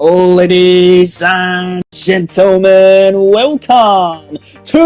Ladies and gentlemen, welcome to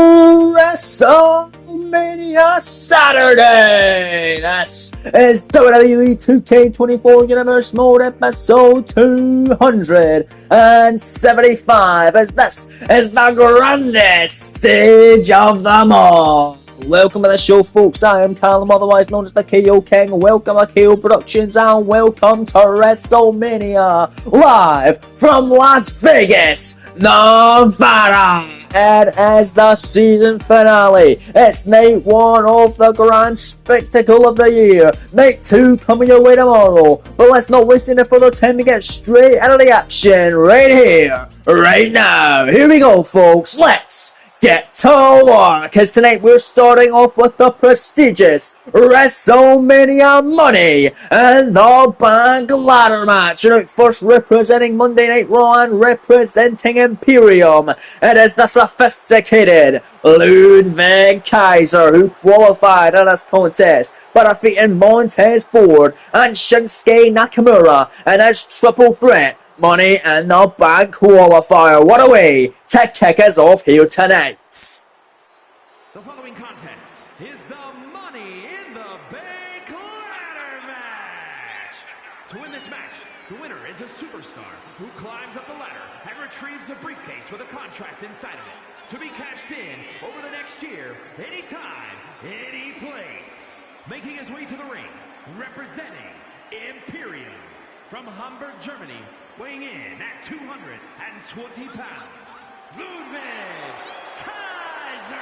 Wrestlemania Saturday! This is WWE 2K24 Universe Mode episode 275, as this is the grandest stage of them all. Welcome to the show, folks. I am Callum, otherwise known as the KO King. Welcome to KO Productions and welcome to Wrestlemania, live from Las Vegas, Nevada. It is the season finale. It's night one of the grand spectacle of the year. Night two coming your way tomorrow. But let's not waste any further time to get straight out of the action right here, right now. Here we go, folks. Let's get to work, because tonight we're starting off with the prestigious WrestleMania Money and the Bank ladder match. Tonight, first representing Monday Night Raw and representing Imperium, it is the sophisticated Ludwig Kaiser, who qualified in this contest by defeating Montez Ford and Shinsuke Nakamura in his triple threat Money in the Bank qualifier. What a way to kick us off here tonight. The following contest is the Money in the Bank ladder match. To win this match, the winner is a superstar who climbs up the ladder and retrieves a briefcase with a contract inside of it to be cashed in over the next year, anytime, any place. Making his way to the ring, representing Imperium from Hamburg, Germany, weighing in at 220 pounds, Ludwig Kaiser!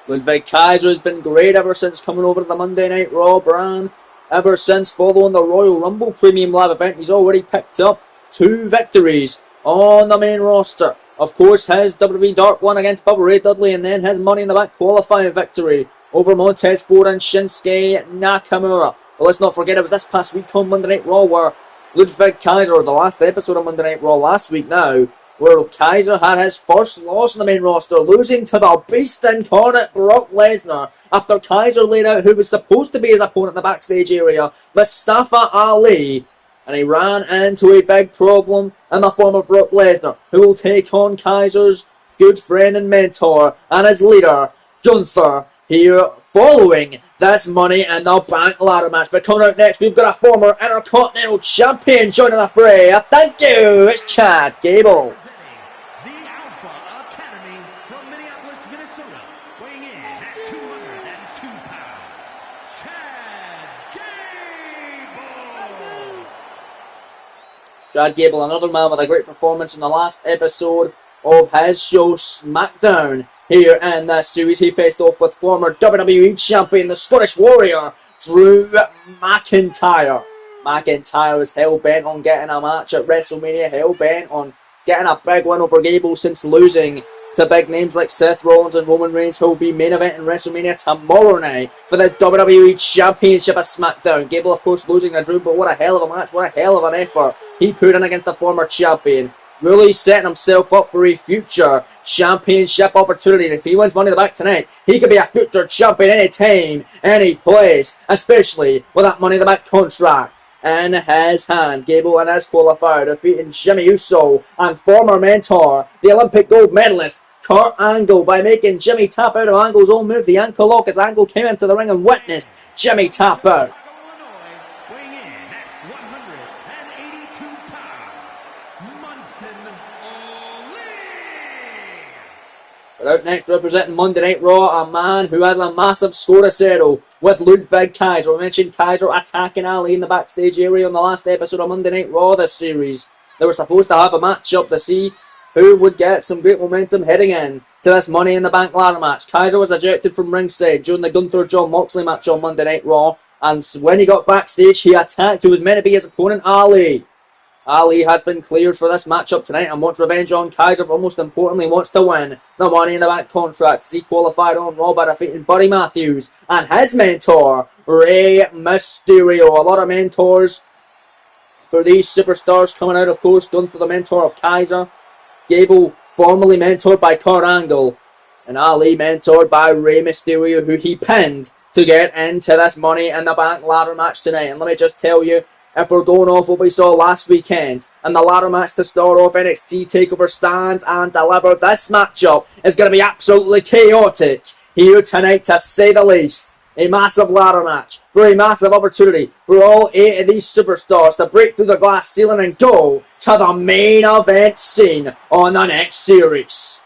Ludwig Kaiser has been great ever since coming over to the Monday Night Raw brand. Ever since following the Royal Rumble Premium Live event, he's already picked up 2 victories on the main roster. Of course, his WWE Dark one against Bubba Ray Dudley, and then his Money in the Bank qualifying victory over Montez Ford and Shinsuke Nakamura. But let's not forget, it was this past week on Monday Night Raw where Ludwig Kaiser, the last episode of Monday Night Raw last week now, where Kaiser had his first loss in the main roster, losing to the Beast Incarnate Brock Lesnar, after Kaiser laid out who was supposed to be his opponent in the backstage area, Mustafa Ali, and he ran into a big problem in the form of Brock Lesnar, who will take on Kaiser's good friend and mentor and his leader, Gunther, here following this Money in the Bank ladder match. But coming out next, we've got a former Intercontinental Champion joining the fray. Thank you, it's Chad Gable. The Alpha Academy from Minneapolis, Minnesota, weighing in at 202 pounds, Chad Gable. Chad Gable, another man with a great performance in the last episode of his show SmackDown. Here in this series, he faced off with former WWE Champion, the Scottish Warrior, Drew McIntyre. McIntyre is hell-bent on getting a match at WrestleMania, hell-bent on getting a big win over Gable since losing to big names like Seth Rollins and Roman Reigns, who will be main event in WrestleMania tomorrow night for the WWE Championship of SmackDown. Gable, of course, losing to Drew, but what a hell of a match, what a hell of an effort he put in against the former champion. Really setting himself up for a future championship opportunity. And if he wins Money in the Bank tonight, he could be a future champion any time, any place, especially with that Money in the Bank contract in his hand. Gable and his qualifier defeating Jimmy Uso and former mentor, the Olympic gold medalist, Kurt Angle, by making Jimmy tap out of Angle's own move, the ankle lock, as Angle came into the ring and witnessed Jimmy tap out. Out next, representing Monday Night Raw, a man who has a massive score to settle with Ludwig Kaiser. We mentioned Kaiser attacking Ali in the backstage area on the last episode of Monday Night Raw this series. They were supposed to have a match up to see who would get some great momentum heading in to this Money in the Bank ladder match. Kaiser was ejected from ringside during the Gunther John Moxley match on Monday Night Raw, and when he got backstage, he attacked who was meant to be his opponent, Ali. Ali has been cleared for this matchup tonight and wants revenge on Kaiser, but most importantly wants to win the Money in the Bank contract. He qualified on Raw by defeating Buddy Matthews and his mentor, Rey Mysterio. A lot of mentors for these superstars coming out, of course. Gunther, the mentor of Kaiser. Gable, formerly mentored by Kurt Angle. And Ali, mentored by Rey Mysterio, who he pinned to get into this Money in the Bank ladder match tonight. And let me just tell you, if we're going off what we saw last weekend. And the ladder match to start off NXT TakeOver stands and deliver. This matchup is going to be absolutely chaotic here tonight, to say the least. A massive ladder match for a massive opportunity for all 8 of these superstars to break through the glass ceiling and go to the main event scene on the next series.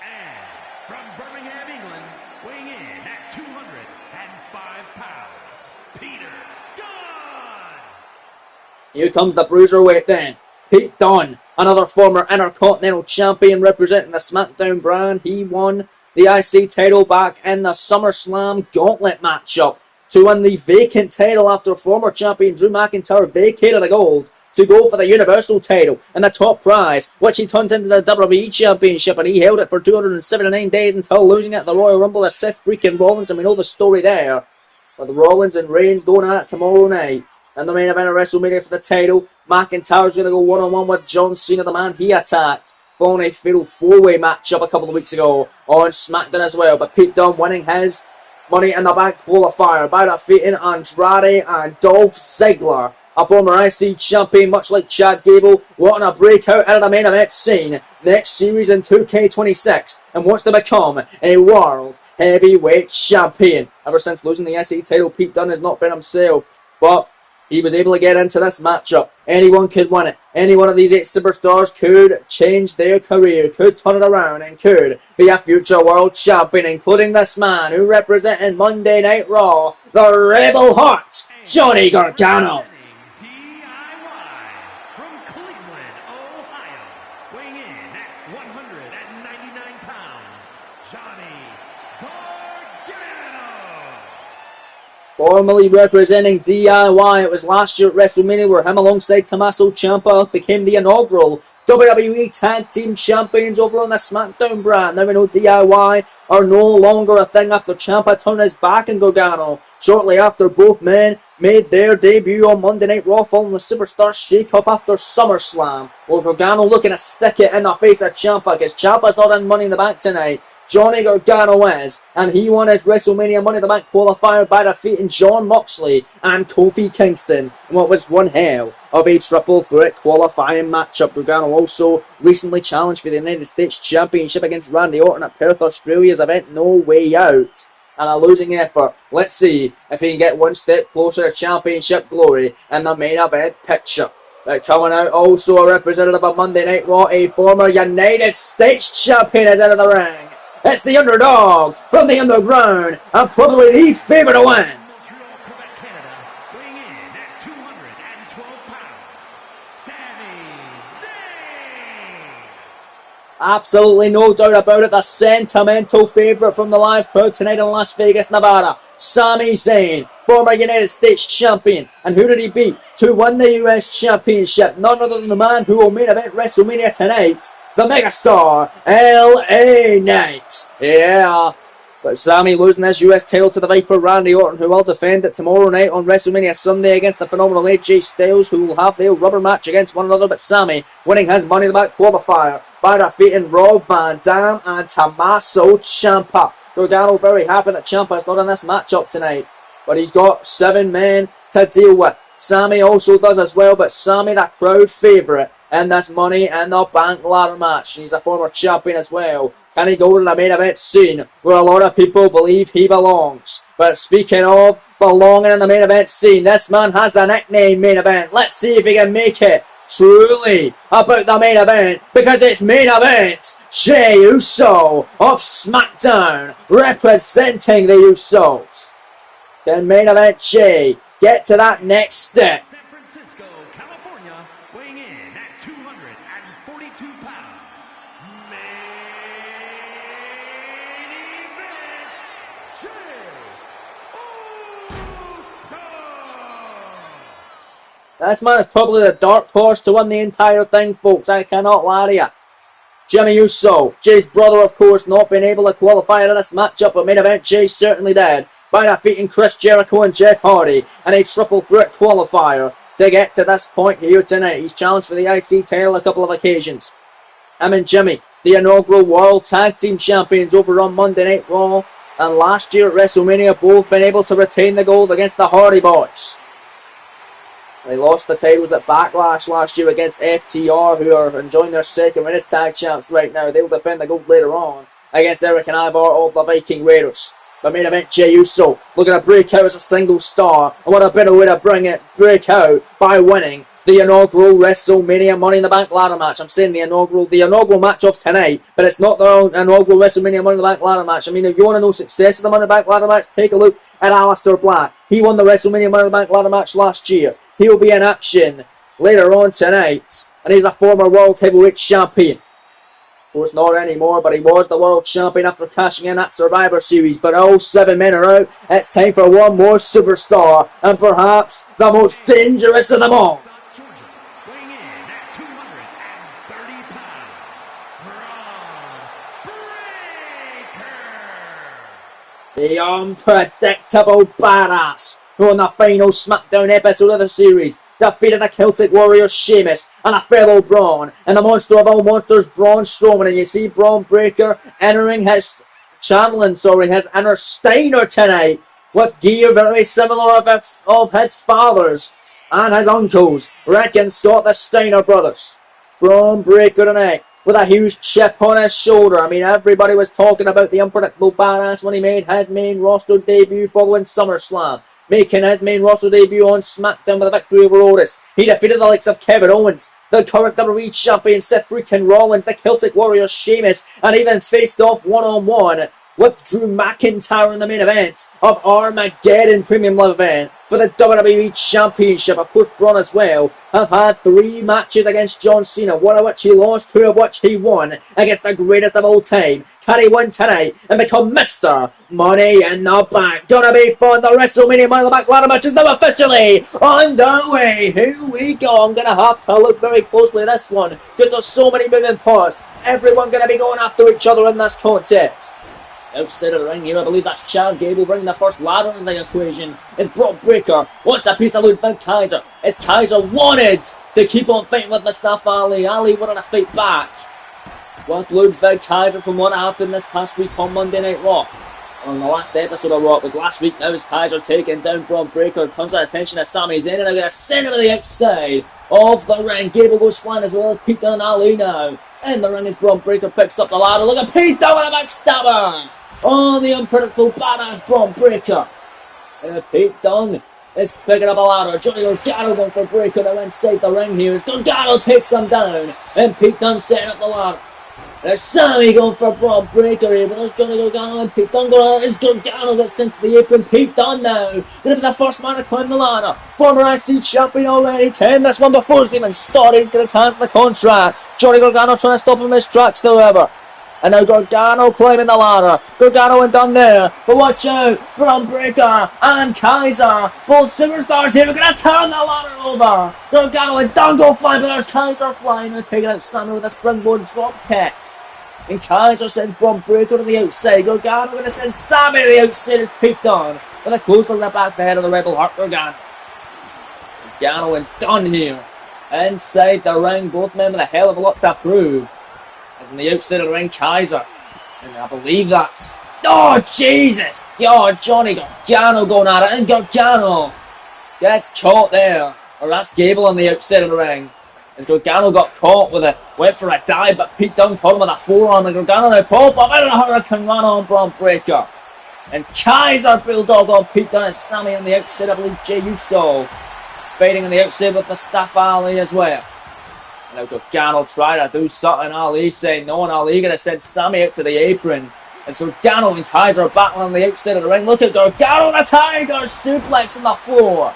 And from Birmingham, England, weighing in at 205 pounds, Peter Dunne. Here comes the bruiserweight then. Pete Dunne, another former Intercontinental Champion representing the SmackDown brand. He won the IC title back in the SummerSlam Gauntlet matchup to win the vacant title after former champion Drew McIntyre vacated the gold to go for the Universal title and the top prize, which he turned into the WWE Championship, and he held it for 279 days until losing it at the Royal Rumble to Seth freaking Rollins, and we know the story there. With Rollins and Reigns going at it tomorrow night. And the main event of WrestleMania for the title, McIntyre's going to go one-on-one with John Cena, the man he attacked, following a fatal 4-way matchup a couple of weeks ago on SmackDown as well. But Pete Dunne winning his Money in the Bank qualifier by defeating Andrade and Dolph Ziggler. A former IC champion, much like Chad Gable, wanting a breakout out of the main event scene next series in 2K26 and wants to become a world heavyweight champion. Ever since losing the IC title, Pete Dunne has not been himself, but he was able to get into this matchup. Anyone could win it. Any one of these 8 superstars could change their career, could turn it around, and could be a future world champion, including this man who represented Monday Night Raw, the Rebel Heart, Johnny Gargano. DIY from Cleveland, Ohio, weighing in at 199 pounds, Johnny Gargano. Formerly representing DIY, it was last year at WrestleMania where him alongside Tommaso Ciampa became the inaugural WWE Tag Team Champions over on the SmackDown brand. Now we know DIY are no longer a thing after Ciampa turned his back on Gargano shortly after both men made their debut on Monday Night Raw following the Superstar shake-up after SummerSlam. Well, Gargano looking to stick it in the face of Ciampa because Ciampa's not in Money in the Bank tonight. Johnny Gargano is, and he won his WrestleMania Money in the Bank qualifier by defeating Jon Moxley and Kofi Kingston in what was one hell of a triple threat qualifying matchup. Gargano also recently challenged for the United States Championship against Randy Orton at Perth, Australia's event No Way Out. And a losing effort. Let's see if he can get one step closer to championship glory in the main event picture. Coming out also a representative of Monday Night Raw, a former United States champion is out of the ring. It's the underdog from the underground and probably the favourite to win. Montreal, Quebec, Canada, weighing in at 212 pounds, Sami Zayn. Absolutely no doubt about it, the sentimental favourite from the live crowd tonight in Las Vegas, Nevada. Sami Zayn, former United States champion. And who did he beat to win the US Championship? None other than the man who will main event WrestleMania tonight, the megastar, LA Knight. Yeah, but Sami losing his US title to the Viper Randy Orton, who will defend it tomorrow night on WrestleMania Sunday against the phenomenal AJ Styles, who will have their rubber match against one another. But Sami winning his Money in the Bank qualifier by defeating Rob Van Dam and Tommaso Ciampa. Gargano very happy that Ciampa is not in this matchup tonight, but he's got 7 men to deal with. Sami also does as well, but Sami the crowd favourite in this Money in the Bank ladder match. He's a former champion as well. Can he go to the main event scene where a lot of people believe he belongs? But speaking of belonging in the main event scene, this man has the nickname Main Event. Let's see if he can make it truly about the main event, because it's main event Jey Uso of SmackDown representing the Usos. Can main event Jey get to that next step? San Francisco, California, weighing in at 242 pounds, main event, Jey Uso. This man is probably the dark horse to win the entire thing, folks. I cannot lie to you. Jimmy Uso, Jay's brother, of course, not being able to qualify in this matchup, but main event Jay certainly did by defeating Chris Jericho and Jeff Hardy in a triple threat qualifier to get to this point here tonight. He's challenged for the IC title a couple of occasions. Him and Jimmy, the inaugural World Tag Team Champions over on Monday Night Raw, and last year at WrestleMania, both been able to retain the gold against the Hardy Boys. They lost the titles at Backlash last year against FTR, who are enjoying their second win as tag champs right now. They will defend the gold later on against Eric and Ivar of the Viking Raiders. The main event, Jey Uso looking to break out as a single star, and what a better way to break out by winning the inaugural WrestleMania Money in the Bank ladder match. I'm saying the inaugural match of tonight, but it's not the inaugural WrestleMania Money in the Bank ladder match. I mean, if you want to know success of the Money in the Bank ladder match, take a look at Aleister Black. He won the WrestleMania Money in the Bank ladder match last year. He will be in action later on tonight, and he's a former World Heavyweight Champion. Of course, not anymore, but he was the World Champion after cashing in at Survivor Series. But all 7 men are out. It's time for one more superstar, and perhaps the most dangerous of them all. Weighing in at 230 pounds, The unpredictable badass who on the final SmackDown episode of the series defeated the Celtic Warrior Sheamus and a fellow Braun and the monster of all monsters Braun Strowman. And you see Braun Breaker channeling his inner Steiner tonight with gear very similar of his father's and his uncle's, Rick and Scott the Steiner brothers. Braun Breaker tonight with a huge chip on his shoulder. I mean, everybody was talking about the unpredictable badass when he made his main roster debut following SummerSlam, making his main roster debut on SmackDown with a victory over Otis. He defeated the likes of Kevin Owens, the current WWE Champion Seth freaking Rollins, the Celtic Warrior Sheamus, and even faced off one-on-one with Drew McIntyre in the main event of Armageddon Premium Live event for the WWE Championship. Of course, Braun as well have had 3 matches against John Cena, 1 of which he lost, 2 of which he won against the greatest of all time. Can he win tonight and become Mr. Money in the Bank? Gonna be fun. The WrestleMania Money in the Bank ladder match is now officially underway. Here we go. I'm gonna have to look very closely at this one because there's so many moving parts. Everyone gonna be going after each other in this contest. Outside of the ring here, I believe that's Chad Gable bringing the first ladder in the equation. It's Brock Breaker. Wants a piece of Ludwig Kaiser. It's Kaiser wanted to keep on fighting with Mustafa Ali. Ali wanted to fight back with Ludwig Kaiser from what happened this past week on Monday Night Raw. On the last episode of Raw, it was last week. Now is Kaiser taking down Brock Breaker. Comes to attention at Sami Zayn, and they're going to send him to the outside of the ring. Gable goes flying as well as Pete Dunne and Ali now. In the ring as Brock Breaker picks up the ladder. Look at Pete Dunne with a backstabber. Oh, the unpredictable badass Braun Breaker. And Pete Dunne is picking up a ladder. Johnny Gargano going for Breaker now inside the ring here as Gargano takes him down. And Pete Dunne setting up the ladder. There's Sammy going for Braun Breaker here, but there's Johnny Gargano and Pete Dunne going as Gargano gets sent to the apron. Pete Dunne now going to be the first man to climb the ladder. Former IC champion already. 10 this one before it's even started. He's got his hands on the contract. Johnny Gargano trying to stop him in his tracks, however. And now Gargano climbing the ladder. Gargano and Dunne there. But watch out. Braun Breaker and Kaiser. Both superstars here. We're going to turn the ladder over. Gargano and Dunne go flying. But there's Kaiser flying. They're taking out Sammy with a springboard drop kick. And Kaiser sends Braun Breaker to the outside. Gargano going to send Sammy to the outside as Pete Dunne. With a close look at the back the head of the Rebel Heart. Gargano and Dunne here. Inside the ring. Both men with a hell of a lot to prove. As on the outside of the ring, Kaiser. And I believe that's... Oh, Jesus! Oh, Johnny Gargano going at it. And Gargano gets caught there. Or that's Gable on the outside of the ring. As Gargano got caught with went for a dive, but Pete Dunne caught him with a forearm. And Gargano now pop up out of the Hurricane Run on Braun Breaker. And Kaiser Bulldog on Pete Dunne and Sammy on the outside. I believe Jey Uso fighting on the outside with Mustafa Ali as well. Now Gargano trying to do something. Ali saying no, and Ali going to send Sammy out to the apron. And so Gargano and Kaiser are battling on the outside of the ring. Look at Gargano and a Tiger suplex on the floor.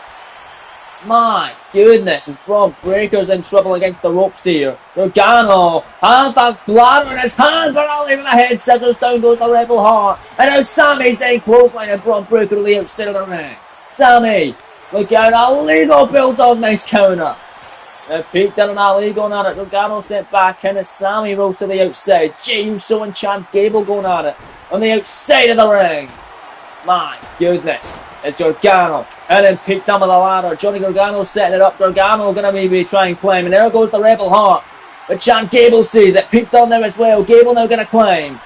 My goodness, as Braun Breaker's in trouble against the ropes here. Gargano had the bladder in his hand, but Ali with the head scissors. Down goes the Rebel Heart. And now Sammy's in clothesline and Braun Breaker to the outside of the ring. Sammy, look out, a legal Bulldog, nice counter. Pete Dunne and Ali going at it. Gargano sent back in as Sammy rolls to the outside. Jey Uso and Chad Gable going at it on the outside of the ring. My goodness. It's Gargano. And then Pete Dunne with the ladder. Johnny Gargano setting it up. Gargano going to maybe try and climb. And there goes the Rebel Heart. But Chad Gable sees it. Pete Dunne there as well. Gable now going to climb.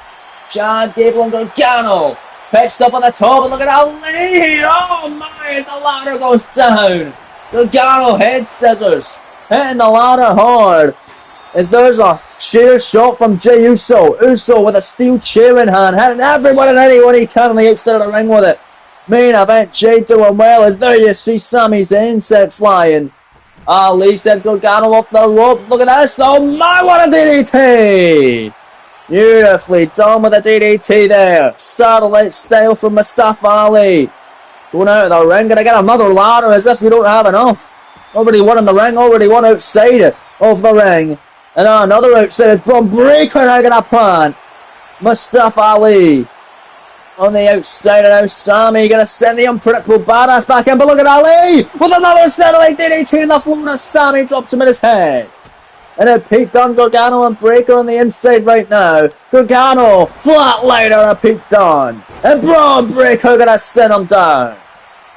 Chad Gable and Gargano. Pitched up on the top. And look at Ali. Oh my, as the ladder goes down. Gargano head scissors. Hitting the ladder hard. As there's a sheer shot from Jey Uso. Uso with a steel chair in hand. Hitting everyone and anyone he can on the outside of the ring with it. Main event, Jey doing well. As there you see Sami Zayn set flying. Ali sends Gargano off the ropes. Look at this. Oh my, what a DDT! Beautifully done with a DDT there. Satellite style from Mustafa Ali. Going out of the ring. Gonna get another ladder as if you don't have enough. Already one in the ring. Already one outside of the ring. And another outside is Braun Breaker now gonna plant. Mustafa Ali on the outside, and now Sami gonna send the unpredictable badass back in. But look at Ali with another satellite DDT in the floor as Sami drops him in his head. And then Pete Dunne, Gargano and Breaker on the inside right now. Gargano, flatliner of Pete Dunne. And Braun Breaker gonna send him down.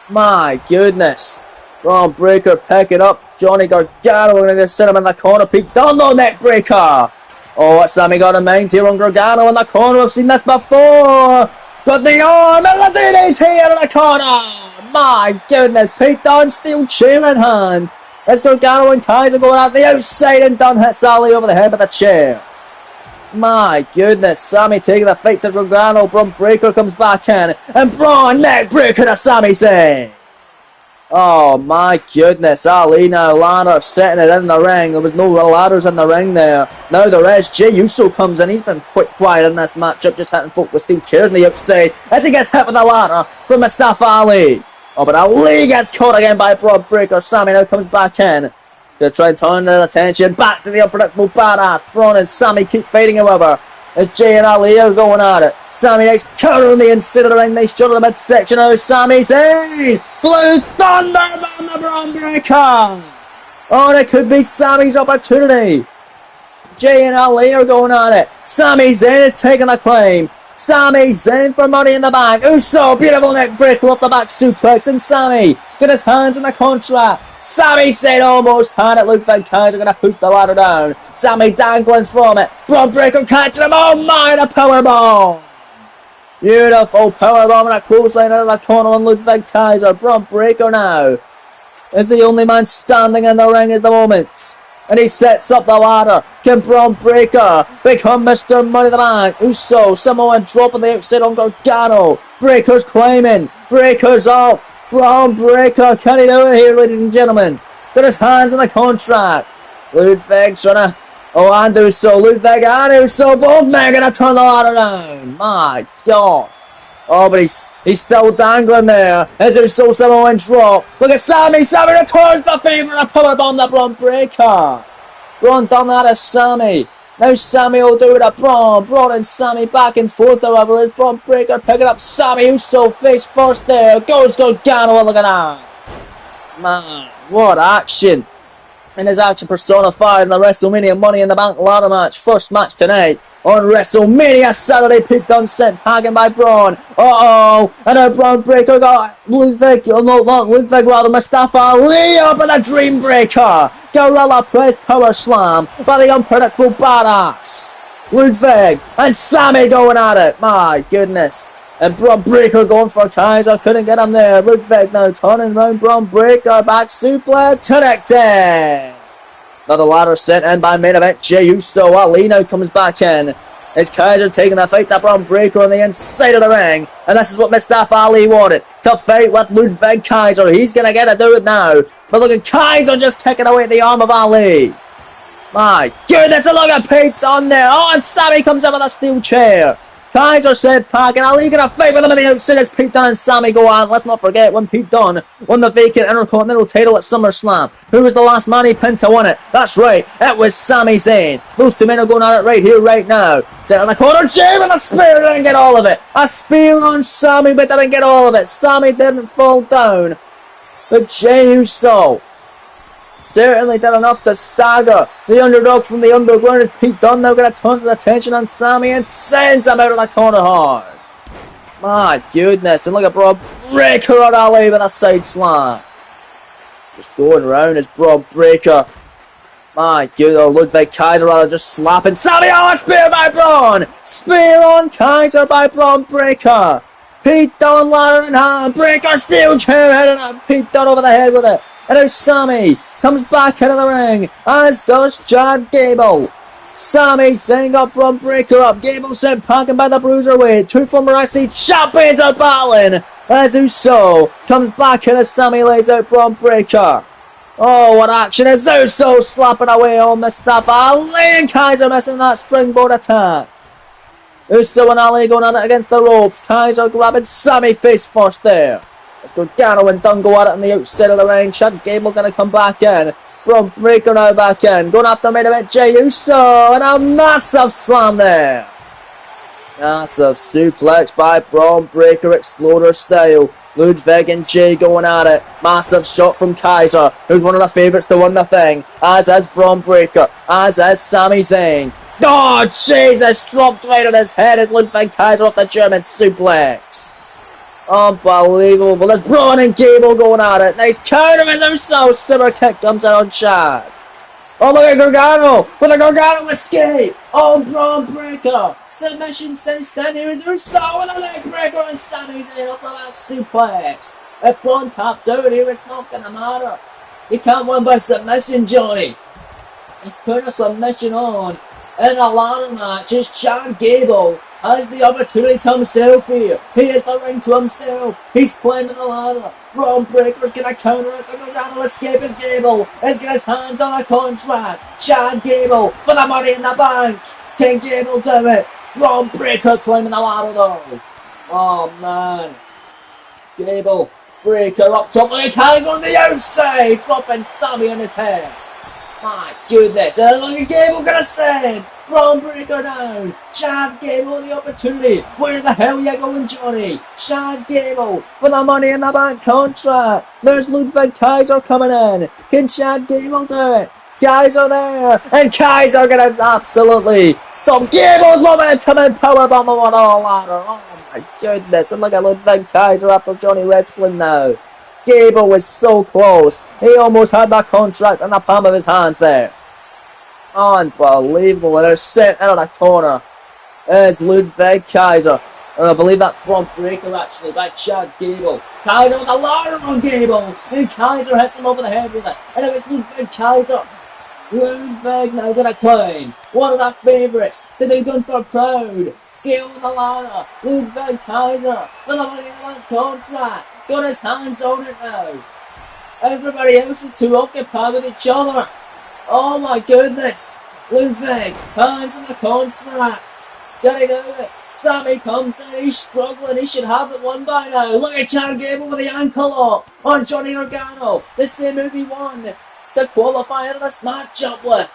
My goodness. Braun Breaker pick it up. Johnny Gargano gonna send him in the corner. Pete Dunne, no neck breaker. Oh, what's Sami got in mind here on Gargano in the corner? I've seen this before. Got the arm and the DDT out of the corner. My goodness. Pete Dunne, steel chair in hand. It's Gargano and Kaiser going out the outside, and Dunne hits Ali over the head with a chair. My goodness, Sami taking the fight to Gargano. Braun Breaker comes back in, and Braun neck breaker to Sami Zayn. Oh my goodness, Ali now ladder setting it in the ring. There was no ladders in the ring there. Now there is. Jey Uso comes in. He's been quite quiet in this matchup, just hitting folk with steel chairs on the outside as he gets hit with the ladder from Mustafa Ali. Oh, but Ali gets caught again by Braun Breaker. Sami now comes back in. Gonna try and turn the attention back to the unpredictable badass. Braun and Sami keep fighting, however, as Jey and Ali are going at it. Sami nice counter on the inside of the ring. Nice shot of the midsection. Now Sami Zayn. Blue Thunder from the Braun Breaker. Oh, and it could be Sami's opportunity. Jey and Ali are going at it. Sami Zayn is taking the claim. Sami Zayn for Money in the Bank. Uso, beautiful neck breaker off the back suplex. And Sami got his hands in the contract. Sami Zayn almost had it. Ludwig Kaiser gonna push the ladder down. Sami dangling from it. Braun Breaker catching him. Oh my, the powerbomb. Beautiful powerbomb and a clothesline out of the corner on Ludwig Kaiser. Braun Breaker now is the only man standing in the ring at the moment. And he sets up the ladder. Can Braun Breaker become Mr. Money in the Bank? Uso, Samoan dropping the outside on Gargano. Breaker's climbing. Breaker's up. Braun Breaker, can he do it here, ladies and gentlemen? Got his hands on the contract. Ludwig trying to... Oh, and Uso. Ludwig and Uso, both men going to turn the ladder down. My God. Oh, but he's still dangling there. As Uso Samoan drop. Look at Sami. Sami returns the favour. A powerbomb to Braun Breaker. Braun done that to Sami. Now Sami will do it to Braun. Braun and Sami back and forth, however, as Braun Breaker picking up Sami. Uso face first there. Goes Gargano. Look at that. Man, what action. And his action personified in the WrestleMania Money in the Bank ladder match. First match tonight on WrestleMania Saturday. Pete Dunne sent packing by Braun. Uh-oh. And now Braun Breaker got Ludwig, not Ludwig, rather Mustafa Ali up in a Dream Breaker. Gorilla Press Power Slam by the unpredictable badass. Ludwig and Sami going at it. My goodness. And Braun Breaker going for Kaiser. Couldn't get him there. Ludwig now turning round. Braun Breaker back suplex. Connected. Another ladder sent in by main event Jey Uso. Ali now comes back in. Is Kaiser taking the fight to Braun Breaker on the inside of the ring. And this is what Mustafa Ali wanted. To fight with Ludwig Kaiser. He's going to get to do it now. But look at Kaiser just kicking away at the arm of Ali. My goodness. And look at Pete Dunne there. Oh, and Sami comes in with a steel chair. Kaiser said Pac and Ali gonna fight with him at the outside as Pete Dunne and Sami go on. Let's not forget when Pete Dunne won the vacant Intercontinental title at SummerSlam. Who was the last man he pinned to win it? That's right, it was Sami Zayn. Those two men are going at it right here, right now. Set on the corner, Jey with a spear, didn't get all of it. A spear on Sami, but didn't get all of it. Sami didn't fall down. But Jey Uso certainly did enough to stagger the underdog from the underground. Pete Dunne now going to turn the attention on Sami and sends him out of the corner hard. My goodness, and look at Braun Breaker on Ali with a side slam. Just going around as Braun Breaker. My goodness, Ludwig Kaiser rather just slapping Sami. Oh, spear by Braun. Spear on Kaiser by Braun Breaker. Pete Dunne ladder in hand. Breaker steel chair heading up. Pete Dunne over the head with it. And now Sami comes back into the ring, as does Chad Gable. Sami setting up Braun Breaker up. Gable sent packing by the Bruiserweight. Two former IC champions are battling as Uso comes back in as Sami lays out Braun Breaker. Oh, what action is Uso slapping away on Mustafa Ali, and Kaiser missing that springboard attack. Uso and Ali going at it against the ropes. Kaiser grabbing Sami face first there. Let's go Gargano and Dunn go at it on the outside of the ring. Chad Gable going to come back in. Braun Breaker now back in. Going after main event Jey Uso. And a massive slam there. Massive suplex by Braun Breaker, Exploder style. Ludwig and Jey going at it. Massive shot from Kaiser, who's one of the favourites to win the thing. As is Braun Breaker. As is Sami Zayn. Oh, Jesus! Dropped right on his head as Ludwig Kaiser off the German suplex. Unbelievable. But there's Braun and Gable going at it. Nice counter and Uso. Super kick comes out on Chad. Oh, look at Gargano with a Gargano escape. Oh, Braun Breaker. Submission since then. Here's Uso with a leg breaker and Sami's in up the back suplex. If Braun taps out here, it's not going to matter. You can't win by submission, Johnny. He's put a submission on in a ladder match. It's Chad Gable has the opportunity to himself here. He has the ring to himself. He's climbing the ladder. Braun Breaker's gonna counter it. The Gargano escape as Gable has got his hands on the contract. Chad Gable for the money in the bank. Can Gable do it? Braun Breaker climbing the ladder though. Oh man. Gable, Breaker up top. And Kaiser on the outside. Dropping Sami on his head. My goodness. And look at Gable gonna send. Braun Breaker down. Chad Gable the opportunity. Where the hell you going, Johnny? Chad Gable for the money in the bank contract. There's Ludwig Kaiser coming in. Can Chad Gable do it? Kaiser there. And Kaiser gonna absolutely stop Gable's momentum and powerbomb on all ladder. Oh my goodness. And look at Ludwig Kaiser after Johnny wrestling now. Gable was so close. He almost had that contract in the palm of his hands there. Unbelievable. And they're set into the corner. It's Ludwig Kaiser. And I believe that's Braun Breaker actually by Chad Gable. Kaiser with a ladder on Gable. And Kaiser hits him over the head with it. And it was Ludwig Kaiser. Ludwig now gonna climb. One of the favourites to the Gunther crowd. Scale with the ladder. Ludwig Kaiser with the money in the bank contract. Got his hands on it now. Everybody else is too occupied with each other. Oh my goodness. Ludwig, hands in the contract. Gotta do it. Sami comes in, he's struggling, he should have it won by now. Look at Chad Gable with the ankle up on Johnny Gargano. The same move he won to qualify into this matchup with.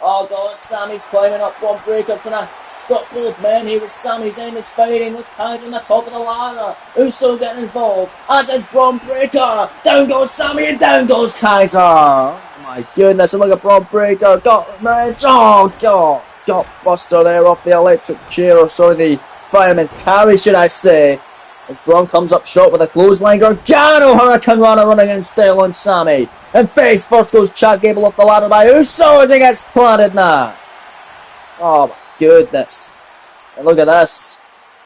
Oh god, Sami's climbing up, Braun Breaker trying to stop both men here with Sami Zayn is fighting with Kaiser on the top of the ladder. Uso getting involved, as is Braun Breaker. Down goes Sami and down goes Kaiser. Oh my goodness, and look at Braun Breaker. Got man, oh god. Got Buster there off the electric chair, or sorry, the fireman's carry, should I say. As Braun comes up short with a clothesline. Gargano Hurricane Runner running in style on Sami. And face first goes Chad Gable up the ladder by Uso as he gets planted now. Oh my goodness. And look at this.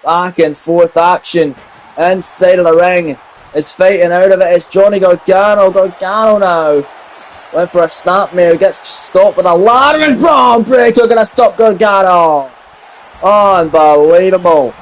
Back and forth action. Inside of the ring. Is fighting out of it. It's Johnny Gargano. Gargano now. Went for a snapmare. Gets stopped with a ladder. And Braun Breaker gonna stop Gargano. Unbelievable.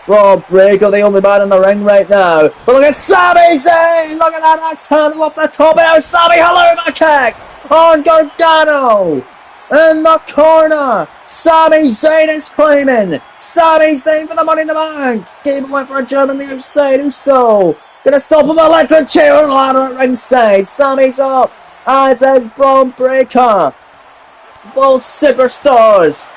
Braun Breaker, the only man in the ring right now. But look at Sami Zayn! Look at that axe handle up the top. And now Sami, hello, my kick! On Gargano! In the corner! Sami Zayn is claiming! Sami Zayn for the money in the bank! Gable went for a jump on the outside. Uso gonna stop him, electric chair and ladder at ringside. Sami's up, as is Braun Breaker. Both superstars.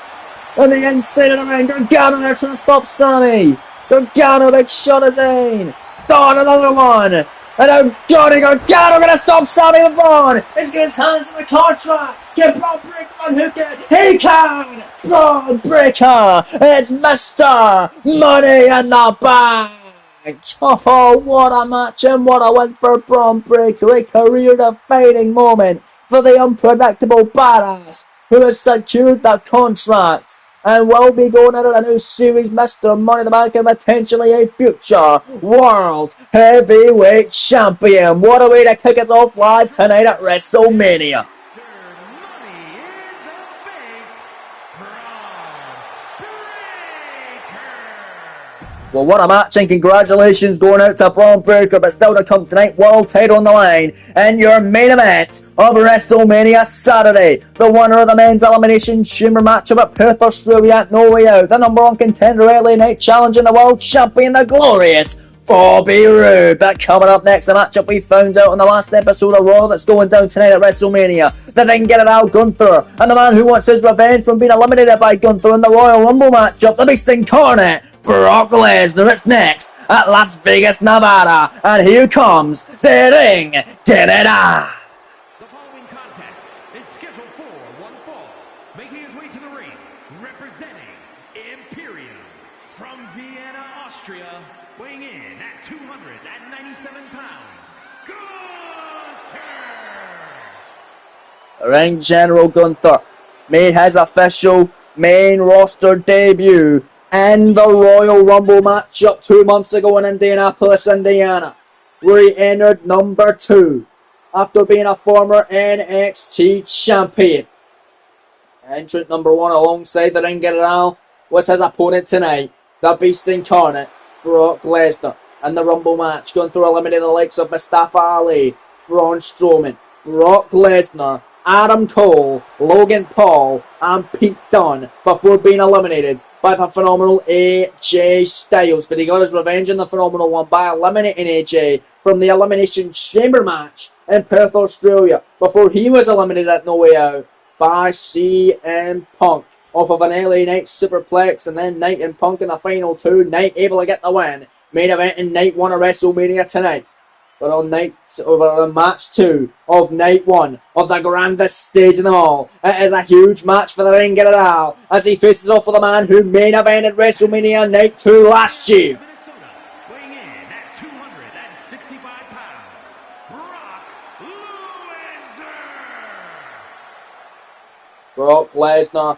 On the inside of the ring, Gargano there trying to stop Sami. Gargano, big shot of Zayn. Dawn, another one. And now Johnny Gargano gonna stop Sami and Braun. He's got his hands in the contract. Can Braun Breaker unhook it? He can! Braun Breaker is Mr. Money in the Bank. Oh, what a match and what a win for Braun Breaker. A career-defining moment for the unpredictable badass who has secured that contract and will be going into a new series, Mr. Money in the Bank, and potentially a future World Heavyweight Champion. What a way to kick us off live tonight at WrestleMania. Well, what a match, and congratulations going out to Braun Breaker, but still to come tonight, world title on the line, and your main event of WrestleMania Saturday. The winner of the men's elimination chamber matchup at Perth, Australia at No Way Out. The number one contender LA Knight challenging the world champion, the glorious Bobby Roode. But coming up next, a matchup we found out on the last episode of Raw that's going down tonight at WrestleMania. The Then Get It Out Gunther, and the man who wants his revenge from being eliminated by Gunther in the Royal Rumble matchup, the Beast Incarnate, Brock Lesnar. It's next at Las Vegas, Nevada, and here comes the Ring Get It Out. The following contest is scheduled for one fall, making his way to the ring, representing Imperium from Vienna, Austria, weighing in at 297 pounds, Gunther! Ring General Gunther made his official main roster debut in the Royal Rumble matchup 2 months ago in Indianapolis, Indiana, where he entered number 2 after being a former NXT champion. Entrant number 1 alongside the Ring General was his opponent tonight, the Beast Incarnate, Brock Lesnar. In the Rumble match, Gunther eliminated the likes of Mustafa Ali, Braun Strowman, Brock Lesnar, Adam Cole, Logan Paul, and Pete Dunne before being eliminated by the phenomenal AJ Styles. But he got his revenge in the phenomenal one by eliminating AJ from the Elimination Chamber match in Perth, Australia, before he was eliminated at No Way Out by CM Punk off of an LA Knight superplex, and then Knight and Punk in the final 2. Knight able to get the win. Main event in Night 1 of WrestleMania tonight. But on match 2 of Night 1 of the grandest stage in them all, it is a huge match for the Ring Get It Out as he faces off with the man who main evented WrestleMania Night 2 last year. Minnesota, weighing in at 265 pounds, Brock Lesnar! Brock Lesnar,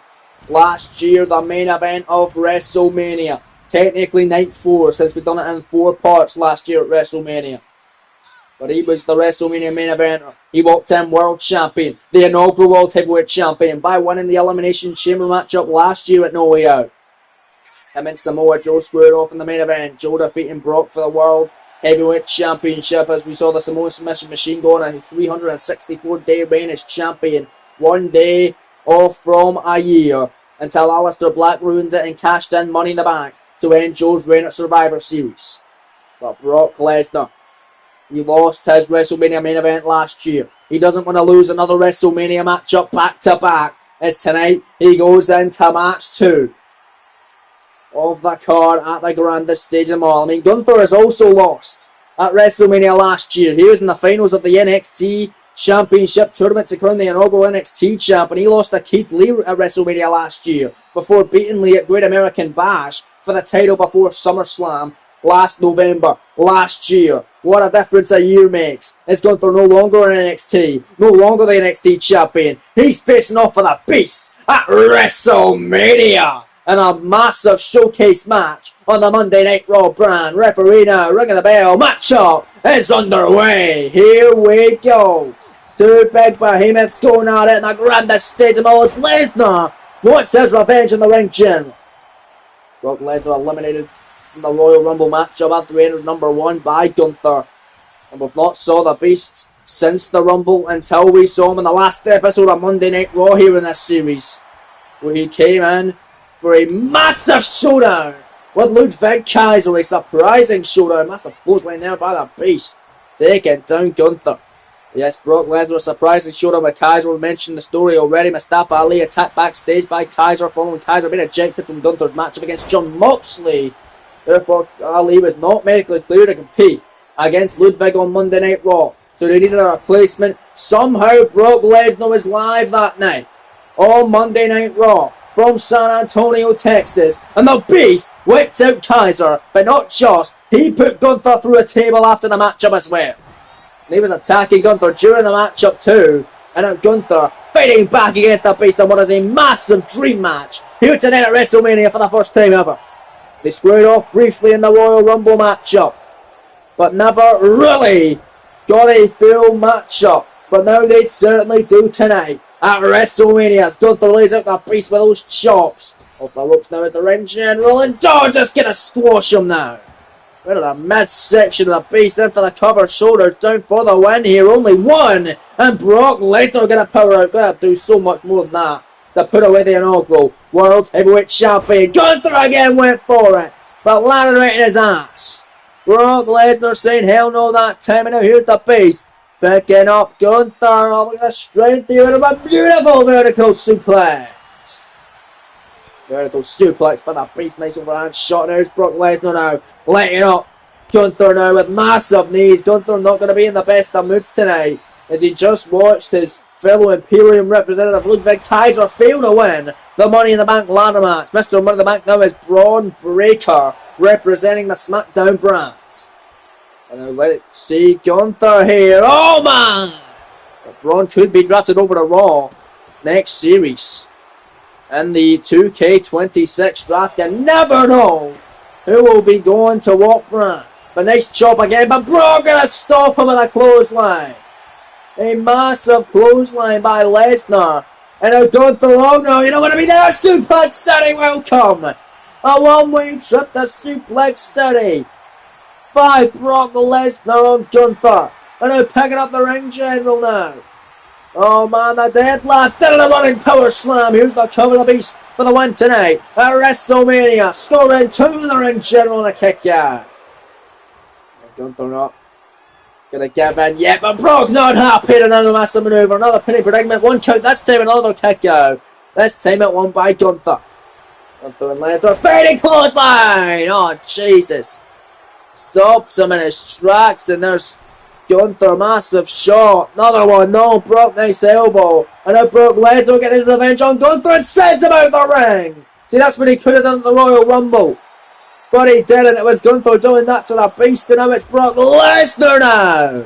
last year the main event of WrestleMania. Technically Night 4, since we've done it in 4 parts last year at WrestleMania. But he was the WrestleMania main eventer. He walked in world champion, the inaugural world heavyweight champion, by winning the Elimination Chamber matchup last year at No Way Out. Him and Samoa Joe squared off in the main event. Joe defeating Brock for the world heavyweight championship as we saw the Samoa Submission Machine go on a 364-day reign as champion. 1 day off from a year until Aleister Black ruined it and cashed in Money in the Bank to end Joe's reign at Survivor Series. But Brock Lesnar, he lost his WrestleMania main event last year. He doesn't want to lose another WrestleMania matchup back to back, as tonight he goes into match 2 of the card at the grandest stage of them all. I mean, Gunther has also lost at WrestleMania last year. He was in the finals of the NXT Championship Tournament to crown the inaugural NXT champ, and he lost to Keith Lee at WrestleMania last year before beating Lee at Great American Bash for the title before SummerSlam last November, last year. What a difference a year makes. It's Gunther no longer in NXT, no longer the NXT champion. He's facing off for the Beast at WrestleMania in a massive showcase match on the Monday Night Raw brand. Referee now ringing the bell. Matchup is underway. Here we go. 2 big behemoths going at it in the grandest stage of all. It's Lesnar wants his revenge in the Ring General. Brock Lesnar eliminated in the Royal Rumble matchup after he entered number 1 by Gunther. And we've not saw the Beast since the Rumble until we saw him in the last episode of Monday Night Raw here in this series, where he came in for a massive showdown with Ludwig Kaiser. A surprising showdown. Massive clothesline there by the Beast, taking down Gunther. Yes, Brock Lesnar, a surprising showdown with Kaiser. We mentioned the story already. Mustafa Ali attacked backstage by Kaiser following Kaiser being ejected from Gunther's matchup against Jon Moxley. Therefore, Ali was not medically cleared to compete against Ludwig on Monday Night Raw, so they needed a replacement. Somehow, Brock Lesnar was live that night on Monday Night Raw from San Antonio, Texas, and the Beast whipped out Kaiser, but not just. He put Gunther through a table after the matchup as well. And he was attacking Gunther during the matchup too, and now Gunther fighting back against the Beast in what is a massive dream match here tonight at WrestleMania for the first time ever. They squared off briefly in the Royal Rumble matchup, but never really got a full matchup. But now they certainly do tonight at WrestleMania. As Gunther lays out the beast with those chops. Off the ropes now at the ring general, and just gonna squash him now. Right at the midsection of the beast, in for the cover, shoulders down for the win here. Only one, and Brock Lesnar gonna power out. Gonna do so much more than that to put away the inaugural World Heavyweight Champion. Gunther again went for it, but landed right in his ass. Brock Lesnar saying hell no that time, and now here's the beast. Picking up Gunther. Oh, look at the strength here of a beautiful vertical suplex. Vertical suplex by the beast. Nice overhand shot. There's Brock Lesnar now. Letting up Gunther now with massive knees. Gunther not going to be in the best of moods tonight, as he just watched his fellow Imperium representative Ludwig Kaiser fail to win the Money in the Bank ladder match. Mr. Money in the Bank now is Braun Breaker, representing the SmackDown brand. And now let's see Gunther here. Oh man! But Braun could be drafted over to Raw next series. In the 2K26 draft, you never know who will be going to what brand. But nice chop again, but Braun gonna stop him with a clothesline. A massive clothesline by Lesnar. And now Gunther, oh no, you don't want to be there. Suplex City, welcome. A one-way trip to Suplex City by Brock Lesnar on Gunther. And now picking up the ring general now. Oh man, the deadlift, did a running power slam. Here's the cover of the beast for the win tonight at WrestleMania. Scoring to the ring general and a kick out. Gunther not gonna give in yet, but Brock not happy. Another massive maneuver, another pinning predicament. One count, this time another kick out. This time it won by Gunther. Gunther and Lesnar, fading clothesline. Oh Jesus. Stops him in his tracks, and there's Gunther, massive shot. Another one, no, Brock, nice elbow. And now Brock Lesnar getting his revenge on Gunther and sends him out the ring. See, that's what he could have done at the Royal Rumble, but he didn't. It was Gunther doing that to the beast, and now it's Brock Lesnar now.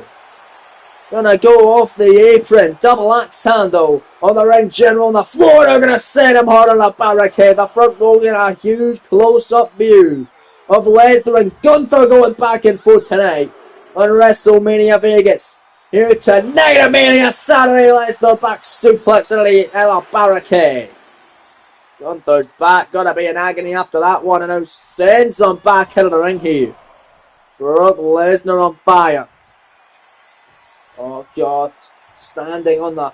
Gonna go off the apron, double axe handle on the ring general on the floor. They're gonna send him hard on the barricade. The front row getting a huge close-up view of Lesnar and Gunther going back and forth tonight on WrestleMania Vegas. Here tonight at Mania Saturday, Lesnar back suplex in the barricade. Gunther's back, gotta be in agony after that one, and now sends him back into the ring here. Brock Lesnar on fire. Oh God, standing on the...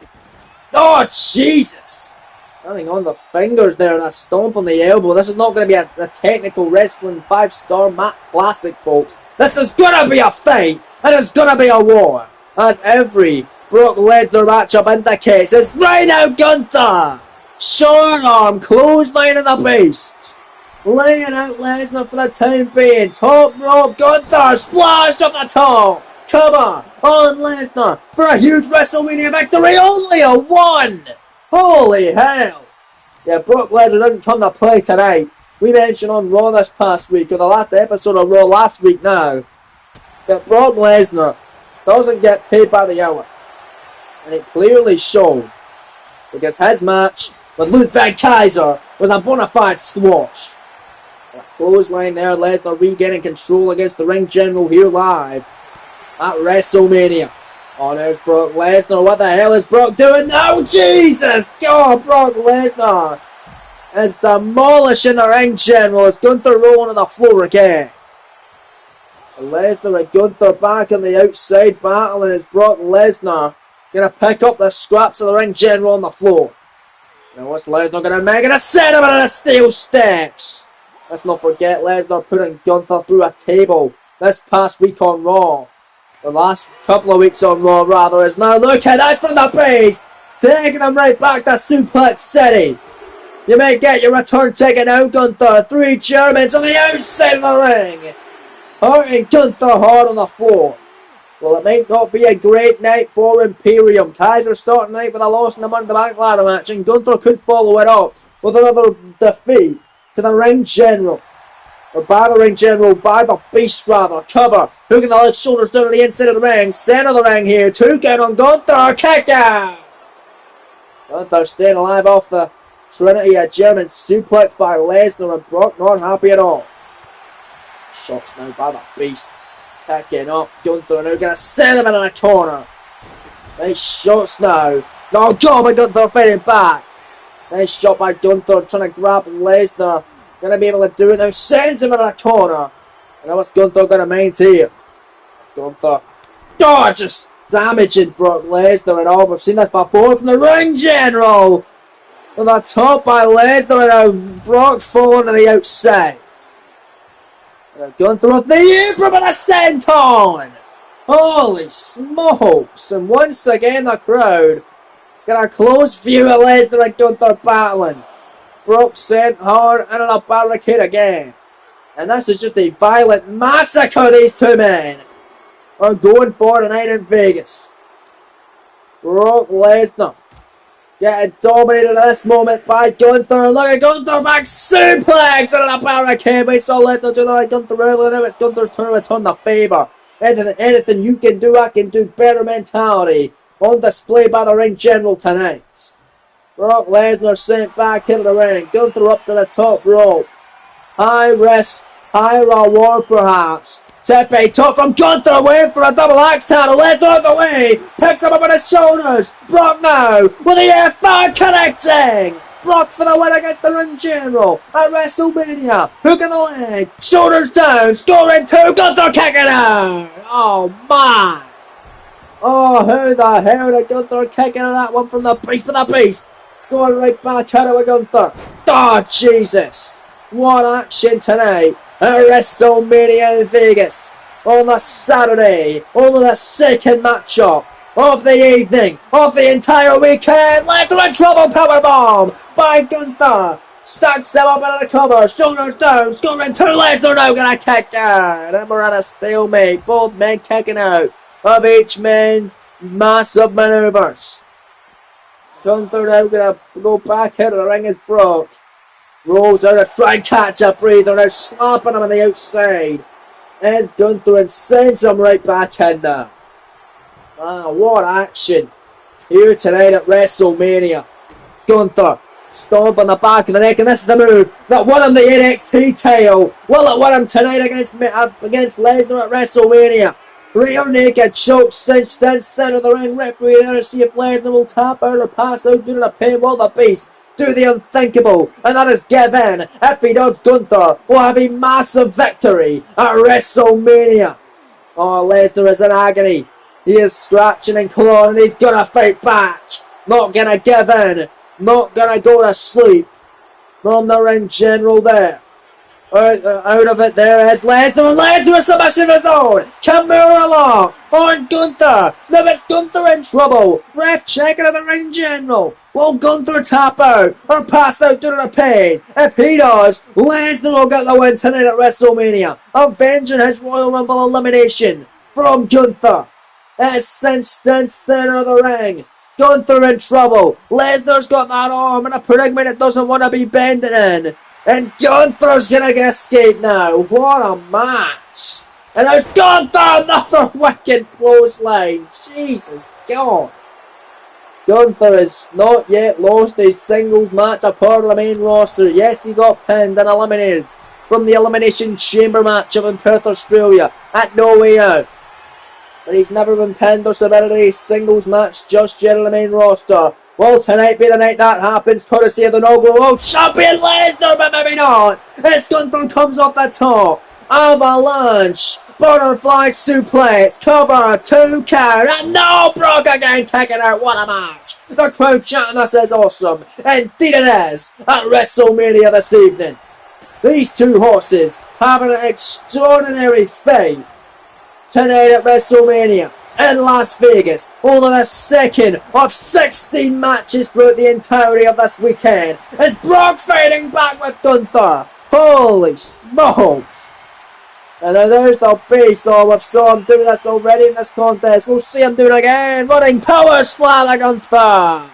Oh Jesus! Standing on the fingers there and a stomp on the elbow. This is not going to be a technical wrestling 5-star mat classic, folks. This is going to be a fight, and it's going to be a war, as every Brock Lesnar matchup indicates. It's right now Gunther! Short arm, clothesline of the beast. Laying out Lesnar for the time being. Top rope, Gunther, splash off the top. Cover on Lesnar for a huge WrestleMania victory. Only a 1. Holy hell. Yeah, Brock Lesnar didn't come to play tonight. We mentioned on Raw this past week, or the last episode of Raw last week now, that Brock Lesnar doesn't get paid by the hour. And it clearly showed, because his match with Ludwig Kaiser was a bona fide squash. A clothesline there, Lesnar regaining control against the ring general here live at WrestleMania. Oh, there's Brock Lesnar. What the hell is Brock doing now? Jesus! God, Brock Lesnar is demolishing the ring general as Gunther rolling on the floor again. Lesnar and Gunther back on the outside battle, and it's Brock Lesnar going to pick up the scraps of the ring general on the floor. Now what's Lesnar going to make? Going to send him into the steel steps. Let's not forget Lesnar putting Gunther through a table this past week on Raw. The last couple of weeks on Raw, rather, is now look at that from the base, taking him right back to Suplex City. You may get your return ticket now, Gunther. 3 Germans on the outside of the ring, hurting Gunther hard on the floor. Well, it might not be a great night for Imperium. Kaiser starting the night with a loss in the Money in the Bank ladder match, and Gunther could follow it up with another defeat to the ring general. Or by the ring general, by the beast rather. Cover, hooking the left shoulders down to the inside of the ring. Center of the ring here. 2 count on Gunther. Kick out. Gunther staying alive off the Trinity, a German suplex by Lesnar, and Brock not happy at all. Shots now by the Beast. Picking up Gunther, now gonna send him in a corner. Nice shots now. No job by Gunther fighting back. Nice shot by Gunther trying to grab Lesnar. Gonna be able to do it now. Sends him in a corner. And now what's Gunther gonna maintain? Gunther. Oh, just damaging Brock Lesnar and all. We've seen this before from the ring general. On the top by Lesnar and now Brock falling to the outside. Gunther with the apron with a senton. Holy smokes. And once again the crowd got a close view of Lesnar and Gunther battling. Brock sent hard into the barricade again. And this is just a violent massacre these two men are going for tonight in Vegas. Brock Lesnar getting dominated at this moment by Gunther. Look at Gunther back suplex into the barricade. We saw Lesnar do that like Gunther earlier. Now it's Gunther's turn to return the favour. Anything you can do, I can do better mentality on display by the ring general tonight. Brock Lesnar sent back into the ring. Gunther up to the top rope. High risk, high reward perhaps. Tepe top from Gunther, waiting for a double axe handle. Lesnar out the way. Picks him up on his shoulders. Brock now with the F5 connecting. Brock for the win against the ring general at WrestleMania. Hook in the leg. Shoulders down. Scoring 2. Gunther kicking out. Oh my. Oh, who the hell did Gunther kicking out that one from the Beast for the Beast? Going right back at it with Gunther. Oh, Jesus. What action tonight at WrestleMania in Vegas on the Saturday. Only the second matchup of the evening, of the entire weekend. Lesnar in trouble, powerbomb by Gunther. Stacks him up into the cover, shoulders down, scoring 2. Lesnar now gonna kick out. And we're at a stalemate. Both men kicking out of each man's massive maneuvers. Gunther now gonna go back into the ring as Brock rolls out to try and catch a breather. Now slapping him on the outside as Gunther and sends him right back in there. Ah, what action here tonight at WrestleMania. Gunther stomp on the back of the neck, and this is the move that won him the NXT title. Will it win him tonight against Lesnar at WrestleMania? Rear naked choke cinched in center of the ring. Referee there to see if Lesnar will tap out or pass out due to the pain. Will the Beast do the unthinkable, and that is give in? If he does, Gunther will have a massive victory at WrestleMania. Oh, Lesnar is in agony. He is scratching and clawing, and he's gonna fight back. Not gonna give in. Not gonna go to sleep. From the ring general there. Out of it there is Lesnar, and Lesnar a submission of his own. Kimura lock on Gunther. Now it's Gunther in trouble. Ref checking at the ring general. Will Gunther tap out or pass out due to the pain? If he does, Lesnar will get the win tonight at WrestleMania, avenging his Royal Rumble elimination from Gunther. It's cinched in center of the ring. Gunther in trouble. Lesnar's got that arm in a predicament it doesn't want to be bending in. And Gunther's gonna escape now. What a match. And there's Gunther, another wicked clothesline. Jesus God. Gunther has not yet lost a singles match a part of the main roster. Yes, he got pinned and eliminated from the Elimination Chamber match up in Perth, Australia at No Way Out. But he's never been pinned or submitted a singles match just yet on the main roster. Will tonight be the night that happens, courtesy of the No-Go World Champion Lesnar, but maybe not. As Gunther comes off the top. Avalanche. Butterfly suplex. Cover. 2 count. And no, Brock again kicking out. What a match. The crowd chanting this is awesome. Indeed it is. At WrestleMania this evening. These two horses having an extraordinary fight tonight at WrestleMania in Las Vegas. Only the second of 16 matches throughout the entirety of this weekend. Is Brock fighting back with Gunther? Holy smokes! And then there's the Beast. Oh, we've saw him do this already in this contest. We'll see him do it again. Running power slam to Gunther.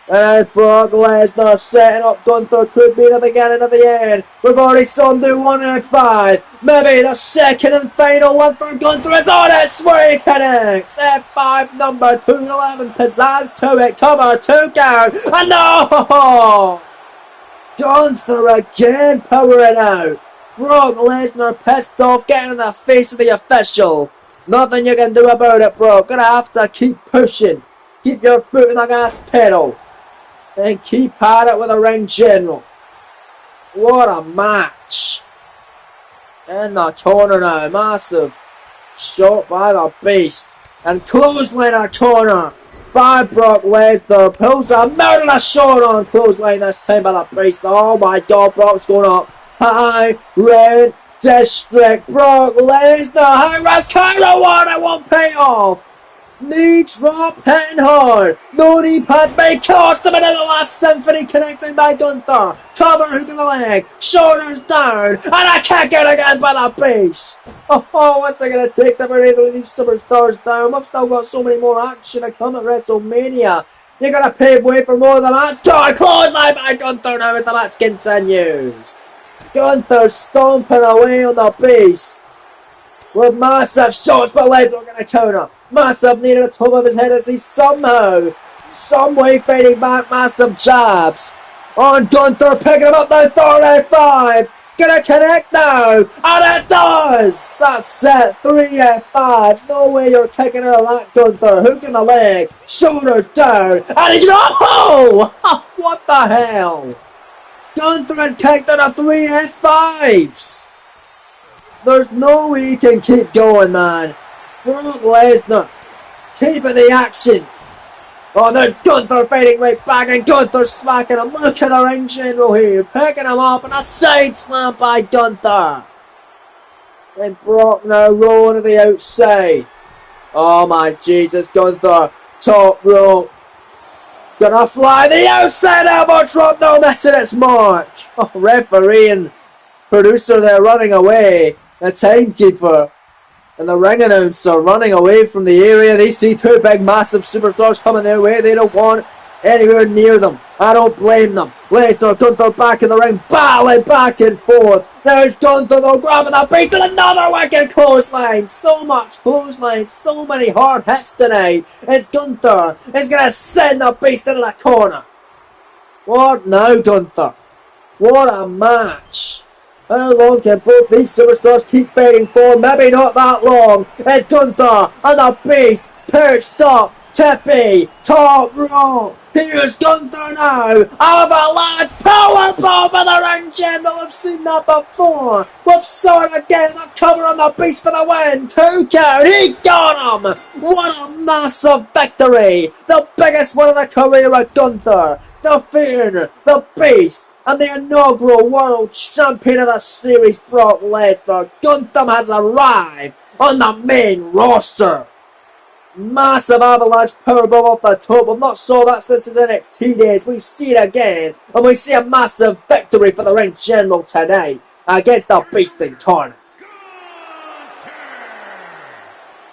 And Brock Lesnar setting up Gunther. Could be the beginning of the end. We've already saw him do 1 out of 5. Maybe the second and final one for Gunther is on its way. Connects. F5 number 211. Pizzazz to it. Cover 2 count. And no! Gunther again powering out. Brock Lesnar pissed off, getting in the face of the official. Nothing you can do about it, Brock. Gonna have to keep pushing. Keep your foot in the gas pedal. And keep at it with the ring general. What a match. In the corner now. Massive shot by the Beast. And clothesline a corner by Brock Lesnar. Pulls a murder shot on clothesline this time by the Beast. Oh my god, Brock's going up. High Red District. Brock Lesnar. High risk, high reward. It won't pay off. Knee drop hitting hard. No knee pads may cost him into the last symphony, connecting by Gunther. Cover hook in the leg. Shoulders down. And a kick out again by the Beast. Oh, what's it going to take to bring either of these superstars down? We've still got so many more action to come at WrestleMania. You're going to pave way for more of the match. God, clothesline by Gunther now as the match continues. Gunther stomping away on the Beast. With massive shots, but Lesnar going to counter. Massive knee to the top of his head as he somehow, some way fading back massive jabs. On Gunther, picking him up now, 35. Gonna connect now, and it does! That's it, 3 F5s. No way you're kicking out of that, Gunther. Hook in the leg, shoulders down, and he no! What the hell? Gunther has kicked out of 3 F5s. There's no way he can keep going, man. Brock Lesnar keeping the action. Oh, there's Gunther fighting right back, and Gunther smacking him. Look at the ring general here, picking him up, and a side slam by Gunther. And Brock now rolling to the outside. Oh my Jesus, Gunther, top rope. Gonna fly the outside elbow drop, no missing its mark. Oh, referee and producer there running away. The timekeeper and the ring announcer running away from the area. They see 2 big massive superstars coming their way. They don't want anywhere near them. I don't blame them. Lesnar, Gunther back in the ring, battling back and forth. There's Gunther though, grabbing the Beast, and another wicked clothesline. So much clothesline, so many hard hits tonight. It's Gunther. It's going to send the Beast into the corner. What now, Gunther? What a match. How long can both these superstars keep fighting for? Maybe not that long. It's Gunther and the Beast perched up. Tippy, top rope. Here's Gunther now. Avalanche powerbomb by the ring general. I've seen that before. We've saw it again. The cover on the Beast for the win. 2 count. He got him. What a massive victory. The biggest one of the career of Gunther. Defeating the Beast and the inaugural world champion of the series, Brock Lesnar. Gunther has arrived on the main roster. Massive avalanche powerbomb off the top. We've not saw that since his NXT days. We see it again, and we see a massive victory for the ring general tonight against the Beast in corner.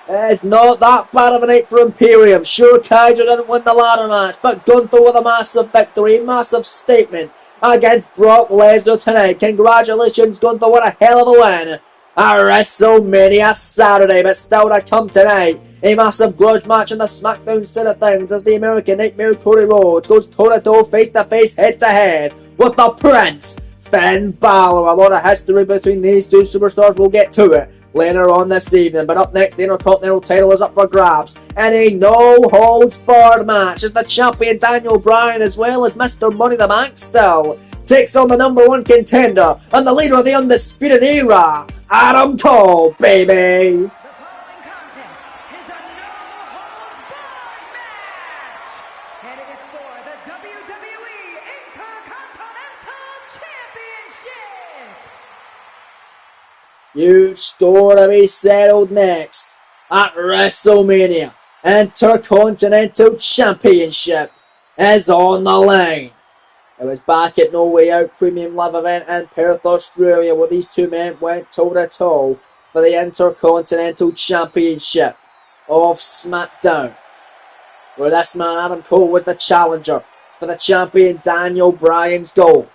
It's not that bad of a night for Imperium. Sure, Kaiser didn't win the ladder match, but Gunther with a massive victory, massive statement against Brock Lesnar tonight. Congratulations, Gunther, what a hell of a win at WrestleMania Saturday, but still to come tonight, a massive grudge match on the SmackDown side of things as the American Nightmare Cody Rhodes goes toe-to-toe, face-to-face, head-to-head with the Prince, Finn Balor. A lot of history between these two superstars. We'll get to it later on this evening, but up next, the Intercontinental title is up for grabs in a no-holds-barred match as the champion Daniel Bryan, as well as Mr. Money the Bank still, takes on the number 1 contender and the leader of the Undisputed Era, Adam Cole, baby. The following contest is a no-holds-barred match, and it is for the WWE Intercontinental Championship. Huge score to be settled next at WrestleMania. Intercontinental Championship is on the line. It was back at No Way Out Premium Live event in Perth, Australia, where these two men went toe-to-toe for the Intercontinental Championship of SmackDown, where this man Adam Cole was the challenger for the champion Daniel Bryan's gold.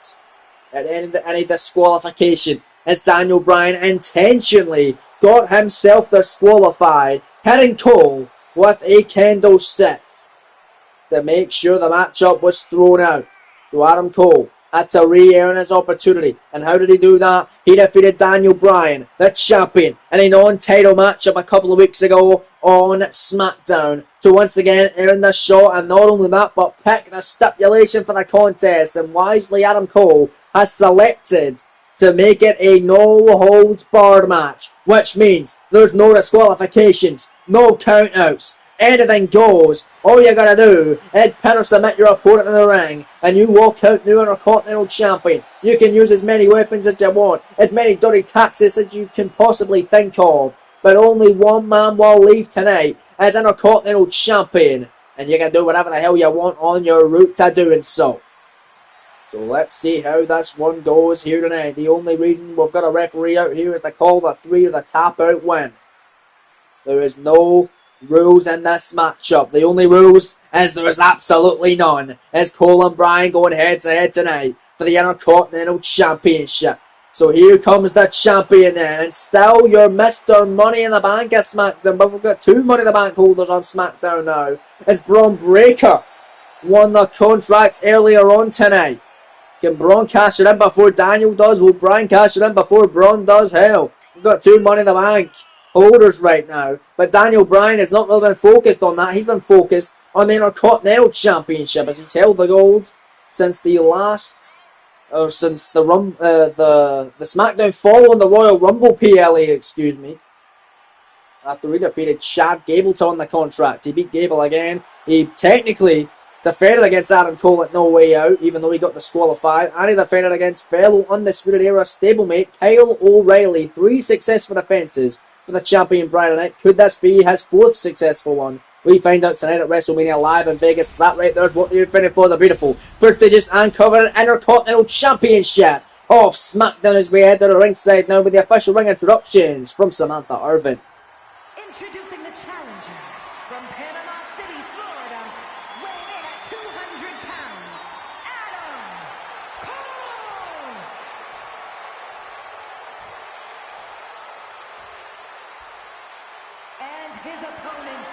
At the end of any disqualification, as Daniel Bryan intentionally got himself disqualified, hitting Cole with a kendo stick to make sure the matchup was thrown out. So Adam Cole had to re-earn his opportunity. And how did he do that? He defeated Daniel Bryan, the champion, in a non-title matchup a couple of weeks ago on SmackDown to once again earn the shot. And not only that, but pick the stipulation for the contest. And wisely, Adam Cole has selected to make it a no-holds-barred match, which means there's no disqualifications, no countouts. Anything goes. All you gotta do is pin or submit your opponent in the ring, and you walk out new Intercontinental Champion. You can use as many weapons as you want, as many dirty tactics as you can possibly think of, but only one man will leave tonight as Intercontinental Champion, and you can do whatever the hell you want on your route to doing so. So let's see how this one goes here tonight. The only reason we've got a referee out here is to call the 3 or the tap out win. There is no rules in this matchup. The only rules is there is absolutely none. Is Cole and Bryan going head to head tonight for the Intercontinental Championship. So here comes the champion then, and still your Mr. Money in the Bank at SmackDown, but we've got 2 Money in the Bank holders on SmackDown now. As Braun Breaker won the contract earlier on tonight. Can Braun cash it in before Daniel does? Will Bryan cash it in before Braun does? Hell, we've got 2 Money in the Bank holders right now, but Daniel Bryan has not really been focused on that. He's been focused on the Intercontinental Championship as he's held the gold since the SmackDown following the Royal Rumble PLE, after he defeated Chad Gable to win the contract. He beat Gable again. He technically defended against Adam Cole at No Way Out, even though he got disqualified, and he defended against fellow Undisputed Era stablemate Kyle O'Reilly. 3 successful defenses for the champion Bryan Knight. Could this be his 4th successful one? We find out tonight at WrestleMania Live in Vegas. That right there's what you're fighting for, the beautiful, prestigious and coveted Intercontinental Championship of SmackDown, as we head to the ringside now with the official ring introductions from Samantha Irvin. Introducing the challenger from Panama City, Florida, weighing in at 200 pounds, Adam Cole! And his opponent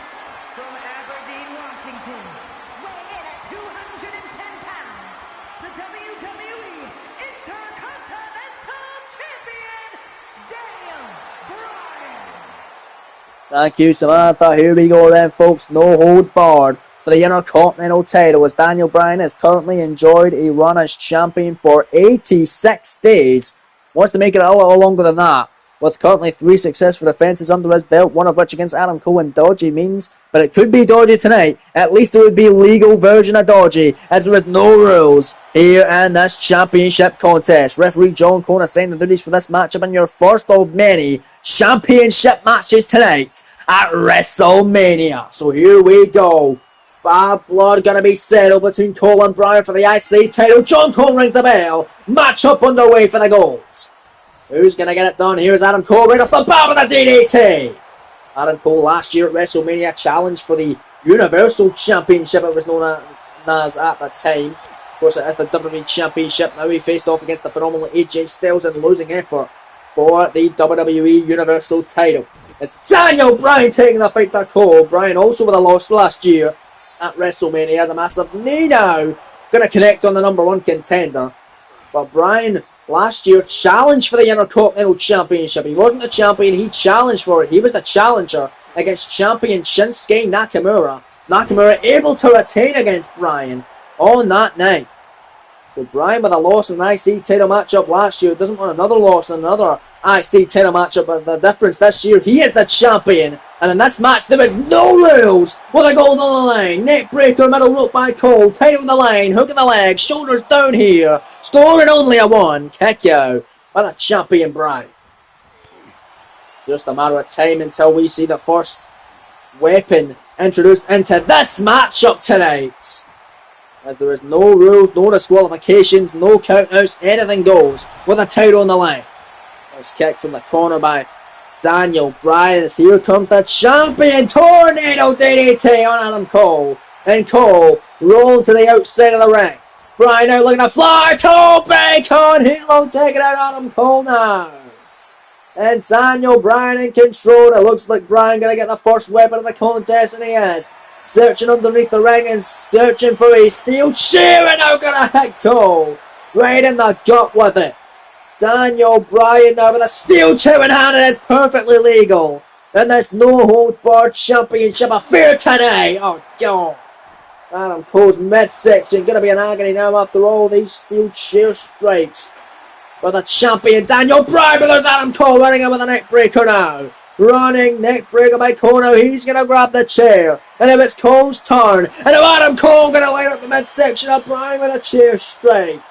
from Aberdeen, Washington, weighing in at 210 pounds, the WWE Intercontinental Champion, Daniel Bryan! Thank you, Samantha. Here we go then, folks. No holds barred for the Intercontinental title, as Daniel Bryan has currently enjoyed a run as champion for 86 days. Wants to make it a little longer than that, with currently 3 successful defenses under his belt, one of which against Adam Cole and dodgy means, but it could be dodgy tonight. At least it would be legal version of dodgy, as there is no rules here in this championship contest. Referee John Cone assigned the duties for this matchup in your first of many championship matches tonight at WrestleMania. So here we go. Bad blood gonna be settled between Cole and Bryan for the IC title. John Cole rings the bell. Matchup underway for the gold. Who's going to get it done? Here's Adam Cole right off the bat with a DDT. Adam Cole last year at WrestleMania challenged for the Universal Championship, it was known as at the time. Of course, it is the WWE Championship. Now he faced off against the phenomenal AJ Styles in losing effort for the WWE Universal title. It's Daniel Bryan taking the fight to Cole. Bryan also with a loss last year at WrestleMania has a massive knee now. Going to connect on the #1 contender. But Bryan last year challenged for the Intercontinental Championship. He wasn't the champion, he challenged for it. He was the challenger against champion Shinsuke Nakamura. Nakamura able to retain against Bryan on that night. So Bryan with a loss in an IC title matchup last year doesn't want another loss in another IC title matchup, but the difference this year, he is the champion. And in this match, there is no rules. With a gold on the line. Neck breaker, middle rope by Cole. Title on the line. Hook in the leg. Shoulders down here. Scoring only a 1. Kick out by the champion Bryan. Just a matter of time until we see the first weapon introduced into this matchup tonight. As there is no rules, no disqualifications, no countouts. Anything goes with a title on the line. Nice kick from the corner by Daniel Bryan. As here comes the champion. Tornado DDT on Adam Cole. And Cole rolling to the outside of the ring. Bryan now looking to fly to Bacon. He'll take it out on Adam Cole now. And Daniel Bryan in control. It looks like Bryan going to get the first weapon of the contest, and he is. Searching underneath the ring and searching for his steel chair, and now going to hit Cole. Right in the gut with it. Daniel Bryan now with a steel chair in hand, and it's perfectly legal. And this no-holds-barred championship affair tonight. Oh, God. Adam Cole's midsection going to be an agony now after all these steel chair strikes. But the champion Daniel Bryan, but there's Adam Cole running in with a neck breaker now. Running neck breaker by Cole now. He's going to grab the chair. And if it's Cole's turn. And now Adam Cole going to line up the midsection of Bryan with a chair strike.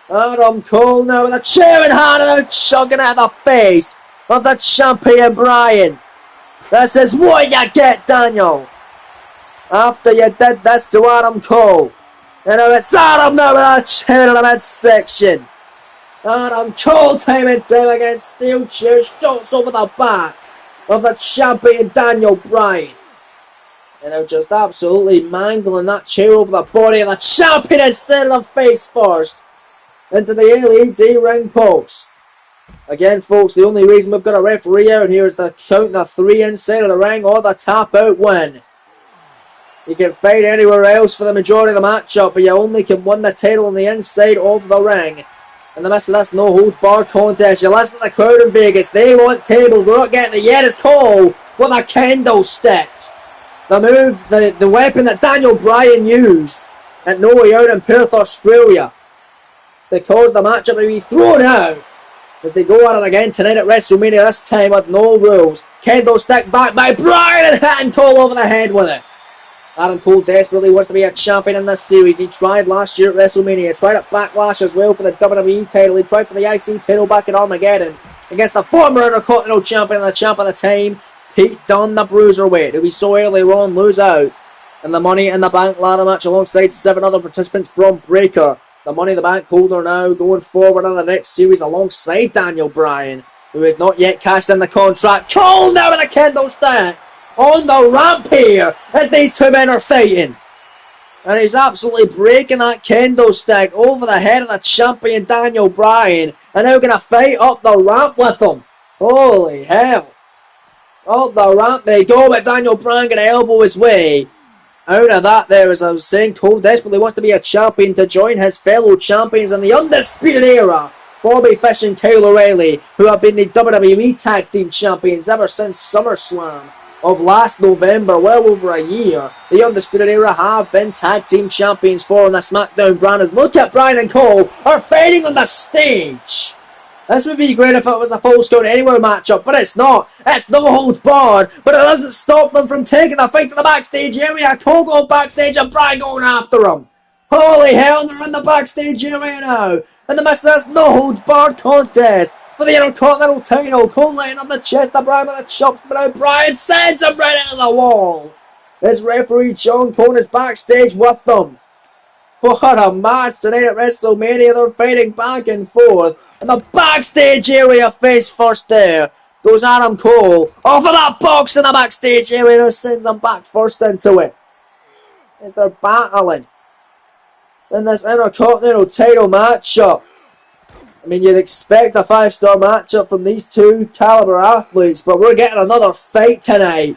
Adam Cole now with a chair in hand and chugging at the face of the champion Bryan. This is what you get, Daniel. After you did this to Adam Cole. And now it's Adam now with a chair in the midsection. Adam Cole time and time again, steel chair shots over the back of the champion Daniel Bryan. And now just absolutely mangling that chair over the body of the champion instead of the face first. Into the LED ring post. Again, folks, the only reason we've got a referee out here is to count the 3 inside of the ring or the tap out win. You can fight anywhere else for the majority of the matchup, but you only can win the title on the inside of the ring. In the midst of this no-holds-barred contest, you listen to the crowd in Vegas. They want tables. They're not getting the yet. It's Cole with a kendo stick. The move, the weapon that Daniel Bryan used at No Way Out in Perth, Australia, to cause the matchup to be thrown out as they go at it again tonight at WrestleMania, this time with no rules. Kendo stick back by Bryan and hitting Cole over the head with it. Adam Cole desperately wants to be a champion in this series. He tried last year at WrestleMania. He tried at Backlash as well for the WWE title. He tried for the IC title back in Armageddon against the former Intercontinental Champion and the champ at the time, Pete Dunne, the Bruiserweight, who we saw earlier on lose out in the Money in the Bank ladder match alongside 7 other participants. Braun Breaker, the Money in the Bank holder, now going forward in the next series alongside Daniel Bryan, who has not yet cashed in the contract. Cole now with a kendo stick on the ramp here as these two men are fighting. And he's absolutely breaking that kendo stick over the head of the champion Daniel Bryan. And now going to fight up the ramp with him. Holy hell. Up the ramp they go, but Daniel Bryan going to elbow his way out of that there. As I was saying, Cole desperately wants to be a champion to join his fellow champions in the Undisputed Era. Bobby Fish and Kyle O'Reilly, who have been the WWE Tag Team Champions ever since SummerSlam of last November, well over a year. The Undisputed Era have been Tag Team Champions for on the SmackDown brand. As look at Bryan and Cole are fighting on the stage. This would be great if it was a Falls Count Anywhere matchup, but it's not. It's no holds barred, but it doesn't stop them from taking the fight to the backstage area. Cole going backstage and Bryan going after him. Holy hell, they're in the backstage area now. In the midst of this no holds barred contest for the Intercontinental title. Cole laying on the chest of Bryan with the chops, but now Bryan sends him right into the wall. This referee John Cone is backstage with them. What a match tonight at WrestleMania. They're fighting back and forth. In the backstage area, face first there goes Adam Cole. Off of that box in the backstage area, sends them back first into it. As they're battling in this Intercontinental title matchup. I mean, you'd expect a 5-star matchup from these two caliber athletes, but we're getting another fight tonight.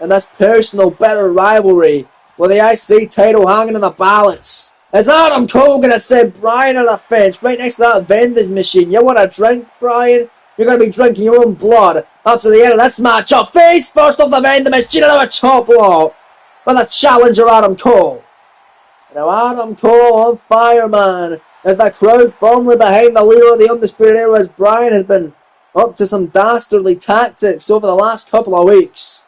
And this personal bitter rivalry with the IC title hanging in the balance. Is Adam Cole going to send Bryan on the fence right next to that vending machine? You want a drink, Bryan? You're going to be drinking your own blood after the end of this matchup. Face first off the vending machine and a chop block by the challenger Adam Cole. Now Adam Cole on fire, man. As the crowd firmly behind the leader of the Undisputed Era, as Bryan has been up to some dastardly tactics over the last couple of weeks.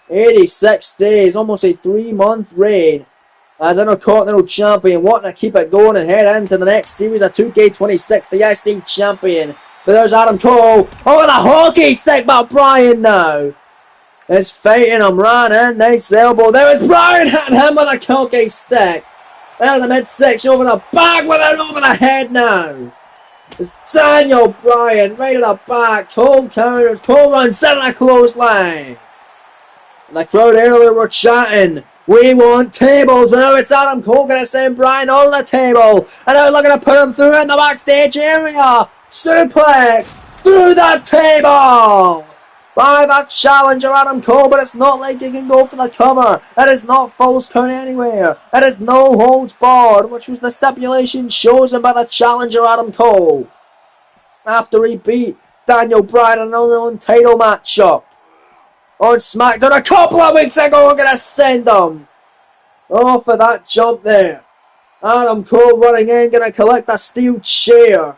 86 days, almost a 3-month reign as Intercontinental Champion, wanting to keep it going and head into the next series of 2K26, the IC Champion. But there's Adam Cole. Oh, the hockey stick by Bryan now. It's fighting him, running, nice elbow. There is Bryan hitting him with a hockey stick. Out of the midsection, over the back with it over the head now. It's Daniel Bryan right at the back. Cole counters, Cole runs, set on a clothesline. And the crowd earlier were chatting We want tables. Now it's Adam Cole going to send Bryan on the table. And now they're going to put him through in the backstage area. Suplex through the table by the challenger Adam Cole, but it's not like he can go for the cover. It is not false count anywhere. It is no holds barred, which was the stipulation chosen by the challenger Adam Cole after he beat Daniel Bryan in an unknown title matchup on SmackDown a couple of weeks ago. We're going to send him for that jump there. Adam Cole running in, going to collect a steel chair.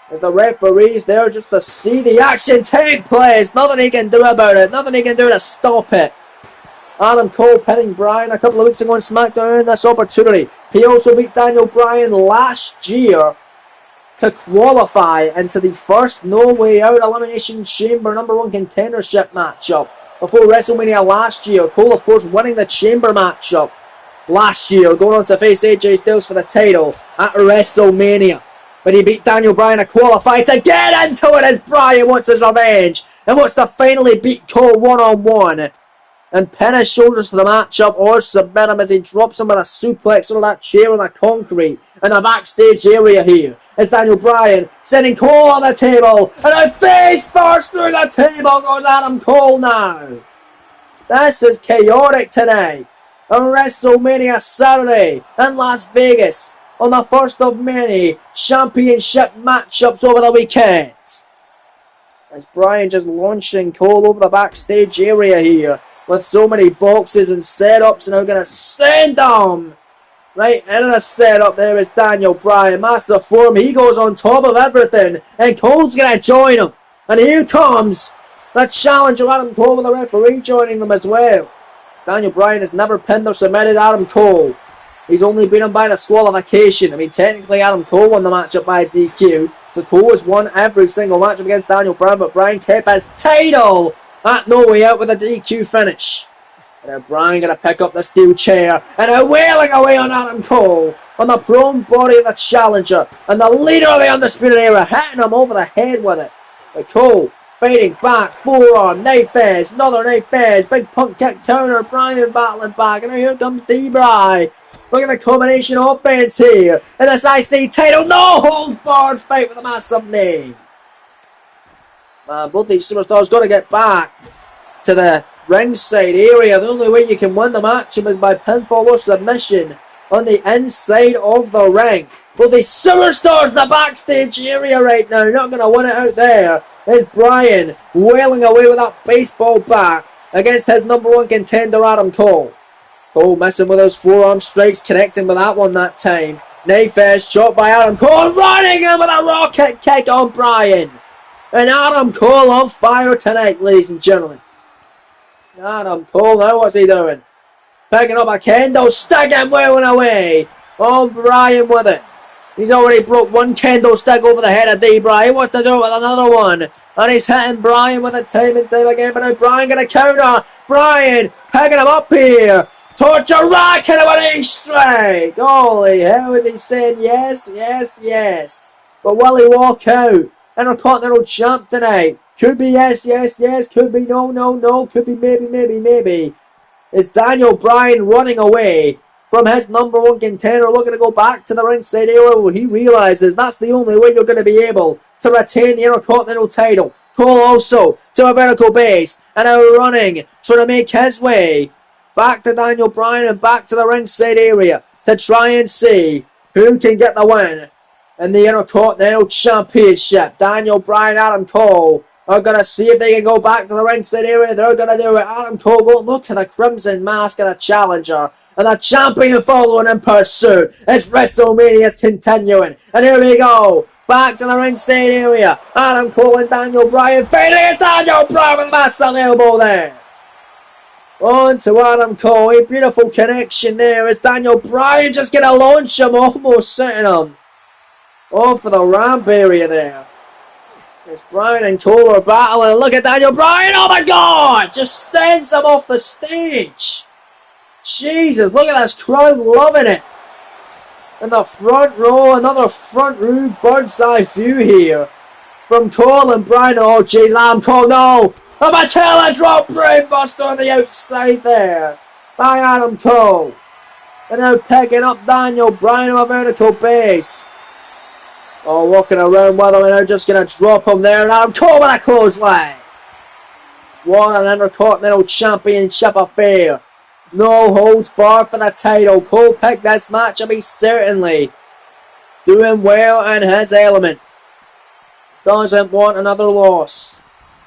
As the referee's there just to see the action take place. Nothing he can do about it. Nothing he can do to stop it. Adam Cole pinning Bryan a couple of weeks ago on SmackDown in this opportunity. He also beat Daniel Bryan last year to qualify into the first No Way Out Elimination Chamber #1 contendership matchup before WrestleMania last year. Cole, of course, winning the Chamber matchup last year, going on to face AJ Styles for the title at WrestleMania. But he beat Daniel Bryan to qualify to get into it as Bryan wants his revenge and wants to finally beat Cole one-on-one and pin his shoulders to the matchup or submit him as he drops him with a suplex on that chair on the concrete in the backstage area here. It's Daniel Bryan sending Cole on the table, and a face first through the table goes Adam Cole now. This is chaotic tonight on WrestleMania Saturday in Las Vegas on the first of many championship matchups over the weekend. As Bryan just launching Cole over the backstage area here with so many boxes and setups, and they're going to send him right into the setup. There is Daniel Bryan, master form. He goes on top of everything, and Cole's going to join him. And here comes the challenger Adam Cole with the referee joining them as well. Daniel Bryan has never pinned or submitted Adam Cole. He's only beaten by disqualification. I mean, technically Adam Cole won the matchup by DQ. So Cole has won every single matchup against Daniel Bryan, but Bryan kept his title at No Way Out with a DQ finish. And now Bryan going to pick up the steel chair and a wailing away on Adam Cole on the prone body of the challenger. And the leader of the Undisputed Era hitting him over the head with it. But Cole fighting back, forearm, knife edge, another knife edge, big pump kick counter, Bryan battling back. And now here comes D-Bry. Look at the combination offense here in this IC title. No hold barred fight with a massive knee. Both these superstars got to get back to the ringside area. The only way you can win the matchup is by pinfall or submission on the inside of the ring. Both these superstars in the backstage area right now. Not going to win it out there. There's Bryan wailing away with that baseball bat against his #1 contender Adam Cole. Cole messing with those forearm strikes, connecting with that one that time. Knife edge shot by Adam Cole, running in with a rocket kick on Bryan. And Adam Cole on fire tonight, ladies and gentlemen. Adam Cole, now what's he doing? Picking up a kendo stick and wailing away on Bryan with it. He's already broke one kendo stick over the head of D-Bry. He wants to do it with another one. And he's hitting Bryan with it time and time again. But now Bryan going to counter. Bryan picking him up here. Torture Rack hit him with a strike. Holy hell, is he saying yes, yes, yes. But will he walk out? Intercontinental champ tonight. Could be yes, yes, yes. Could be no, no, no. Could be maybe, maybe, maybe. Is Daniel Bryan running away from his #1 contender, looking to go back to the ringside area where he realizes that's the only way you're going to be able to retain the Intercontinental title. Cole also to a vertical base and now running, trying to make his way back to Daniel Bryan and back to the ringside area to try and see who can get the win in the Intercontinental Championship. Daniel Bryan, Adam Cole are going to see if they can go back to the ringside area. They're going to do it. Adam Cole go look at the crimson mask of the challenger. And the champion following in pursuit. It's WrestleMania's continuing. And here we go. Back to the ringside area. Adam Cole and Daniel Bryan fighting against Daniel Bryan with a massive elbow there. On to Adam Cole. A beautiful connection there as Daniel Bryan just going to launch him, almost setting him off for the ramp area there. As Bryan and Cole are battling. Look at Daniel Bryan. Oh my God. Just sends him off the stage. Jesus, look at this crowd loving it. In the front row, another front row bird's eye view here. From Cole and Bryan. Oh jeez, Adam Cole, no. A Matella drop brainbuster on the outside there. by Adam Cole. And now picking up Daniel Bryan on a vertical base. Oh, walking around while they're now just going to drop him there. And Adam Cole with a clothesline. What an Intercontinental Championship affair. No holds barred for the title. Cole picked this matchup. He's certainly doing well in his element. Doesn't want another loss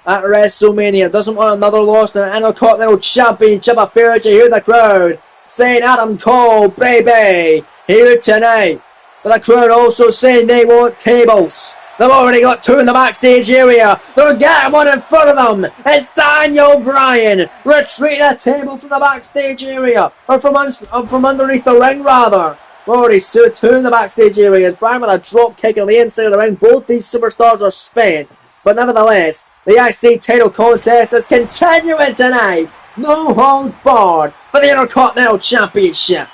at WrestleMania. Doesn't want another loss in the Intercontinental Championship affair. You hear the crowd saying Adam Cole, baby, here tonight. But the crowd also saying they want tables. They've already got two in the backstage area. They're getting one in front of them. It's Daniel Bryan retreating a table from the backstage area. Or from underneath the ring, rather. We've already seen two in the backstage area. It's Bryan with a drop kick on the inside of the ring. Both these superstars are spent. But nevertheless, the IC title contest is continuing tonight. No holds barred for the Intercontinental Championship.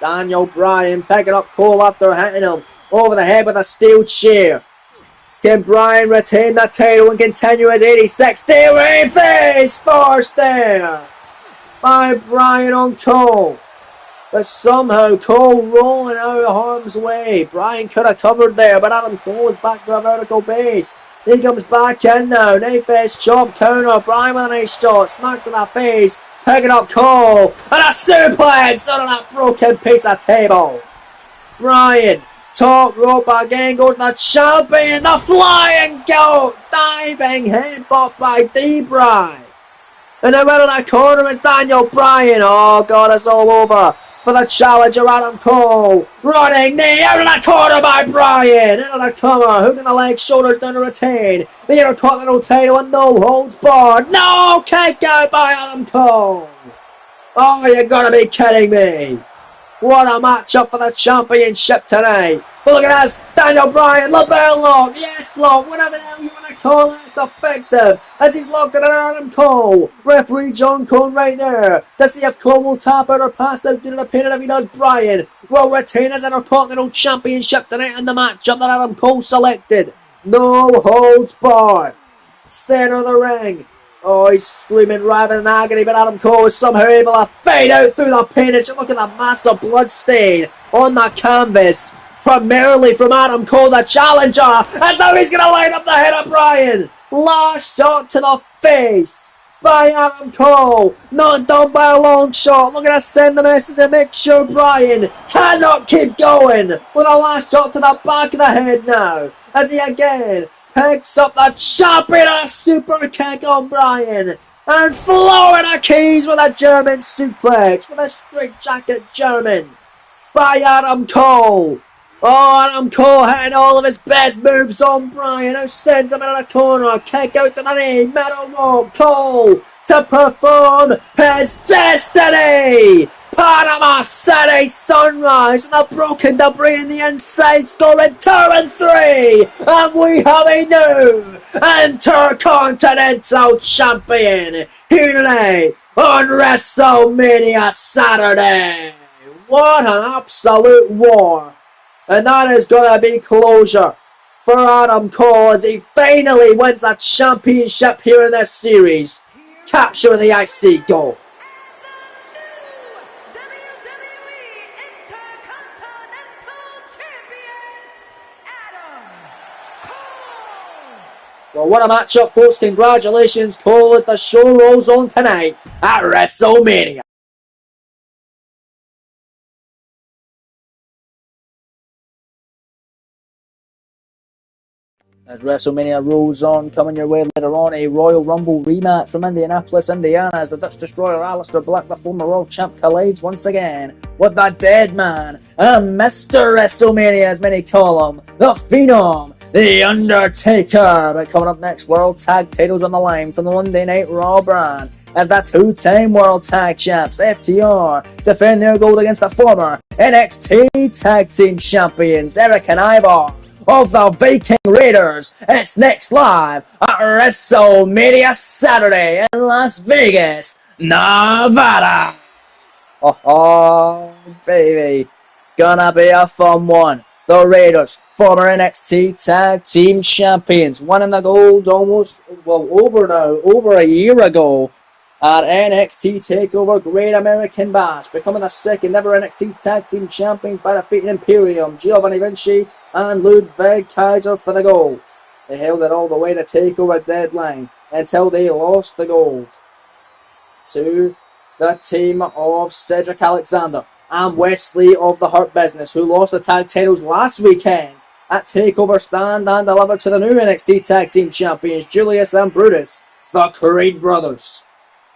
Daniel Bryan picking up Cole after hitting him over the head with a steel chair. Can Bryan retain the title and continue his 86-day reign? Face first there by Bryan on Cole. But somehow Cole rolling out of harm's way. Bryan could have covered there, but Adam Cole is back to a vertical base. He comes back in now. Nice face chop counter. Bryan with a nice shot. Smacked in the face. Picking up Cole. And a suplex on that broken piece of table. Bryan. Top rope again goes the champion, the flying goat, diving headbutt by D-Bryan. And then right in that corner is Daniel Bryan. Oh God, it's all over for the challenger Adam Cole. Running knee out of the corner by Bryan. Into the cover, hooking the legs, shoulders down to retain the Intercontinental title and no holds barred. No kick out by Adam Cole. Oh, you gotta be kidding me. What a matchup for the championship tonight. But look at this. Daniel Bryan, LeBell lock. Yes, lock. Whatever the hell you want to call it. It's effective. As he's locking at Adam Cole. Referee John Cone right there. To see if Cole will tap out or pass out due to the pin. And if he does, Bryan will retain his Intercontinental Championship tonight in the matchup that Adam Cole selected. No holds barred. Center of the ring. Oh, he's screaming, writhing in agony, but Adam Cole is somehow able to fade out through the pin. Just look at the massive blood stain on the canvas, primarily from Adam Cole, the challenger. And now he's going to line up the head of Bryan. Last shot to the face by Adam Cole. Not done by a long shot. Look at us send the message to make sure Bryan cannot keep going with a last shot to the back of the head now. As he again picks up the champion, a super kick on Bryan. And Florida Keys with a German suplex. With a straight jacket German by Adam Cole. Oh, Adam Cole hitting all of his best moves on Bryan, who sends him into the corner. Kick out to the knee. Metal rope. Cole to perform his destiny. Panama City Sunrise and the broken debris in the inside, scoring 2 and 3. And we have a new Intercontinental Champion here today on WrestleMania Saturday. What an absolute war. And that is going to be closure for Adam Cole as he finally wins a championship here in this series, capturing the IC gold. Well, what a matchup, folks. Congratulations, Cole, as the show rolls on tonight at WrestleMania. As WrestleMania rolls on, coming your way later on, a Royal Rumble rematch from Indianapolis, Indiana, as the Dutch Destroyer Aleister Black, the former World Champ, collides once again with the Dead Man, and Mr. WrestleMania, as many call him, the Phenom, The Undertaker. But coming up next, World Tag Titles on the line from the Monday Night Raw brand, as the two-time World Tag Champs, FTR, defend their gold against the former NXT Tag Team Champions, Eric and Ivar of the Viking Raiders. It's next live at WrestleMania Saturday in Las Vegas, Nevada. Oh, baby. Gonna be a fun one. The Raiders, former NXT Tag Team Champions, winning the gold over a year ago at NXT TakeOver Great American Bash, becoming the second ever NXT Tag Team Champions by defeating Imperium, Giovanni Vinci, and Ludwig Kaiser for the gold. They held it all the way to TakeOver Deadline until they lost the gold to the team of Cedric Alexander and Wesley of the Hurt Business, who lost the tag titles last weekend at TakeOver Stand and delivered to the new NXT Tag Team Champions, Julius and Brutus, the Creed Brothers.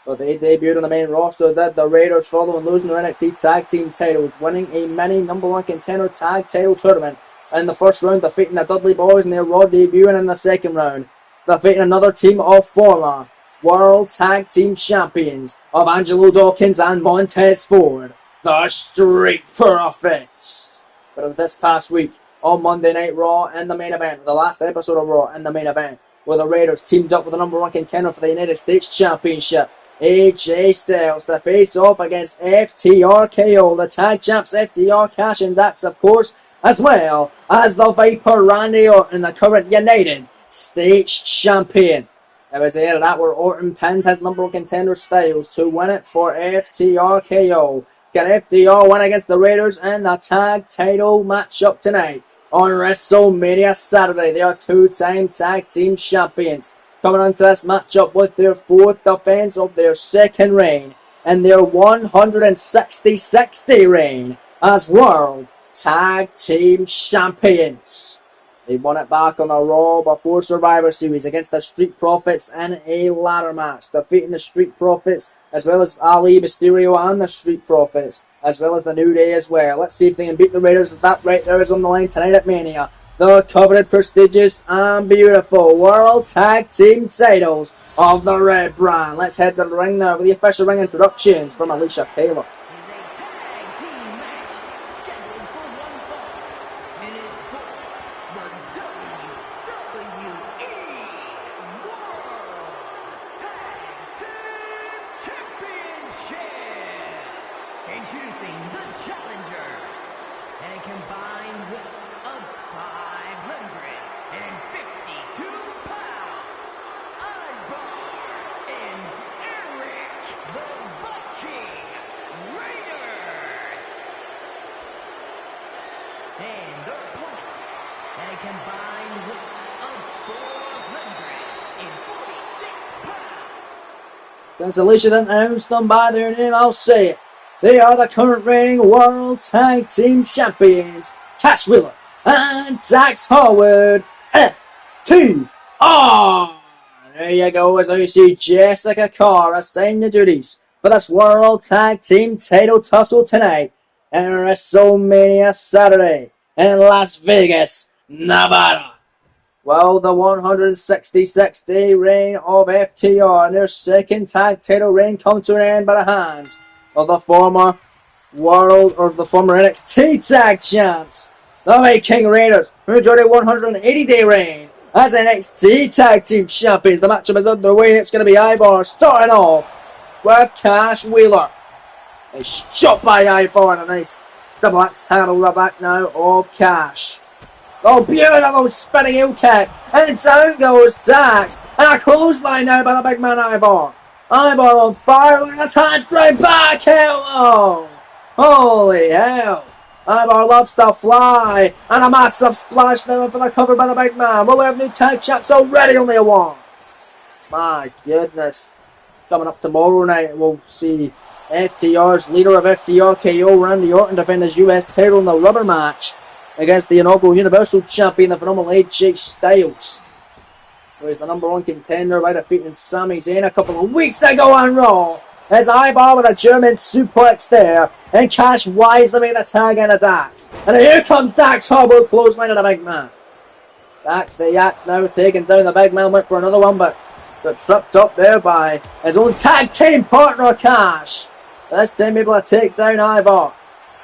But they debuted on the main roster, did the Raiders, following losing their NXT Tag Team titles, winning a mini number one contender tag title tournament in the first round, defeating the Dudley Boys in their Raw debut, and in the second round, defeating another team of former World Tag Team Champions of Angelo Dawkins and Montez Ford, the Street Profits. But it was this past week on Monday Night Raw in the main event, the last episode of Raw in the main event, where the Raiders teamed up with the number one contender for the United States Championship, AJ Styles, to face off against FTRKO, the tag champs FTR, Cash and Dax, of course, as well as the Viper Randy Orton, the current United States Champion. It was ahead of that where Orton pinned his number one contender Styles to win it for FTRKO. Can FTR win against the Raiders in the tag title matchup tonight on WrestleMania Saturday? They are two-time tag team champions, coming into this matchup with their fourth defense of their second reign and their 160-60 reign as World Tag Team Champions. They won it back on the Raw before Survivor Series against the Street Profits in a ladder match, defeating the Street Profits as well as Ali, Mysterio and the Street Profits, as well as the New Day as well. Let's see if they can beat the Raiders. That right there is on the line tonight at Mania. The coveted, prestigious and beautiful World Tag Team titles of the Red Brand. Let's head to the ring now with the official ring introductions from Alicia Taylor. Introducing the challengers, and a combined weight of 552 pounds, Ivar and Eric the Viking Raiders, and their opponents, and a combined weight of 446 pounds. Since Alicia didn't announce them by their name, I'll say it. They are the current reigning World Tag Team Champions, Cash Wheeler and Dax Harwood, FTR. There you go, as now you see Jessica Carr assigned the duties for this World Tag Team title tussle tonight in WrestleMania Saturday in Las Vegas, Nevada. Well, the 160-60 reign of FTR and their second tag title reign come to an end by the hands of the former NXT Tag Champs, the Viking Raiders, who enjoyed a 180-day reign as NXT Tag Team Champions. The matchup is underway. It's going to be Ivar starting off with Cash Wheeler. A shot by Ivar and a nice double axe handle the back now of Cash. Oh, beautiful spinning heel kick, and down goes Dax, and a clothesline now by the big man Ivar. Ivar on fire with his hands right back, elbow! Holy hell! Ivar loves to fly, and a massive splash now for the cover by the big man. Will we have new tag champs already on the one? My goodness. Coming up tomorrow night, we'll see FTR's leader of FTRKO, Randy Orton, defend his US title in the rubber match against the inaugural Universal Champion, the phenomenal AJ Styles, who is the number one contender by defeating Sami Zayn a couple of weeks ago on Raw. As Ivar with a German suplex there, and Cash wisely made the tag into Dax. And here comes Dax Harwood, clothesline of the big man. Dax the Yaks now taking down the big man, went for another one, but got tripped up there by his own tag team partner Cash. This time able to take down Ivar.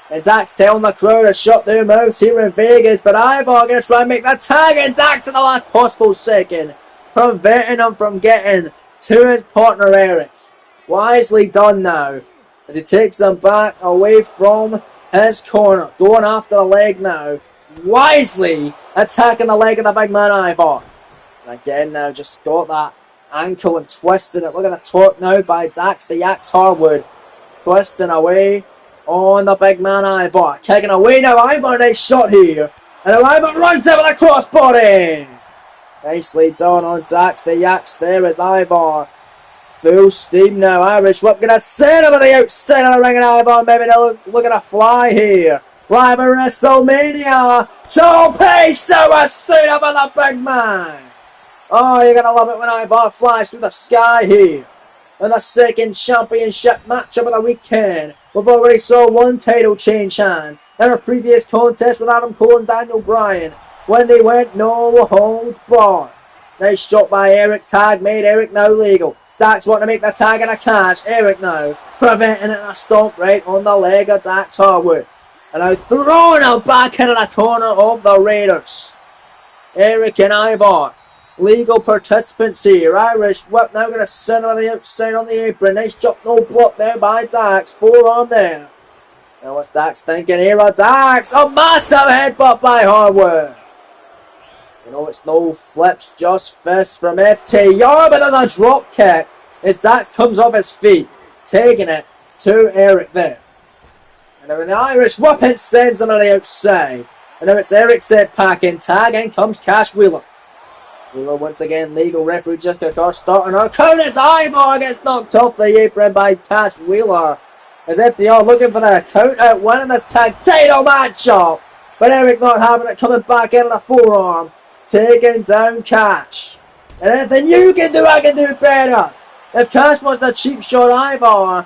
And Dax telling the crowd to shut their mouths here in Vegas, but Ivar going to try and make the tag, and Dax in the last possible second, preventing him from getting to his partner Eric. Wisely done now, as he takes him back away from his corner, going after the leg now, wisely attacking the leg of the big man Ivar. And again now, just got that Ankle and twisting it. Look at the torque now by Dax the Axe Harwood. Twisting away on the big man Ivar. Kicking away now. Ivar, nice shot here. And now Ivar runs out with a crossbody. Nicely done on Dax the Axe. There is Ivar. Full steam now. Irish Whip gonna send him to the outside of the ring, and Ivar maybe look at a fly here. Live at Wrestlemania. Tope Suicida for the big man. Oh, you're gonna love it when Ivar flies through the sky here. In the second championship matchup of the weekend, we've already saw one title change hands in a previous contest with Adam Cole and Daniel Bryan when they went no holds barred. Nice shot by Eric. Tag made. Eric now legal. Dax wanting to make the tag and a cash. Eric now preventing it, and a stomp right on the leg of Dax Harwood. And now throwing him back into the corner of the Raiders. Eric and Ivar, legal participants here. Irish Whip now going to send him on the outside on the apron. Nice jump, no block there by Dax. Forearm there. Now what's Dax thinking here? Dax, a massive headbutt by Harwood. You know, it's no flips, just fists from FTR, but then a drop kick as Dax comes off his feet, taking it to Eric there. And then the Irish Whip it sends him to the outside. And now it's Eric set packing, tag, in comes Cash Wheeler. Wheeler once again, legal referee just got starting her count as Ivar gets knocked off the apron by Cash Wheeler. As FTR looking for the count out, winning this tag title matchup. But Eric not having it, coming back in on a forearm. Taking down Cash. And anything you can do, I can do better. If Cash wants the cheap shot Ivar,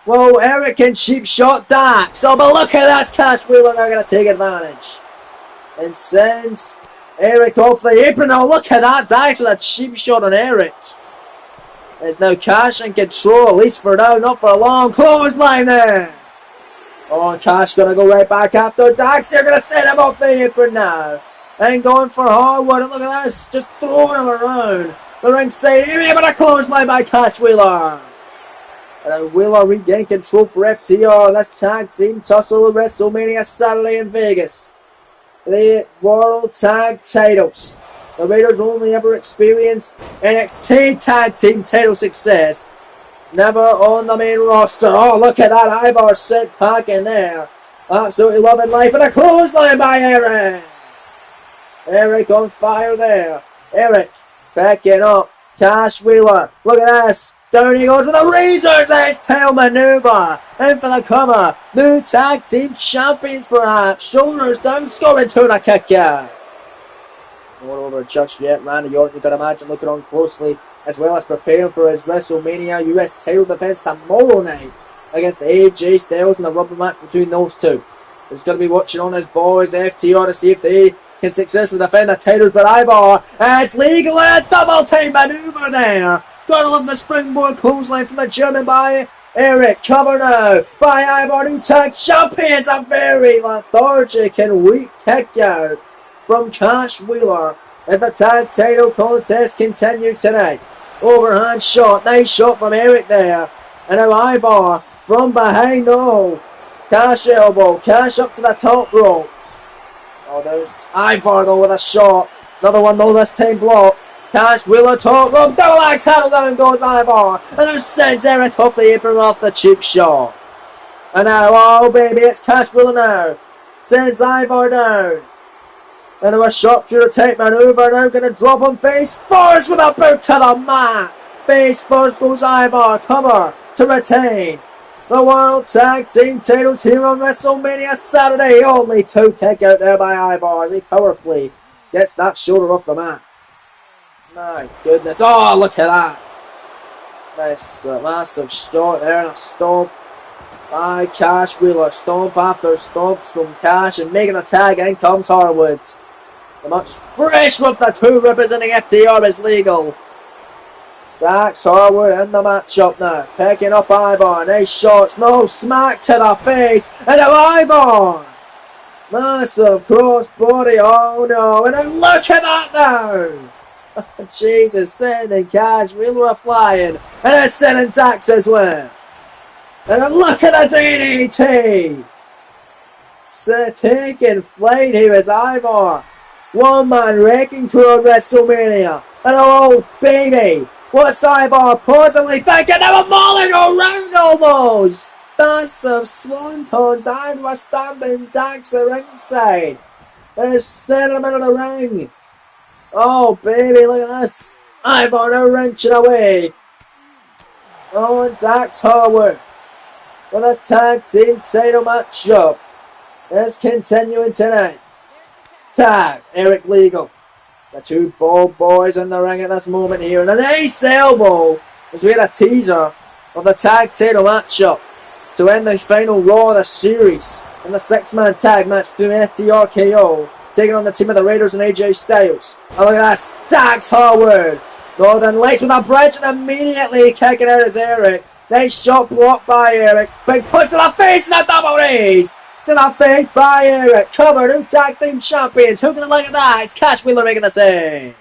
well, Eric can cheap shot Dax. Oh, but look at this. Cash Wheeler now going to take advantage. And sends Eric off the apron. Oh, look at that. Dax with a cheap shot on Eric. There's now Cash in control, at least for now, not for a long clothesline there. Oh, Cash going to go right back after Dax. They're going to send him off the apron now. And going for Harwood, and look at this, just throwing him around the ringside area, but a clothesline by Cash Wheeler. And Wheeler regain control for FTR. This tag team tussle at WrestleMania Saturday in Vegas. The World Tag Titles. The Raiders only ever experienced NXT Tag Team title success. Never on the main roster. Oh, look at that, Ivar set pack in there. Absolutely loving life, and a clothesline by Eric. Eric on fire there. Eric backing up. Cash Wheeler. Look at this. Down he goes with a razor's edge tail maneuver. In for the cover. New tag team champions perhaps. Shoulders down, scoring to the kick out. Not over just yet. Randy Orton, you can imagine, looking on closely as well as preparing for his WrestleMania US title defense tomorrow night against AJ Styles in the rubber match between those two. He's going to be watching on his boys FTR to see if they can successfully defend the titles, but Ivar, it's legal and a double team maneuver there. Gotta love the springboard clothesline from the German by Eric. Cover now by Ivar, new tag champions. A very lethargic and weak kick out from Cash Wheeler as the tag title contest continues tonight. Overhand shot, nice shot from Eric there. And now Ivar from behind, no. Cash elbow, Cash up to the top rope. Oh, there's Ivar though with a shot. Another one though, this time blocked. Cash Wheeler top rope, double axe handle down goes Ivar. And then sends Eric off the apron off the cheap shot. And now, oh baby, it's Cash Wheeler now. Sends Ivar down. And then a sharpshooter type maneuver now, going to drop him face first with a boot to the mat. Face first goes Ivar, cover to retain the World Tag Team titles here on WrestleMania Saturday. Only two kick out there by Ivar. He powerfully gets that shoulder off the mat. My goodness. Oh, look at that. Nice, massive shot there and a stomp by Cash Wheeler. Stomp after stomps from Cash, and making the tag. In comes Harwood. The match fresh with the two representing FTR is legal. Dax Harwood in the matchup now. Picking up Ivar. Nice shots. No, smack to the face. And now Ivar. Massive crossbody. Oh no. And then look at that now. Jesus, sending Cash Wheeler flying. And then sending Dax as well. And then look at the DDT. Taking flight here is Ivar. One man wrecking crew on WrestleMania. And oh baby. What's Ivar possibly thinking? They were mauling around almost! Massive swanton down to a standing Dax ringside. There's center in the middle of the ring. Oh baby, look at this. Ivar now wrenching away. Oh, and Dax Harwood with a tag team title matchup. It's continuing tonight. Tag, Eric Legal. The two bald boys in the ring at this moment here. And an ace elbow as we had a teaser of the tag title matchup to end the final Raw of the series in the 6-man tag match between FTRKO taking on the team of the Raiders and AJ Styles. And look at this. Dax Harwood. Northern Lights with a bridge and immediately kicking out as Eric. Nice shot blocked by Eric. Big punch to the face and a double raise. To the face by Eric. Cover, new tag team champions. Who can look at that? It's Cash Wheeler making the save.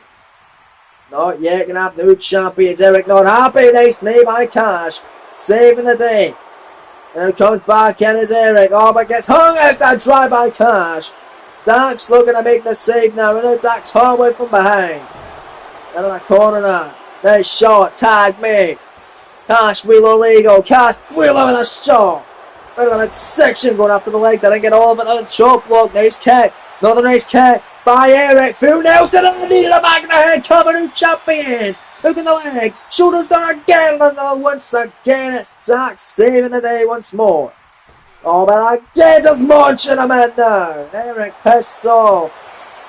Not yet gonna have new champions. Eric not happy. Nice knee by Cash. Saving the day. And it comes back in as Eric. Oh, but gets hung out that dry by Cash. Dax looking to make the save now. And now Dax Harwood from behind. Down in the corner now. Nice shot. Tag me. Cash Wheeler Legal. Cash Wheeler with a shot. Right on that section going after the leg. Didn't get all of it. On the choke block. Nice kick. Another nice kick by Eric. Phil Nelson and the knee to the back of the head. Cover new champions. Look at the leg. Shoulders down again. And once again it's Dax saving the day once more. Oh, but again just launching him in now. Eric pissed off.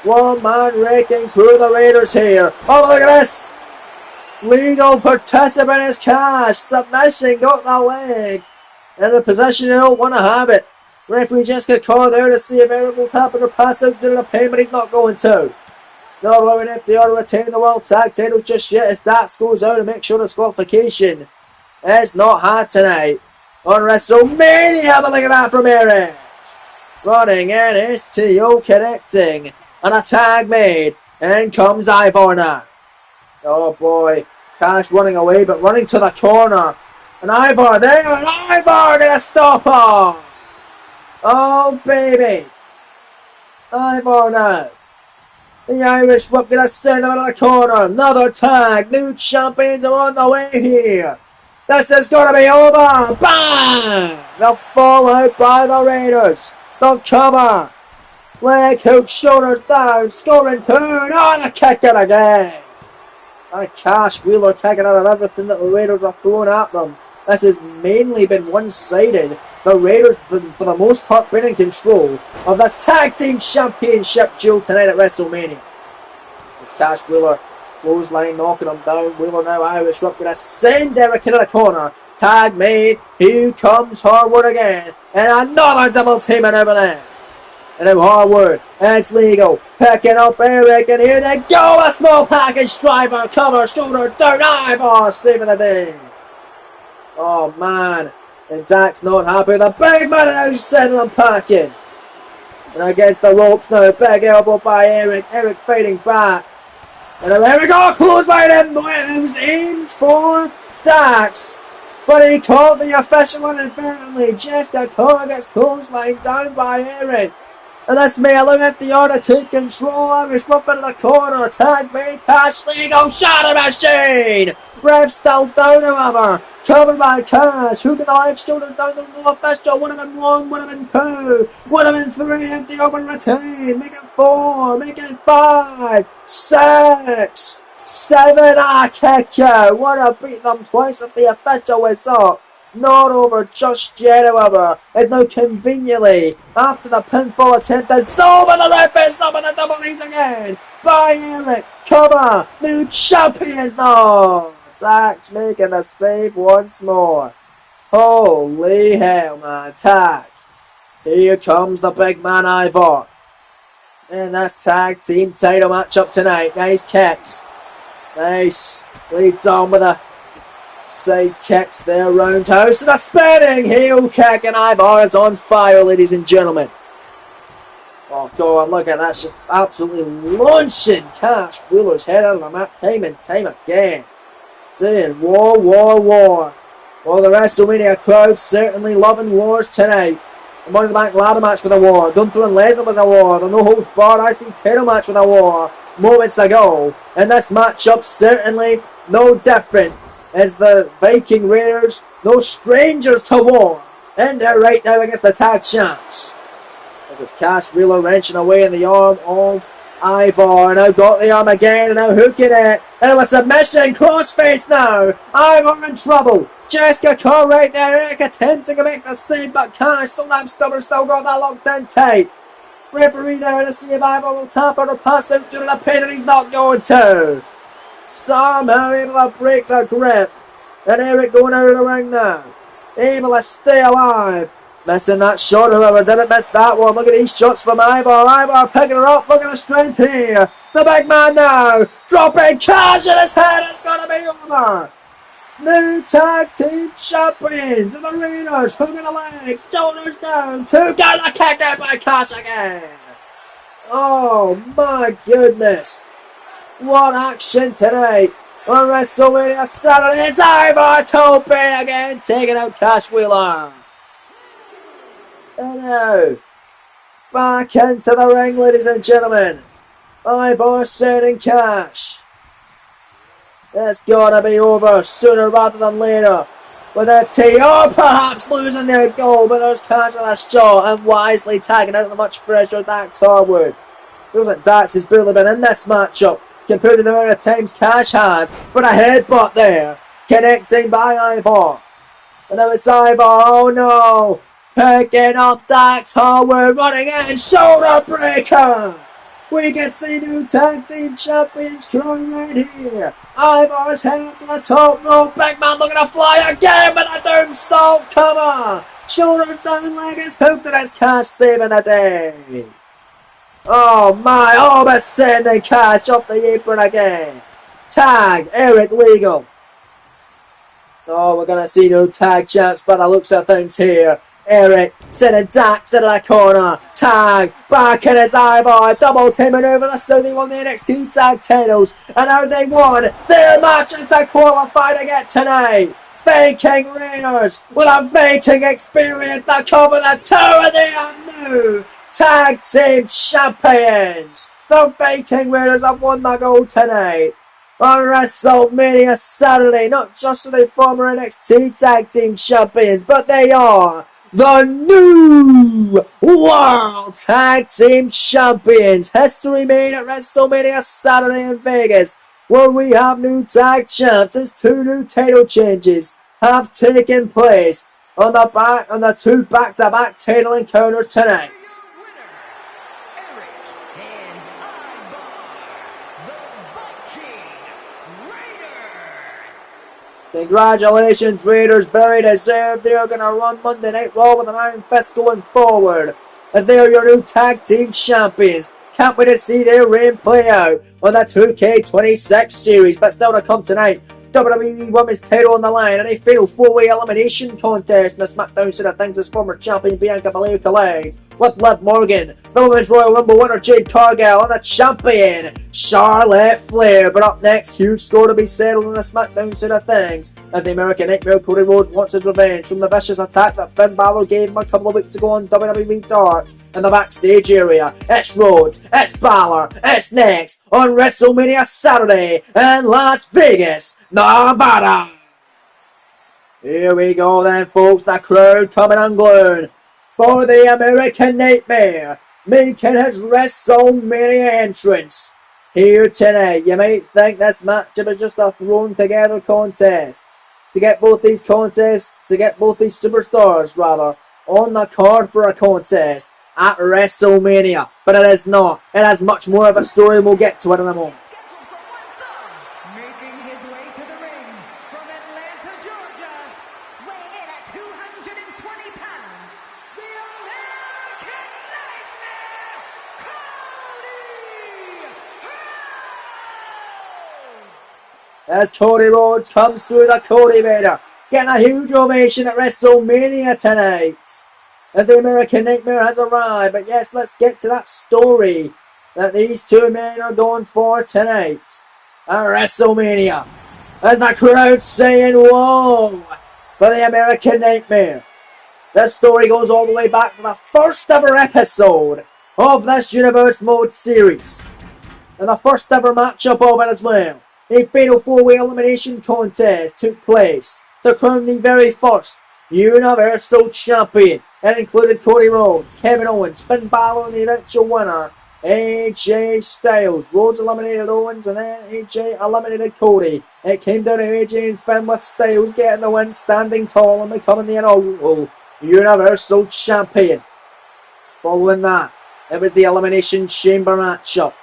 One man raking through the Raiders here. Oh, look at this. Legal participant is Cash. Submission got the leg. In a position you don't want to have it. Referee just got called there to see if Eric will tap it or pass out due to the pain, but he's not going to. Not allowing FDR to retain the World Tag titles just yet as Dax goes out to make sure disqualification is not had tonight on WrestleMania. But look at that from Eric. Running in STO connecting. And a tag made. In comes Ivar now. Oh boy. Cash running away, but running to the corner. And Ivar there. And Ivar gonna stop her. Oh baby. Ivar now. The Irish Whip gonna send them in the corner. Another tag. New champions are on the way here. This is gonna be over. Bang! They'll fall out by the Raiders. They'll cover. Leg hook, shoulders down, scoring 2. Oh, the kick it again. And Cash Wheeler kicking out of everything that the Raiders are throwing at them. This has mainly been one-sided. The Raiders, for the most part, been in control of this Tag Team Championship duel tonight at WrestleMania. It's Cash Wheeler, clothesline knocking him down. Wheeler now Irish Whip gonna send Eric into the corner. Tag made. Here comes Harwood again. And another double teaming over there. And now Harwood, and it's Legal, picking up Eric, and here they go, a small package driver, cover, shoulder, down, Ivar, saving the day. Oh man, and Dax not happy, the big man now sending him packing. And against the ropes now, big elbow by Eric, Eric fighting back. And now Eric, oh, close by him, it was aimed for Dax. But he caught the official inadvertently, just a corner gets clothesline down by Eric. And this may allow FDR to take control. Irish Whip in the corner. Tag made. Cash Legal. Shatter machine. Ref still down, however. Covered by Cash. Who can the leg shoulder down? There's no official. Would have been 1. Would have been 2. Would have been 3. FDR would retain. Make it 4. Make it 5. 6. 7. Kick you. Would have beat them twice if the official was up. Not over just yet, however, is now conveniently, after the pinfall attempt, is over the ref is up in the double knees again by Eric. Cover, new champions now. Dax making the save once more. Holy hell, man. Tag. Here comes the big man Ivar. And that's tag team title matchup tonight. Nice kicks. Nice. Leads on with a side kicks there, roundhouse, and a spinning heel kick, and Ivar is on fire, ladies and gentlemen. Oh, go on, look at that, that's just absolutely launching Cash Wheeler's head out of the mat time and time again. Saying, war, war, war. Well, the WrestleMania crowd certainly loving wars tonight. The Money in the Bank ladder match with a war. Gunther and Lesnar was a war. The No Holds Barred IC title match with a war moments ago. And this matchup certainly no different as the Viking Raiders, no strangers to war. And they're right now against the tag champs. As it's Cash Wheeler wrenching away in the arm of Ivar. Now got the arm again, and now hooking it. And it was submission, crossface now. Ivar in trouble. Jessica Carr right there. Eric attempting to make the save, but Cash, so damn stubborn, still got that locked in tight. Referee there to see if Ivar will tap out or pass out due to the pin, and he's not going to. Somehow able to break the grip. And Eric going out of the ring now. Able to stay alive. Missing that shot, however, didn't miss that one. Look at these shots from Ivar. Ivar picking her up. Look at the strength here. The big man now. Dropping Cash in his head. It's going to be over. New tag team champions. And the Raiders hooking the leg. Shoulders down. 2 count. A kick out by Cash again. Oh my goodness. What action tonight on WrestleMania Saturday. It's Ivar Tope again. Taking out Cash Wheeler. And now, back into the ring, ladies and gentlemen. Ivar sending Cash. It's gotta be over sooner rather than later. With FTR perhaps losing their goal, but there's Cash with a shot and wisely tagging out the much fresher Dax Harwood. Feels like Dax has barely been in this matchup compared to the amount of times Cash has. But a headbutt there, connecting by Ivar. And now it's Ivar, oh no! Picking up Dax Harwood, running in, shoulder breaker! We can see new tag team champions crying right here. Ivar's heading up to the top rope. Big man looking to fly again with a downsault cover. Shoulders down, leg is hooked, and it's Cash saving the day. Oh my, almost sending Cash up the apron again. Tag, Eric Legal. Oh, we're going to see new tag champs by the looks of things here. Eric sending Dax into the corner. Tag back in his Ivar. Double teaming over the so they won the NXT tag titles. And now they won their matches to qualify to get tonight. Viking Raiders with a Viking experience to cover the two, and they are new tag team champions. The Viking Raiders have won the gold tonight on WrestleMania Saturday. Not just are they former NXT tag team champions, but they are the new World Tag Team Champions. History made at WrestleMania Saturday in Vegas, where we have new tag champs as 2 new title changes have taken place on the 2 back-to-back title encounters tonight. Congratulations, Raiders. Very deserved. They are going to run Monday Night Raw with an iron fist going forward, as they are your new tag team champions. Can't wait to see their reign play out on the 2K26 series. But still to come tonight, WWE Women's title on the line, and a fatal 4-way elimination contest in the SmackDown side of things as former champion Bianca Belair collides with Liv Morgan, the Women's Royal Rumble winner Jade Cargill, and the champion Charlotte Flair. But up next, huge score to be settled on the SmackDown side of things as the American Nightmare Cody Rhodes wants his revenge from the vicious attack that Finn Balor gave him a couple of weeks ago on WWE Dark. In the backstage area, it's Rhodes, it's Balor, it's next on WrestleMania Saturday in Las Vegas, Nevada. Here we go then, folks. The crowd coming unglued for the American Nightmare making his WrestleMania entrance here tonight. You might think this matchup is just a thrown together contest to get both these superstars on the card for a contest at WrestleMania, but it is not. It has much more of a story, and we'll get to it in a moment. Making his way to the ring from Atlanta, Georgia, weighing in at 220 pounds, the American Nightmare, Cody Rhodes! As Cody Rhodes comes through the Cody Vader, getting a huge ovation at WrestleMania tonight, as the American Nightmare has arrived. But yes, let's get to that story that these two men are going for tonight at WrestleMania. As the crowd saying, whoa, for the American Nightmare. This story goes all the way back to the first ever episode of this Universe Mode series, and the first ever matchup of it as well. A fatal four-way elimination contest took place to crown the very first Universal Champion. It included Cody Rhodes, Kevin Owens, Finn Balor, and the eventual winner, AJ Styles. Rhodes eliminated Owens, and then AJ eliminated Cody. It came down to AJ and Finn, with Styles getting the win, standing tall and becoming the inaugural Universal Champion. Following that, it was the Elimination Chamber matchup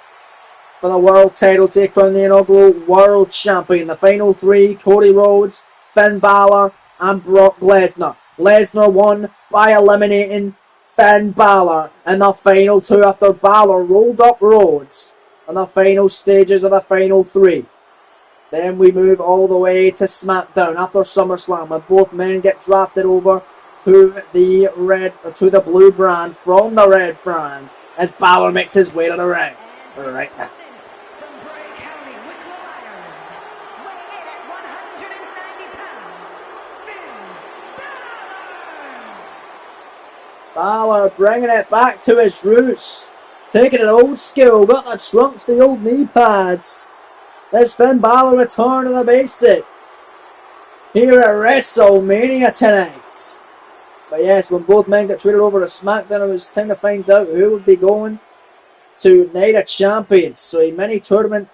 for the world title to crown the inaugural world champion. The final three: Cody Rhodes, Finn Balor, and Brock Lesnar. Lesnar won by eliminating Finn Balor in the final two after Balor rolled up Rhodes in the final stages of the final three. Then we move all the way to SmackDown after SummerSlam, when both men get drafted over to the blue brand from the red brand as Balor makes his way to the ring right now. From Bray County, Wicklow, Ireland, weighing in at 190 pounds, Finn Balor! Balor bringing it back to his roots, taking an old school, got the trunks, the old knee pads. As Finn Balor return to the basic here at WrestleMania tonight. But yes, when both men got traded over to SmackDown, it was time to find out who would be going to Night of Champions. So a mini tournament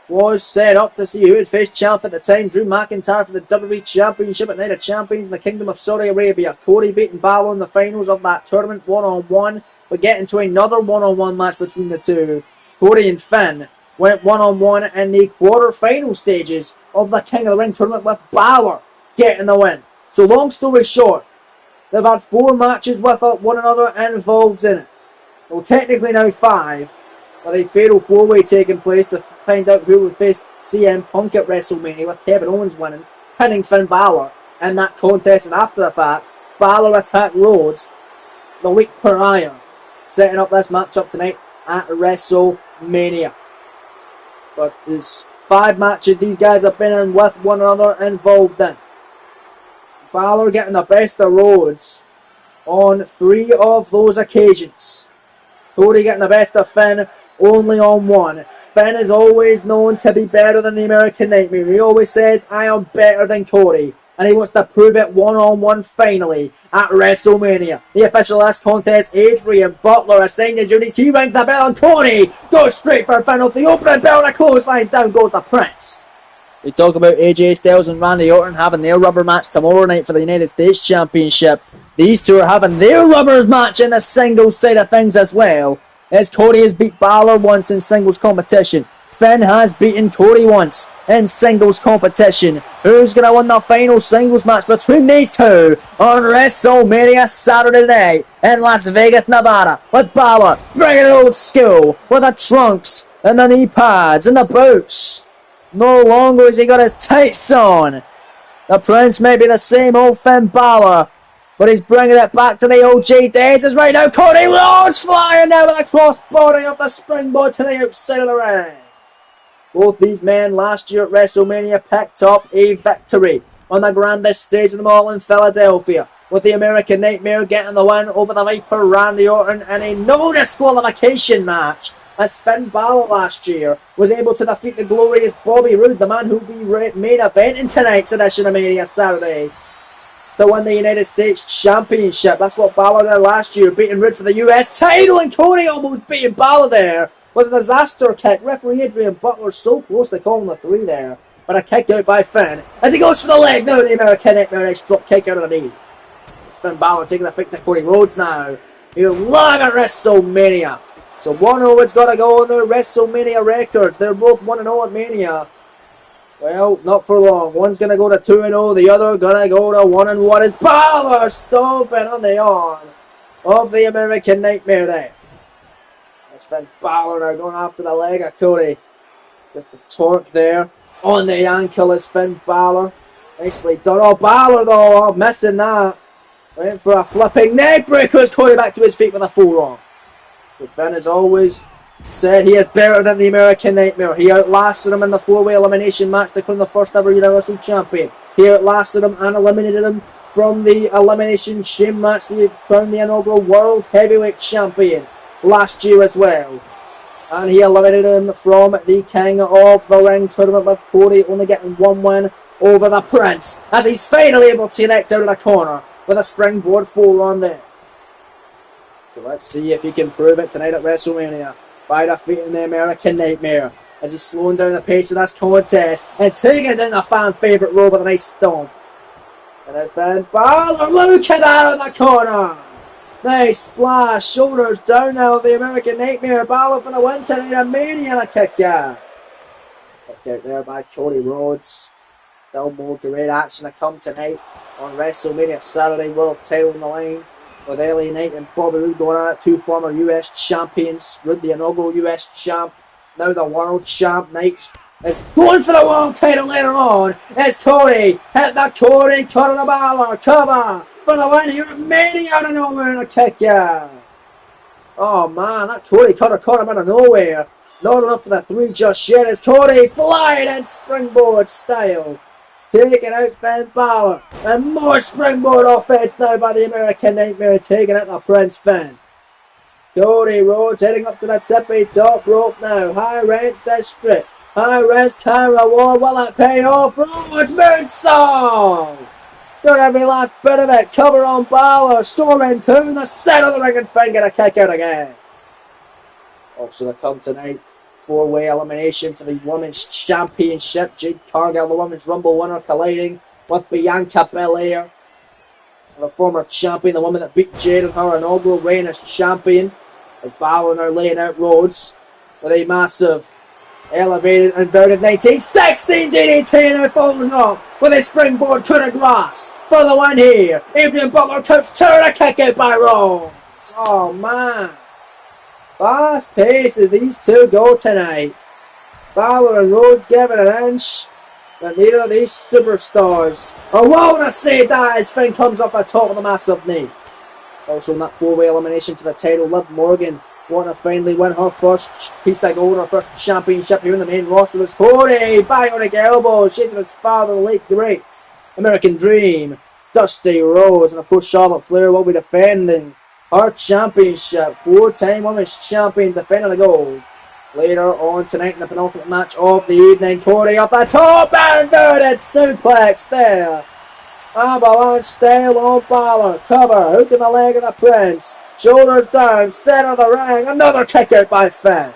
was set up to see who would face champ at the time. Drew McIntyre for the WWE Championship at Night of Champions in the Kingdom of Saudi Arabia. Cody beating Balor in the finals of that tournament one-on-one. But getting to another one-on-one match between the two. Cody and Finn went one-on-one in the quarter-final stages of the King of the Ring tournament, with Balor getting the win. So long story short, they've had 4 matches with one another involved in it. Well, technically now 5, with a fatal 4-way taking place to find out who would face CM Punk at WrestleMania, with Kevin Owens winning, pinning Finn Balor in that contest. And after the fact, Balor attacked Rhodes the week prior, setting up this matchup tonight at WrestleMania. But there's 5 matches these guys have been in with one another involved in. Balor getting the best of Rhodes on 3 of those occasions. Cody getting the best of Finn only on 1. Finn is always known to be better than the American Nightmare. He always says, I am better than Cody. And he wants to prove it one-on-one finally at WrestleMania. The official last contest, Adrian Butler assigned the duties. He rings the bell on Cody. Goes straight for Finn off the opening bell and a clothesline. Down goes the Prince. We talk about AJ Styles and Randy Orton having their rubber match tomorrow night for the United States Championship. These two are having their rubbers match in the singles side of things as well, as Cody has beat Balor once in singles competition. Finn has beaten Cody once in singles competition. Who's going to win the final singles match between these two on WrestleMania Saturday night in Las Vegas, Nevada, with Balor bringing it old school with the trunks and the knee pads and the boots. No longer has he got his tights on. The Prince may be the same old Finn Balor, but he's bringing it back to the OG days. As right now, Cody Rhodes flying now with a crossbody off the springboard to the outside of the ring. Both these men last year at WrestleMania picked up a victory on the grandest stage of them all in Philadelphia, with the American Nightmare getting the win over the Viper Randy Orton in a no disqualification match, as Finn Balor last year was able to defeat the glorious Bobby Roode, the man who will be main event in tonight's edition of Mania Saturday, to win the United States Championship. That's what Balor did last year, beating Roode for the US title, and Cody almost beating Balor there with a disaster kick. Referee Adrian Butler so close to calling the 3 there, but a kick out by Finn as he goes for the leg. Now the American Nightmare, nice drop kick out of the knee. Finn Balor taking the fight to Cody Rhodes now. Here live at WrestleMania. So 1-0 has got to go on their WrestleMania records. They're both 1-0 at Mania. Well, not for long. One's going to go to 2-0. The other going to go to 1-1. As Balor stomping on the arm of the American Nightmare there. That's Finn Balor now going after the leg of Cody. Just the torque there on the ankle as Finn Balor. Nicely done. Oh, Balor though, missing that. Went for a flipping neck breaker as Cody back to his feet with a forearm. So Finn has always said he is better than the American Nightmare. He outlasted him in the 4-way elimination match to become the first ever Universal Champion. He outlasted him and eliminated him from the Elimination Chamber match to crown the inaugural World Heavyweight Champion last year as well. And he eliminated him from the King of the Ring tournament, with Cody only getting one win over the Prince, as he's finally able to connect out of the corner with a springboard forearm there. So let's see if he can prove it tonight at WrestleMania by defeating the American Nightmare, as he's slowing down the pace of this contest and taking down the fan favourite Raw with a nice stomp. And then Finn Balor looking out of the corner. Nice splash, shoulders down now, the American Nightmare. Balor for the win tonight, a Mania and a kick out. Kick out there by Cody Rhodes. Still more great action to come tonight on WrestleMania Saturday. World title on the line, with LA Knight and Bobby Roode going at it. Two former US champions. Roode, the inaugural US champ, now the world champ. Knight is going for the world title later on. It's Cody. Hit the Cody, cutter the Balor, cover for the win here at Mania out of nowhere and a kick out. Oh man, that Cody cutter caught him out of nowhere. Not enough for the three just yet, as Cody flying in springboard style, taking out Finn Balor. And more springboard offense now by the American Nightmare, taking out the Prince Finn. Cody Rhodes heading up to the tippy top rope now. High rent district. High risk, high reward. Will it pay off? Rhodes moonsault! Got every last bit of it. Cover on Balor. Storming to the centre of the ring, and Finn get a kick out again. Also to come tonight, four-way elimination for the Women's Championship. Jade Cargill, the Women's Rumble winner, colliding with Bianca Belair, the former champion, the woman that beat Jade in her inaugural reign as champion. As Balor now laying out Rhodes with a massive elevated and inverted 1916 DDT, now follows up with a springboard coup de grace for the win here. Adrian Butler comes to a kick out by Rhodes. Oh man. Fast pace as these two go tonight. Balor and Rhodes give it an inch, but neither of these superstars are willing to say that as Finn comes off the top of the massive knee. Also in that four-way elimination for the title, Liv Morgan wanting to finally win her first piece of gold, her first championship here in the main roster. Was Cody, bionic elbow, shades of his father, the late great American Dream, Dusty Rhodes, and of course Charlotte Flair will be defending her championship. Four-time women's champion defending the gold. Later on tonight in the penultimate match of the evening, Cody up the top and inverted suplex there. Avalanche style on Balor. Cover, hook in the leg of the Prince. Shoulders down, center of the ring. Another kick out by Finn.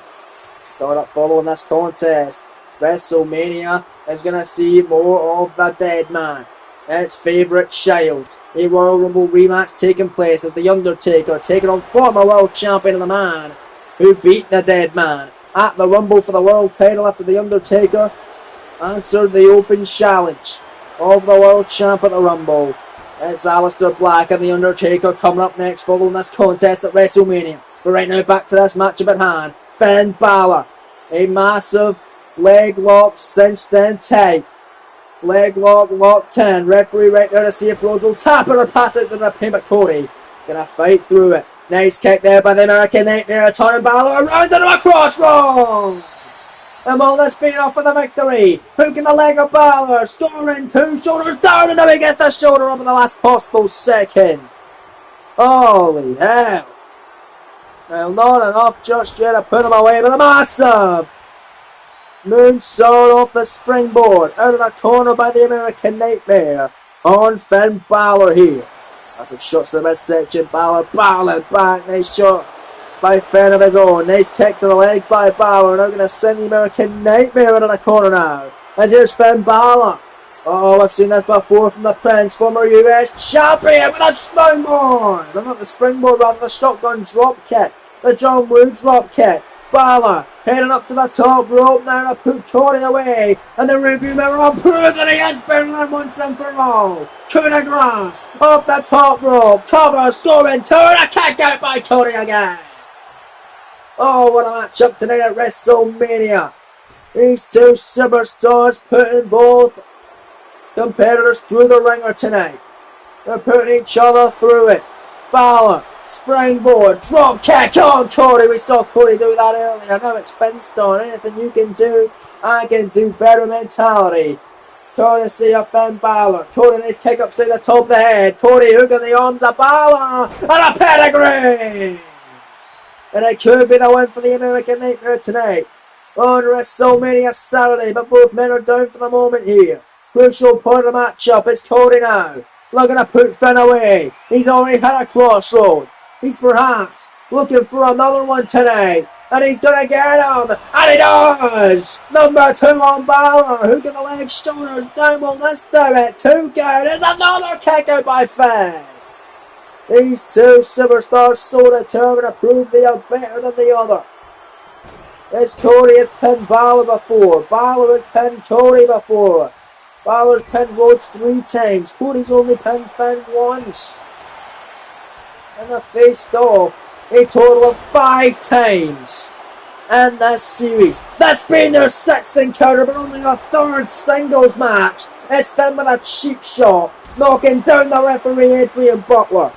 Coming up following this contest, WrestleMania is going to see more of the dead man, its favourite child. A Royal Rumble rematch taking place as The Undertaker taking on former world champion and the man who beat the dead man at the Rumble for the world title after The Undertaker answered the open challenge of the world champ at the Rumble. It's Aleister Black and The Undertaker coming up next following this contest at WrestleMania. But right now back to this matchup at hand. Finn Balor, a massive leg lock cinched in tight. Leg lock locked in. Referee right there to see if Rhodes will tap it or pass it to the pin, but Cody gonna fight through it. Nice kick there by the American Nightmare, turning Balor around into a crossroads. And all this being off for the victory. Hooking the leg of Balor, scoring two, shoulders down, and now he gets the shoulder up in the last possible seconds. Holy hell. Well, not enough just yet to put him away, but a massive moonsault off the springboard, out of the corner by the American Nightmare on Finn Balor here. Massive shots to the midsection. Balor back, nice shot by Finn of his own. Nice kick to the leg by Balor. Now going to send the American Nightmare out of the corner now. As here's Finn Balor. Oh, I've seen this before from the Prince, former US champion, with a springboard. Well, not the springboard, rather the shotgun drop kick. The John Woo drop kick. Balor heading up to the top rope now to put Cody away. And the review mirror will prove that he has been there once and for all. Coup de grace off the top rope. Cover, scoring, turn, a kick out by Cody again. Oh, what a matchup tonight at WrestleMania. These two superstars putting both competitors through the ringer tonight. They're putting each other through it. Balor, springboard, drop kick on Cody. We saw Cody do that earlier. Now it's Finn Stone. Anything you can do, I can do better mentality. Courtesy of Finn Balor. Cody needs kick up to the top of the head. Cody hooking the arms of Balor. And a pedigree. And it could be the win for the American Nightmare tonight on WrestleMania Saturday, but both men are down for the moment here. Crucial point of the matchup. It's Cody now, looking to put Finn away. He's already had a crossroads. He's perhaps looking for another one tonight, and he's gonna get him, and he does! Number 2 on Balor, who get the leg shoulders down. Will this do it? 2 count. There's another kick out by Finn. These two superstars so determined to prove they are better than the other. This Cody has pinned Balor before. Balor has pinned Cody before. Balor's pinned Rhodes 3 times. Cody's only pinned Finn once. And they've faced off a total of 5 times in this series. That's been their 6th encounter, but only their 3rd singles match. It's Finn with a cheap shot, knocking down the referee Adrian Butler.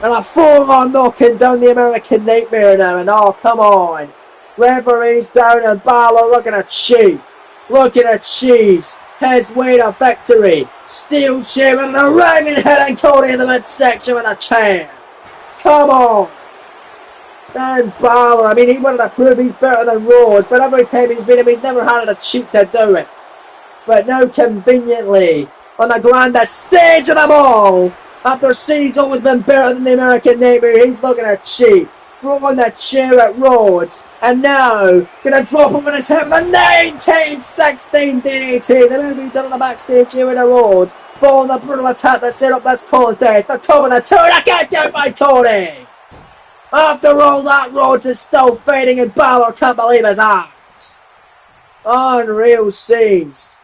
And a full-on knocking down the American Nightmare now. And oh, come on. Referee's down and Balor looking at cheat. Looking at cheese. His way to victory. Steel chair in the ring and hitting Cody in the midsection with a chair. Come on. And Balor, I mean, he wanted to prove he's better than Rhodes, but every time he's been him, he's never had a cheat to do it. But now, conveniently, on the grandest stage of them all, after saying he's always been better than the American Nightmare, he's looking at cheat. Throwing the chair at Rhodes, and now gonna drop him on his head with a 1916 DDT. The movie done in the backstage here with the Rhodes, following the brutal attack that set up this contest. The cover, the 2, the kick out by Cody. After all that, Rhodes is still fading, and Balor can't believe his eyes. Unreal scenes.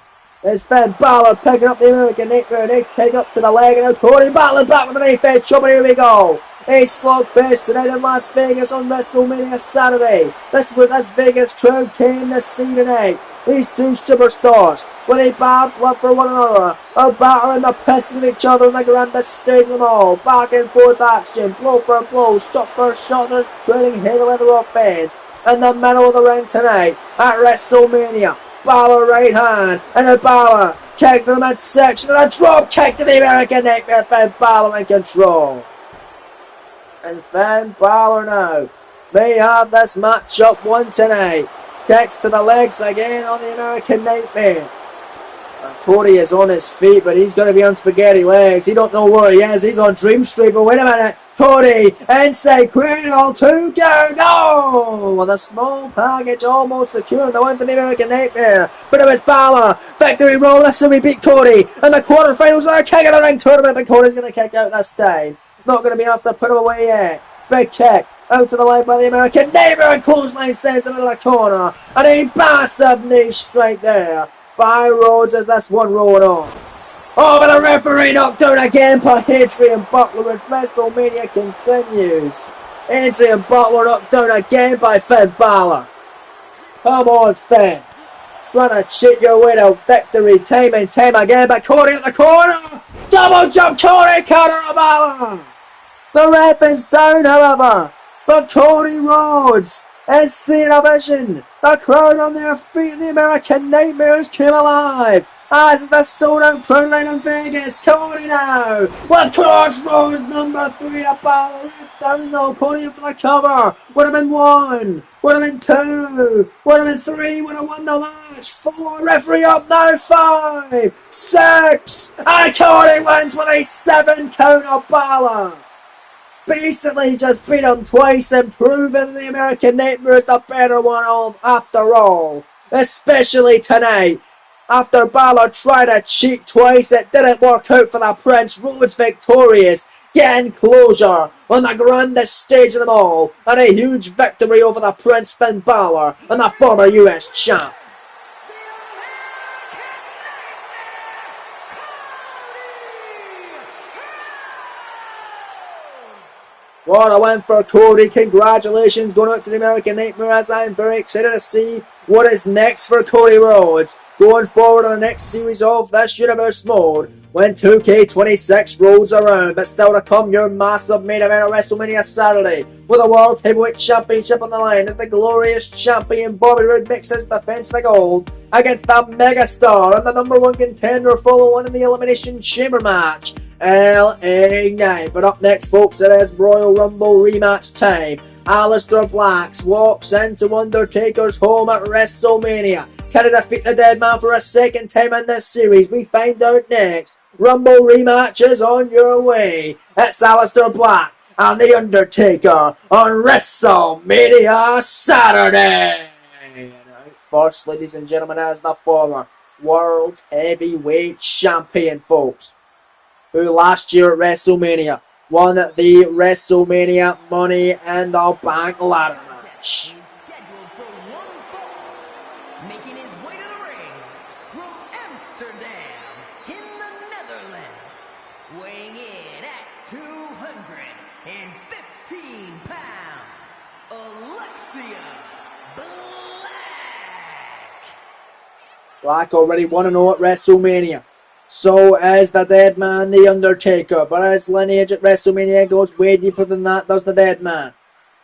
It's Finn Balor picking up the American Nightmare, next kick up to the leg, and now Cody battling back with an A-face chop, and here we go. A slugfest tonight in Las Vegas on WrestleMania Saturday. This Vegas crowd came to see tonight. These two superstars, with a bad blood for one another, are battling the piss of each other on the grandest stage of them all. Back and forth action, blow for blow, shot for shot. There's trading heavily in the rope fence in the middle of the ring tonight at WrestleMania. Balor right hand, and a Balor kick to the midsection, and a drop kick to the American Nightmare. Finn Balor in control. And Finn Balor now may have this matchup won tonight. Kicks to the legs again on the American Nightmare. And Cody is on his feet, but he's going to be on spaghetti legs. He don't know where he is. He's on Dream Street, but wait a minute. Cody inside Cradle to go. No! With a small package almost secured the win for the American Nightmare. But it was Balor. Victory roll. This time we beat Cody. And the quarterfinals are a King of the Ring tournament, but Cody's going to kick out this time. Not going to be enough to put him away yet. Big kick out to the line by the American Nightmare, and clothesline sends him into the corner. And a massive knee strike there by Rhodes as this one rolling on. Oh, but the referee knocked down again by Adrian Butler as WrestleMania continues. Adrian Butler knocked down again by Finn Balor. Come on, Finn. Trying to cheat your way to victory time and time again, but Cody at the corner. Double jump Cody, counter of Balor. The ref is down, however, but Cody Rhodes is seeing a vision. The crowd on their feet, the American Nightmares came alive. As the sold-out crowd line in Vegas, Cody now with Crossroads number 3 of Balor. Ref down though, Cody for the cover. Would have been 1, would have been 2, would have been 3, would have won the match. 4, referee up now, 5, 6, and Cody wins with a 7 count of Balor. Basically just beat him twice and proving the American Nightmare is the better one after all. Especially tonight. After Balor tried to cheat twice, it didn't work out for the Prince. Rhodes victorious, getting closure on the grandest stage of them all. And a huge victory over the Prince Finn Balor and the former US champ. What a win for Cody. Congratulations going out to the American Nightmare, as I'm very excited to see what is next for Cody Rhodes. Going forward on the next series of this Universe mode when 2K26 rolls around. But still to come, your massive main event of WrestleMania Saturday with the World Heavyweight Championship on the line as the glorious champion Bobby Roode mixes defense the gold against the megastar and the #1 contender following in the Elimination Chamber match, LA Knight. But up next, folks, it is Royal Rumble rematch time. Aleister Black walks into Undertaker's home at WrestleMania. Can he defeat the Dead Man for a second time in this series? We find out next. Rumble rematch is on your way. It's Aleister Black and The Undertaker on WrestleMania Saturday. First, ladies and gentlemen, as the former World Heavyweight Champion, folks, who last year at WrestleMania won the WrestleMania Money in the Bank ladder match. Scheduled for one fall, making his way to the ring from Amsterdam in the Netherlands, weighing in at 215 pounds, Alexia Black. Black already 1-0 at WrestleMania. So is the Dead Man, The Undertaker. But his lineage at WrestleMania goes way deeper than that, does the Dead Man.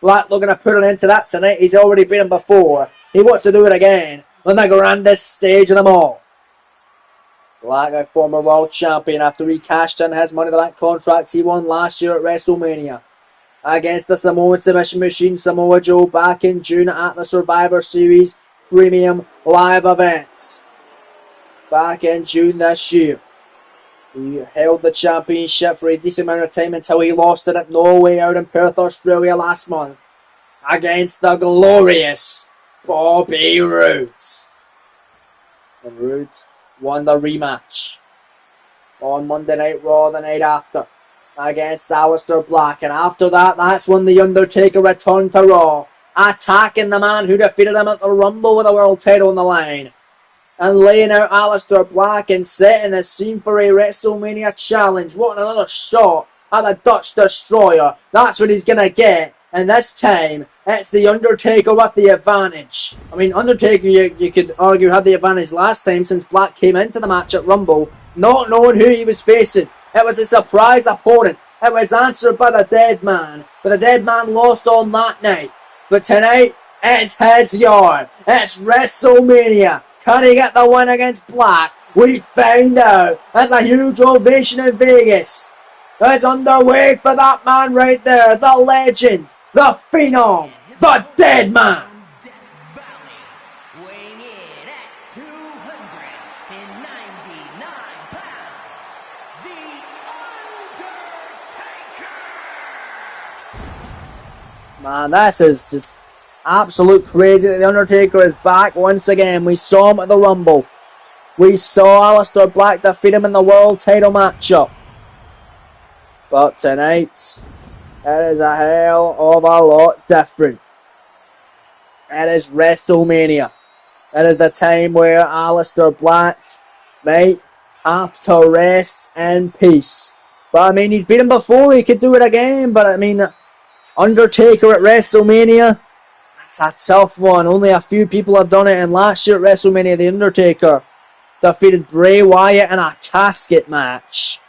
Black looking to put an end to that tonight. He's already been him before. He wants to do it again on the grandest stage of them all. Black, a former world champion, after he cashed in his Money in the Bank contracts he won last year at WrestleMania against the Samoan Submission Machine, Samoa Joe, back in June at the Survivor Series Premium Live events. Back in June this year. He held the championship for a decent amount of time until he lost it at Norway out in Perth, Australia last month against the glorious Bobby Roode. And Roode won the rematch on Monday Night Raw the night after against Aleister Black. And after that, that's when The Undertaker returned to Raw, attacking the man who defeated him at the Rumble with the world title on the line, and laying out Aleister Black and setting the scene for a WrestleMania challenge. What another shot at the Dutch Destroyer. That's what he's going to get. And this time, it's The Undertaker with the advantage. I mean, Undertaker, you could argue, had the advantage last time since Black came into the match at Rumble, not knowing who he was facing. It was a surprise opponent. It was answered by the Dead Man. But the Dead Man lost on that night. But tonight, it's his yard. It's WrestleMania. Can he get the win against Black? We find out. There's a huge ovation in Vegas. It's underway for that man right there. The legend. The Phenom. The Dead Man. Weighing in at 299 pounds, The Undertaker! Man, this is just absolute crazy that The Undertaker is back once again. We saw him at the Rumble. We saw Aleister Black defeat him in the world title matchup. But tonight, it is a hell of a lot different. It is WrestleMania. It is the time where Aleister Black might have to rest in peace. But I mean, he's beat him before. He could do it again. But I mean, Undertaker at WrestleMania, it's a tough one. Only a few people have done it. And last year at WrestleMania, The Undertaker defeated Bray Wyatt in a casket match.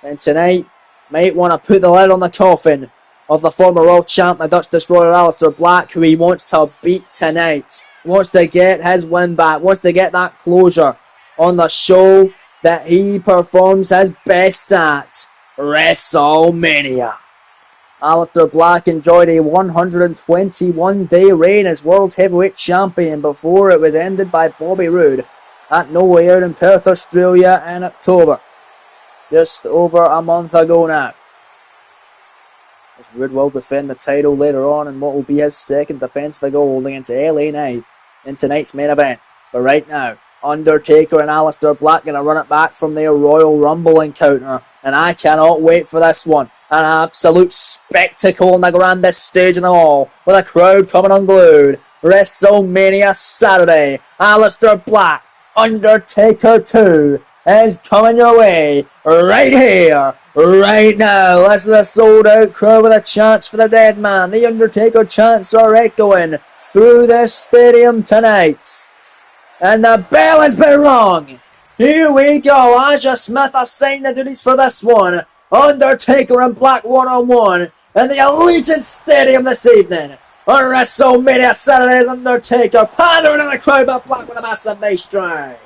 And tonight, might want to put the lid on the coffin of the former world champ, the Dutch Destroyer Aleister Black, who he wants to beat tonight. Wants to get his win back. Wants to get that closure on the show that he performs his best at, WrestleMania. Aleister Black enjoyed a 121-day reign as World Heavyweight Champion before it was ended by Bobby Roode at No Way Out in Perth, Australia in October. Just over a month ago now. As Roode will defend the title later on in what will be his second defence of the gold against LA Knight in tonight's main event. But right now, Undertaker and Aleister Black going to run it back from their Royal Rumble encounter. And I cannot wait for this one. An absolute spectacle on the grandest stage in them all, with a crowd coming unglued. WrestleMania Saturday. Aleister Black, Undertaker 2 is coming your way right here, right now. This is a sold out crowd with a chance for the Dead Man. The Undertaker chants are echoing through this stadium tonight. And the bell has been rung. Here we go. Aja Smith assigned the duties for this one. Undertaker and Black one-on-one in the Allegiant Stadium this evening. On WrestleMania Saturday's Undertaker pandering in the crowd, but Black with a massive knee strike.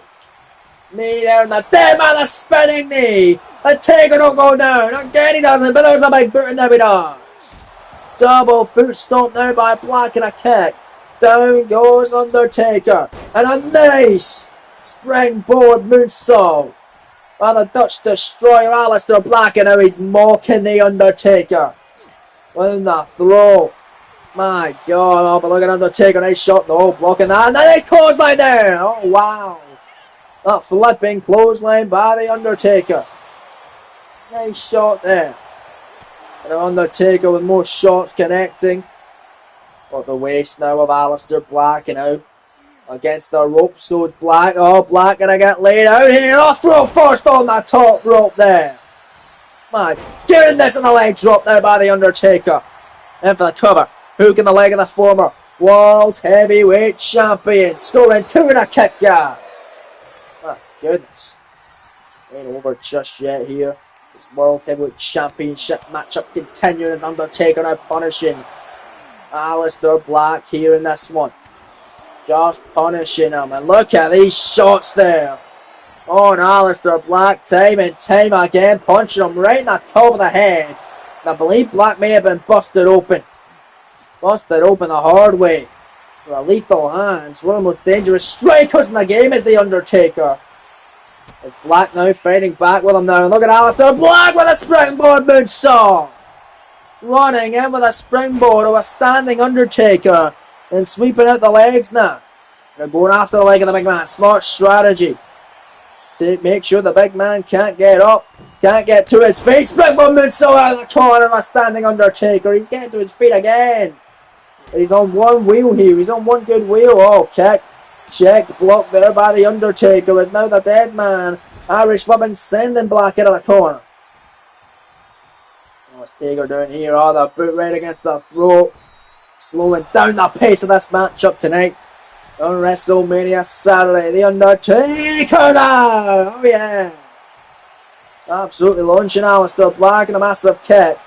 Knee there, and the Dead Man, the spinning knee. The Taker don't go down. Again he doesn't, but there's a big boot and there he does. Double foot stomp now by Black and a kick. Down goes Undertaker. And a nice springboard moonsault by the Dutch Destroyer Aleister Black, and now he's mocking the Undertaker with the throw. My God, oh, but look at Undertaker, nice shot though, blocking that, and then he's clothesline there. Oh wow, that flipping clothesline by the Undertaker. Nice shot there. And Undertaker with more shots connecting. Got the waist now of Aleister Black, you know. Against the ropes goes Black. Oh, Black gonna get laid out here. Oh, throw first on the top rope there. My goodness, and a leg drop now by the Undertaker. And for the cover, hook in the leg of the former World Heavyweight Champion. Scoring 2 and a kick out. My goodness. Ain't over just yet here. This World Heavyweight Championship matchup continuing as Undertaker now punishing Aleister Black here in this one. Just punishing him, and look at these shots there on Aleister Black, time and time again, punching him right in the top of the head. And I believe Black may have been busted open the hard way with a lethal hands. One of the most dangerous strikers in the game is the Undertaker. Is Black now fighting back with him now, and look at Aleister Black with a springboard moonsault, running in with a springboard of a standing Undertaker. And sweeping out the legs now. They're going after the leg of the big man. Smart strategy to make sure the big man can't get up, can't get to his feet. Springboard moonsault out of the corner of a standing Undertaker. He's getting to his feet again. He's on one wheel here. He's on one good wheel. Oh, checked, blocked there by the Undertaker. Is now the dead man. Irish Woman sending Black out of the corner. What's Taker doing here? Oh, the boot right against the throat. Slowing down the pace of this matchup tonight on WrestleMania Saturday. The Undertaker now! Oh yeah! Absolutely launching Aleister Black in a massive kick.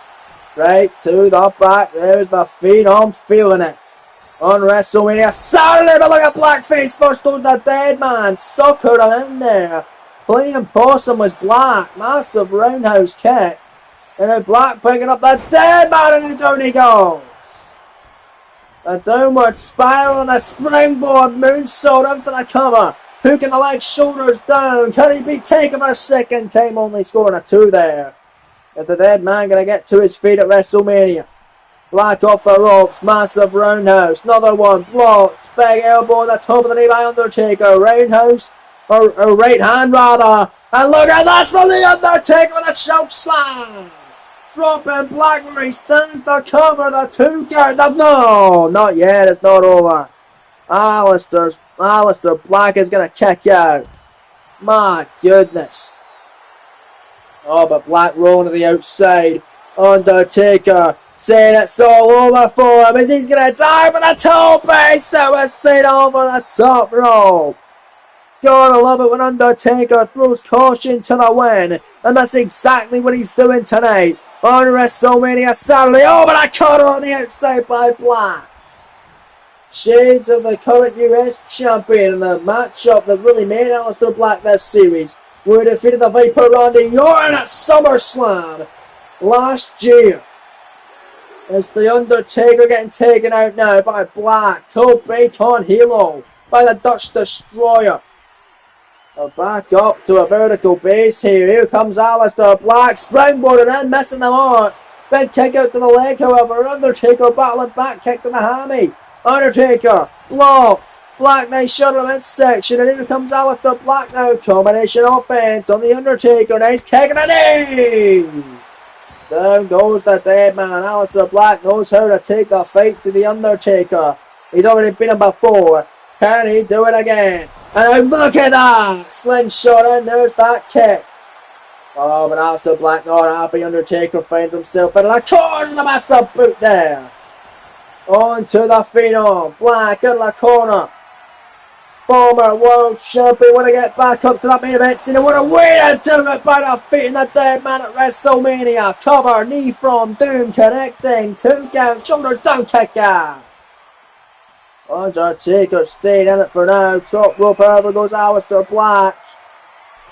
Right to the back. There's the Phenom feeling it on WrestleMania Saturday. But look at Blackface first on the dead man. Suckered him in there. Playing possum was Black. Massive roundhouse kick. And now Black picking up the dead man, and then down he goes. A downward spiral and a springboard moonsault into the cover. Hooking the leg, shoulders down. Can he be taken for a second time? Only scoring a 2 there. Is the dead man going to get to his feet at WrestleMania? Black off the ropes. Massive roundhouse. Another one. Blocked. Big elbow on the top of the knee by Undertaker. Roundhouse. Or right hand rather. And look at that from the Undertaker with a choke slam. Dropping Black where he sends the cover, the 2 count. No, not yet. It's not over. Aleister Black is going to kick out. My goodness. Oh, but Black rolling to the outside. Undertaker saying it's all over for him as he's going to dive for the top base. Suicide over the top rope. Gotta love it when Undertaker throws caution to the wind. And that's exactly what he's doing tonight on WrestleMania Saturday. Oh, but a cutter on the outside by Black. Shades of the current US champion in the matchup that really made Aleister Black this series. Who defeated the Viper Randy Orton at SummerSlam last year. It's the Undertaker getting taken out now by Black. Toe Bacon Halo by the Dutch Destroyer. Back up to a vertical base here. Here comes Aleister Black. Springboarding in, missing the mark. Big kick out to the leg, however. Undertaker battling back, kick to the hammy. Undertaker blocked. Black nice shot in the midsection. And here comes Aleister Black now. Combination offense on the Undertaker. Nice kick and a knee. Down goes the dead man. Aleister Black knows how to take the fight to the Undertaker. He's already beaten him before. Can he do it again? And look at that! Slingshot in, there's that kick. Oh, but Aleister Black not happy. Undertaker finds himself in a corner and a massive boot there. On to the Phenom. Black in the corner. Former world champion want to get back up to that main event scene. And what a way to do it by defeating the dead man at WrestleMania. Cover, knee from Doom connecting. 2 count, shoulders down kick out. Undertaker staying in it for now. Top rope, however, goes Aleister Black.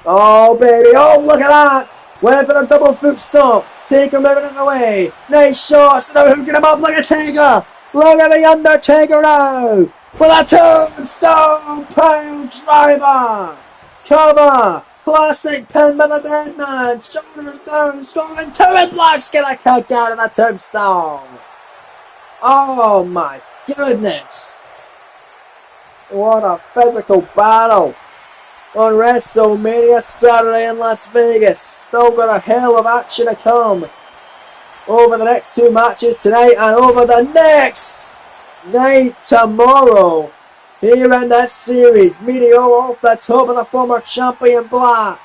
Oh, baby. Oh, look at that. Went for the double foot stomp. Taker moving in the way. Nice shots. Now hooking him up like a tiger. Look at the Undertaker now. With a tombstone pile driver. Cover. Classic pin by the dead man. Shoulders down. Scoring 2 and Black's gonna kick out of the tombstone. Oh my goodness. What a physical battle on WrestleMania Saturday in Las Vegas. Still got a hell of action to come over the next 2 matches tonight and over the next night tomorrow. Here in this series, Meteor off the top of the former champion Black.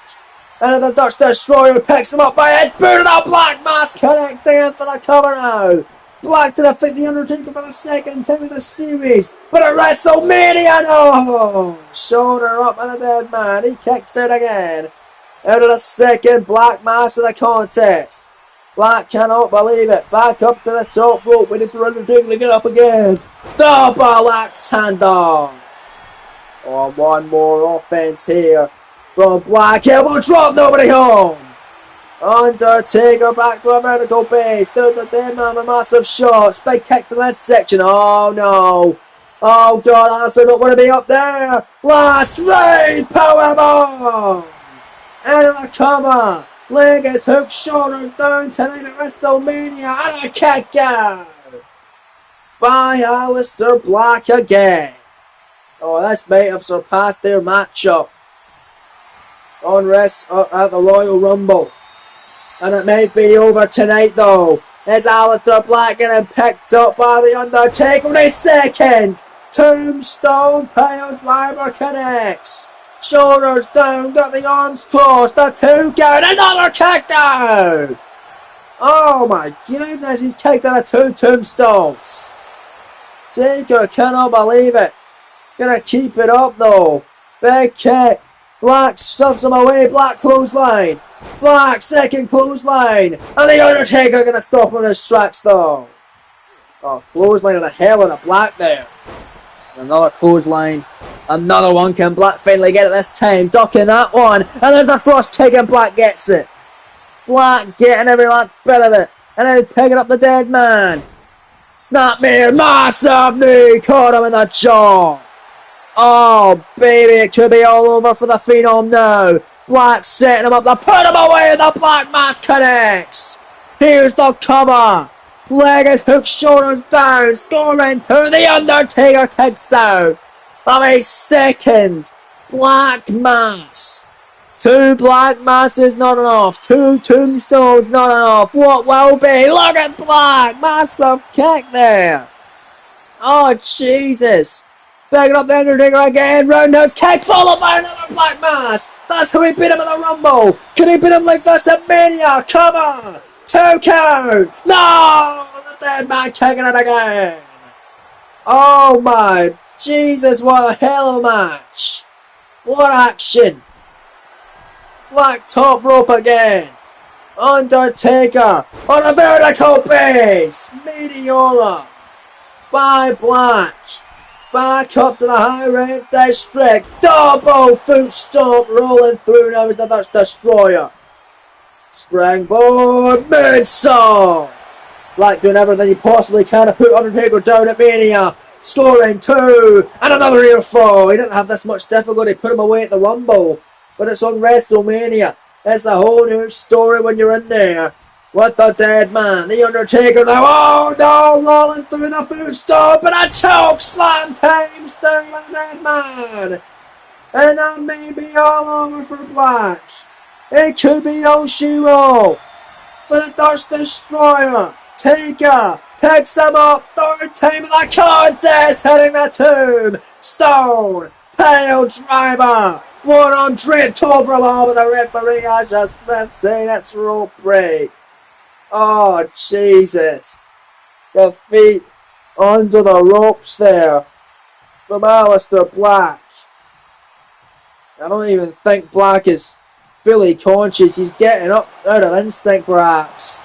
And the Dutch Destroyer picks him up by his boot of Black Mass, connecting him for the cover now. Black to defeat The Undertaker for the second time in the series. But at WrestleMania, no! Shoulder up by the dead man. He kicks it again. Out of the second Black Mass of the contest. Black cannot believe it. Back up to the top rope, waiting for Undertaker to get up again. Double axe handle. Oh, one more offense here from Black. Elbow drop, nobody home. Undertaker back to a vertical base. Through the dead man with massive shots. Big kick to that section. Oh no. Oh god, I also don't want to be up there. Last raid powerbomb. Out of the cover. Leg is hooked, shoulders down tonight at WrestleMania. And a kick out by Aleister Black again. Oh, this might have surpassed their matchup on at the Royal Rumble. And it may be over tonight though. It's Aleister Black getting picked up by The Undertaker in a second. Tombstone pile driver connects. Shoulders down, got the arms crossed, the 2 count, another kick down! Oh my goodness, he's kicked out of 2 tombstones. Taker cannot believe it. Gonna keep it up though. Big kick. Black shoves him away, Black clothesline. Black second clothesline. And The Undertaker gonna stop on his tracks though. Oh, clothesline and a hell of a Black there. Another clothesline. Another one. Can Black finally get it this time? Ducking that one. And there's the thrust kick and Black gets it. Black getting every last bit of it. And then picking up the dead man. Snapmare. Massive knee. Caught him in the jaw. Oh, baby. It could be all over for the Phenom now. Black setting him up. They put him away. And the Black Mass connects. Here's the cover. Leg is hooked, shoulders down, scoring 2. The Undertaker kicks out of a second Black Mass. 2 Black Masses not enough. 2 tombstones not enough. What will be? Look at Black. Massive kick there. Oh, Jesus. Picking up the Undertaker again. Roundhouse kick followed by another Black Mass. That's how he beat him in the Rumble. Can he beat him like this at Mania? Cover. 2 count! No! The dead man kicking it again! Oh my Jesus, what a hell of a match! What action! Black top rope again! Undertaker on a vertical base! Meteora by Black! Back up to the high rank district! Double foot stomp rolling through now as the Dutch Destroyer! Springboard moonsault! Black doing everything he possibly can to put Undertaker down at Mania. Scoring 2 and another ear fall. He didn't have this much difficulty put him away at the Rumble, but it's on WrestleMania. It's a whole new story when you're in there with the dead man, the Undertaker now. Oh no! Rolling through the foot stomp and a choke slam times down by the dead man, and that may be all over for Black. It could be Oshiro for the Dutch Destroyer. Taker picks him up, 3rd time in the contest, hitting the tombstone pile driver. One on draped over him all with the referee Aja Smith saying it's rope break. Oh Jesus! The feet under the ropes there from Aleister Black. I don't even think Black is fully conscious. He's getting up out of instinct perhaps.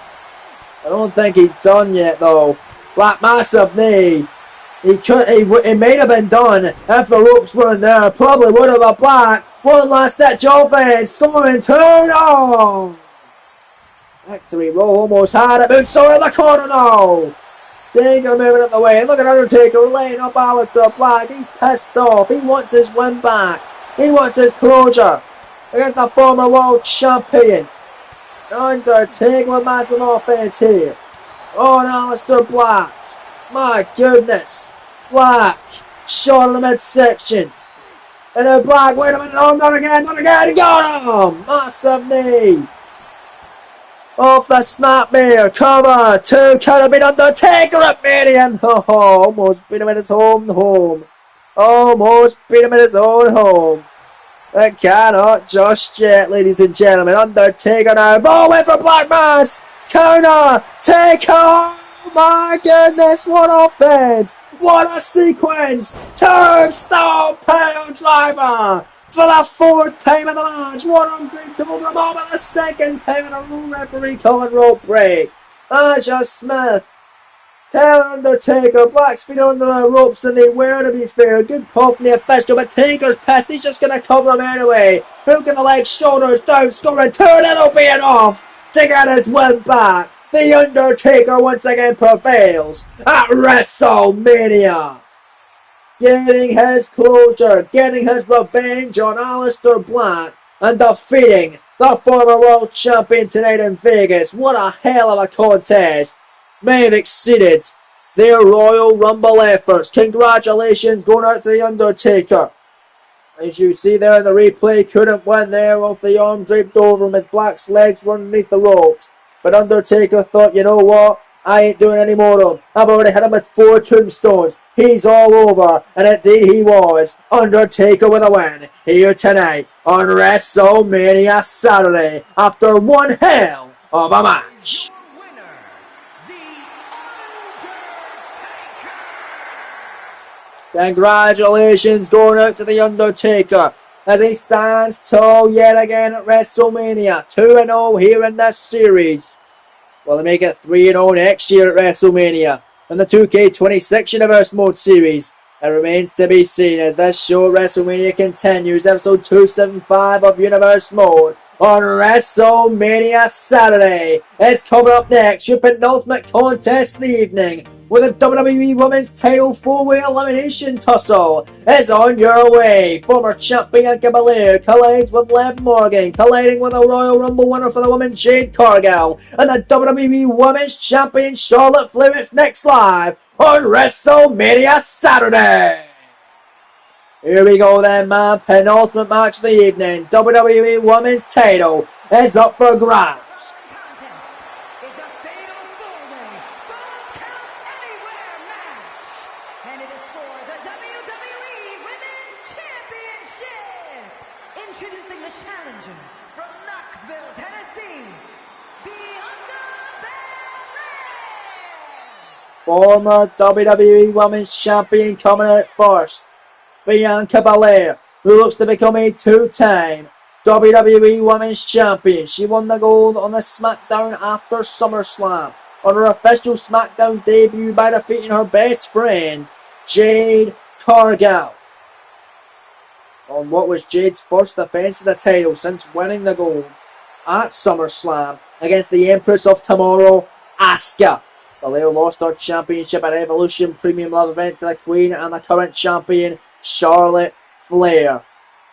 I don't think he's done yet though. Black massive knee. He may have been done if the ropes weren't there. Probably would have. A Black. One last stitch offense. Scoring 2. Oh! Victory Row almost had it. Moonsault in the corner now. Taker moving out the way. Look at Undertaker laying up Aleister Black. He's pissed off. He wants his win back. He wants his closure against the former world champion. Undertaker with massive offense here. Oh, and Aleister Black. My goodness. Black. Shot in the midsection. And then Black, wait a minute. Oh, not again. He got him. Massive knee. Off the snapmare, cover, 2 count beat Undertaker at Mania. Oh, almost beat him at his own home. Almost beat him at his own home. But cannot just yet, ladies and gentlemen. Undertaker now. Ball in for Black Mass. Counter, Taker. Oh my goodness, what offense. What a sequence. Tombstone Pile Driver. For the 4th time in the match, one draped over moment, the 2nd time in a row, referee calling rope break. Aja Smith telling Undertaker, Black's feet under the ropes and they were, to be fair. Good call from the official, but Taker's pissed, he's just going to cover him anyway. Hook in the legs, shoulders down, scoring 2, and it'll be enough to get his win back. The Undertaker once again prevails at WrestleMania. Getting his closure, getting his revenge on Aleister Black, and defeating the former world champion tonight in Vegas. What a hell of a contest. May have exceeded their Royal Rumble efforts. Congratulations going out to the Undertaker. As you see there in the replay, couldn't win there with the arm draped over him as Black's legs were underneath the ropes. But Undertaker thought, you know what? I ain't doing any more of him. I've already hit him with 4 tombstones. He's all over. And indeed he was. Undertaker with a win here tonight on WrestleMania Saturday after one hell of a match. Winner, The Undertaker. Congratulations going out to The Undertaker as he stands tall yet again at WrestleMania. 2-0 here in this series. Will they make it 3-0 next year at WrestleMania in the 2K26 Universe Mode Series? It remains to be seen as this show WrestleMania continues, episode 275 of Universe Mode on WrestleMania Saturday. It's coming up next, your penultimate contest of the evening with a WWE Women's Title 4-way elimination tussle. It's on your way. Former champion Bianca Belair collides with Liv Morgan, colliding with a Royal Rumble winner for the women Jade Cargill, and the WWE Women's Champion Charlotte Flair. It's next live on WrestleMania Saturday. Here we go then, man. Penultimate match of the evening. WWE Women's Title is up for grabs. Introducing the challenger from Knoxville, Tennessee, Bianca Belair. Former WWE Women's Champion coming out first. Bianca Belair, who looks to become a 2-time WWE Women's Champion. She won the gold on the SmackDown after SummerSlam on her official SmackDown debut by defeating her best friend, Jade Cargill. On what was Jade's first defense of the title since winning the gold at SummerSlam against the Empress of Tomorrow, Asuka. Belair lost her championship at Evolution Premium Live event to the Queen and the current champion, Charlotte Flair,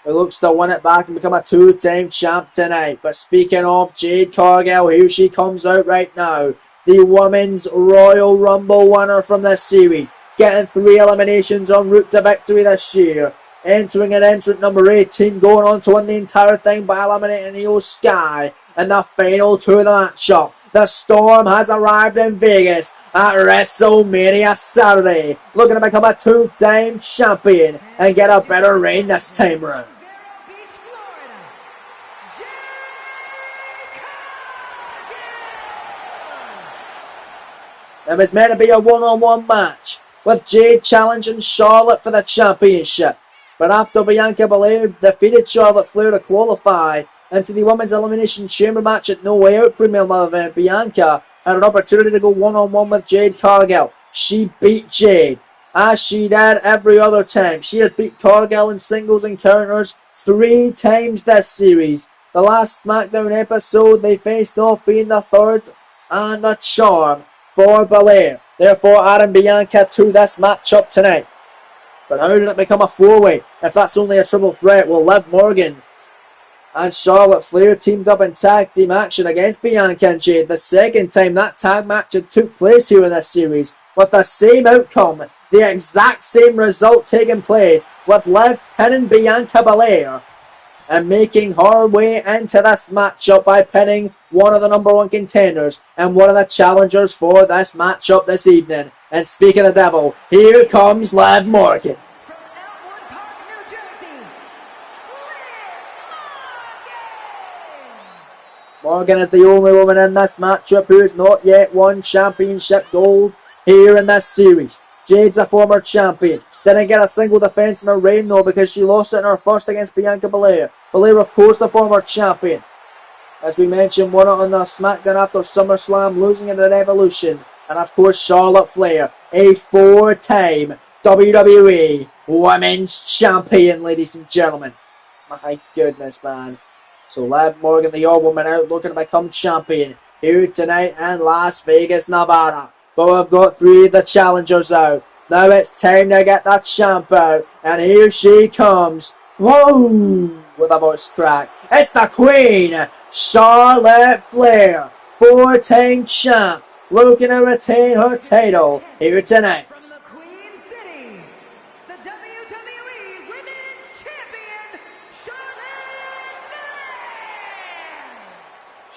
who looks to win it back and become a 2-time champ tonight. But speaking of Jade Cargill, here she comes out right now. The Women's Royal Rumble winner from this series, getting 3 eliminations en route to victory this year. Entering at entrant number 18, going on to win the entire thing by eliminating Io Sky in the final 2 of the matchup. The Storm has arrived in Vegas at WrestleMania Saturday, looking to become a 2-time champion and get a better reign this time round. It was meant to be a one-on-one match, with Jade challenging Charlotte for the championship. But after Bianca Belair defeated Charlotte Flair to qualify into the Women's Elimination Chamber match at No Way Out Premium Live event, Bianca had an opportunity to go one-on-one with Jade Cargill. She beat Jade, as she did every other time. She has beat Cargill in singles encounters 3 times this series. The last SmackDown episode, they faced off being the third and the charm for Belair. Therefore, adding Bianca to this matchup tonight. But how did it become a four-way if that's only a triple threat? Well, Liv Morgan and Charlotte Flair teamed up in tag team action against Bianca and Jade. The second time that tag match had took place here in this series, with the same outcome, the exact same result taking place, with Liv pinning Bianca Belair and making her way into this matchup by pinning one of the number one contenders and one of the challengers for this matchup this evening. And speaking of the devil, here comes Liv Morgan. From Elmwood Park, New Jersey, Liv Morgan! Morgan is the only woman in this matchup who has not yet won championship gold here in this series. Jade's a former champion. Didn't get a single defense in her reign though because she lost it in her first against Bianca Belair. Belair, of course, the former champion. As we mentioned, won it on the SmackDown after SummerSlam, losing it at Evolution. And of course, Charlotte Flair, a four-time WWE Women's Champion, ladies and gentlemen. My goodness, man. So Liv Morgan, the old woman, out looking to become champion here tonight in Las Vegas, Nevada. But we've got three of the challengers out. Now it's time to get that champ out. And here she comes. Whoa! With a voice crack. It's the Queen, Charlotte Flair. Four-time champ. Looking to retain her title here tonight. From the Queen City, the WWE Women's Champion, Charlotte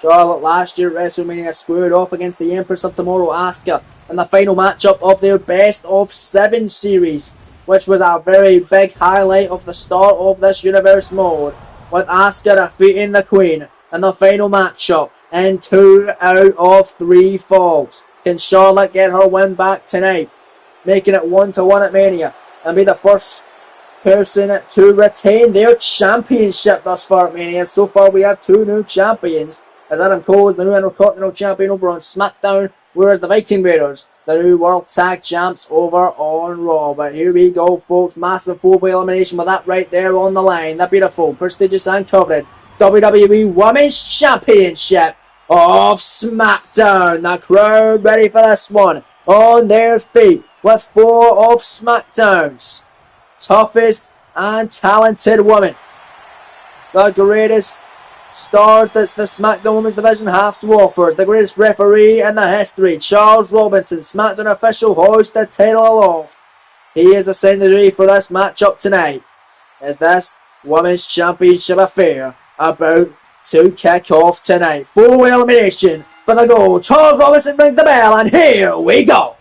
Flair! Charlotte last year at WrestleMania squared off against the Empress of Tomorrow, Asuka, in the final matchup of their Best of 7 series, which was a very big highlight of the start of this Universe mode, with Asuka defeating the Queen in the final matchup in 2 out of 3 falls. Can Charlotte get her win back tonight, making it 1-1 at Mania, and be the first person to retain their championship thus far at Mania? So far we have 2 new champions, as Adam Cole is the new Intercontinental Champion over on SmackDown, whereas the Viking Raiders, the new World Tag Champs, over on Raw. But here we go, folks. Massive 4-way elimination with that right there on the line. The beautiful, prestigious and coveted WWE Women's Championship of SmackDown. The crowd ready for this one, on their feet, with 4 of SmackDown's toughest and talented women. The greatest stars that the SmackDown Women's Division have to offer. The greatest referee in the history, Charles Robinson, SmackDown official, hoist the title aloft. He is ascended for this matchup tonight, as this Women's Championship affair about to kick off tonight. 4-way elimination for the gold. Charles Robinson rings the bell, and here we go.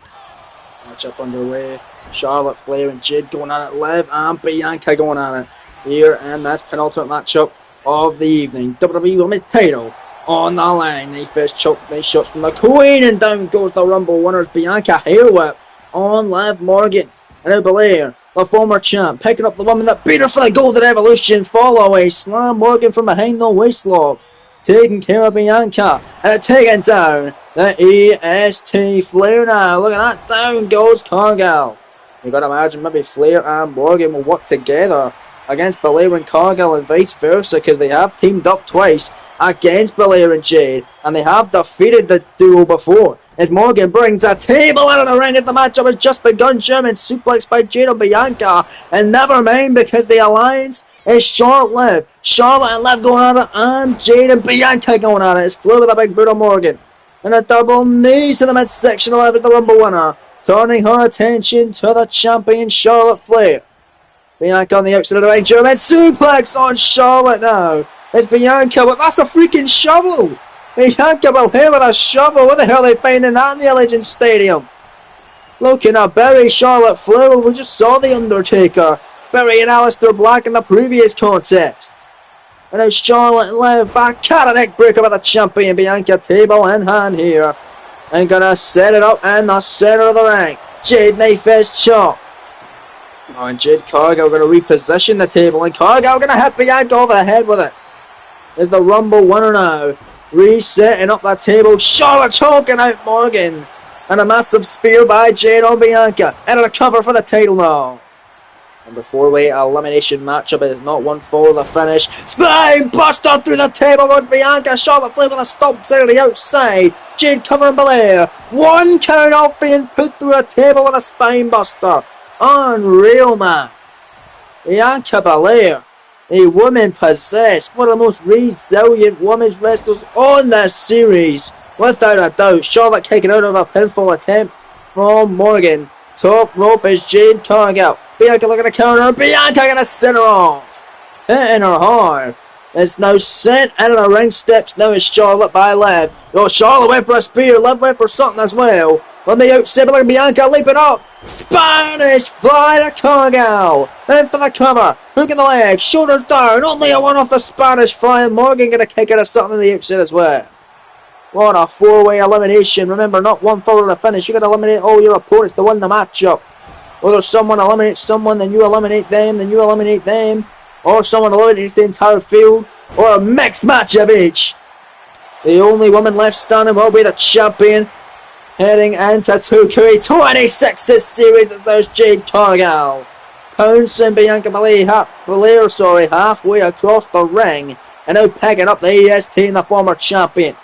Matchup underway. Charlotte Flair and Jade going at it. Liv and Bianca going at it here in this penultimate matchup of the evening. WWE Women's title on the line. They first choked, nice shots from the Queen, and down goes the Rumble winners. Bianca hair whip on Liv Morgan. And now Belair, the former champ, picking up the woman that beat her for the Golden Evolution. Fall away, slam Morgan from behind the waistlock. Taking care of Bianca, and taking down the EST Flair now. Look at that, down goes Cargill. You gotta imagine maybe Flair and Morgan will work together against Belair and Cargill, and vice versa, because they have teamed up twice against Belair and Jade, and they have defeated the duo before. As Morgan brings a table out of the ring as the matchup has just begun. German suplex by Jade and Bianca, and never mind, because the alliance is Charlotte and Liv going at it, and Jade and Bianca going at it. It's Flair with a big boot on Morgan, and a double knee to the midsection. Liv is the Rumble winner, turning her attention to the champion Charlotte Flair. Bianca on the outside of the ring, German suplex on Charlotte now. It's Bianca, but that's a freaking shovel. Bianca Belair with a shovel. What the hell are they finding that in the Allegiant Stadium? Looking at bury Charlotte Flair. We just saw The Undertaker burying Aleister Black in the previous contest. And now Charlotte and Liv back at a neck breaker with the champion Bianca, table in hand here. And gonna set it up in the center of the ring. Jade knife edge chop. Oh, and Jade Cargill going to reposition the table, and Cargill going to hit Bianca over the head with it. Is the Rumble winner now. Resetting up that table. Charlotte choking out Morgan. And a massive spear by Jade on Bianca. And a cover for the title now. Number 4-way elimination matchup. It is not one for the finish. Spine buster through the table with Bianca. Charlotte Flair with a stomp to the outside. Jade covering Belair. 1 count off being put through a table with a spine buster. Unreal, man. Bianca Belair, a woman possessed, one of the most resilient women's wrestlers on this series. Without a doubt. Charlotte kicking out of a pinfall attempt from Morgan. Top rope is Jade Cargill. Bianca looking to counter. Bianca gonna send her off. Hitting her hard. It's now sent out of the ring steps. Now is Charlotte by Liv. Oh, Charlotte went for a spear. Liv went for something as well. On the outside, but Bianca leaping up. Spanish fly to Cargill. In for the cover. Hook in the leg. Shoulders down. Only a one off the Spanish fly. And Morgan gonna kick out of something on the outside as well. What a 4-way elimination. Remember, not one fall to the finish. You got to eliminate all your opponents to win the matchup. Whether someone eliminates someone, then you eliminate them, then you eliminate them. Or someone eliminates the entire field. Or a mixed match of each. The only woman left standing will be the champion. Heading into 2K26 this series. There's Jade Cargill. Pouncing Bianca Belair halfway across the ring. And now picking up the EST and the former champion.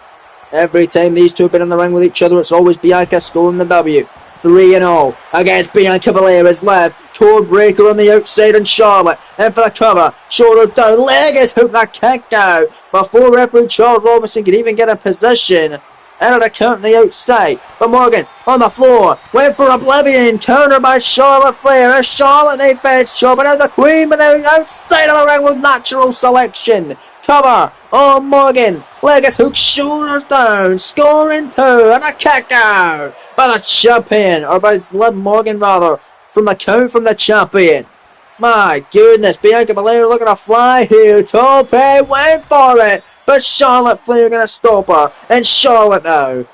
Every time these two have been in the ring with each other, it's always Bianca scoring the W. 3-0 against Bianca Belair is Liv. Code breaker on the outside and Charlotte. In for the cover. Shoulders down. Leg is hooked. That kick out. Before referee Charles Robinson could even get in position. Out the count on the outside. But Morgan on the floor. Went for Oblivion. Counter by Charlotte Flair. As Charlotte they fetch chopping out the Queen. But they're outside of the ring with natural selection. Cover on Morgan. Leg is hooked, shoulders down, scoring 2, and a kick out by the champion, or by Liv Morgan rather, from the count from the champion. My goodness, Bianca Belair looking to fly here. Tope went for it, but Charlotte Flair going to stop her, and Charlotte now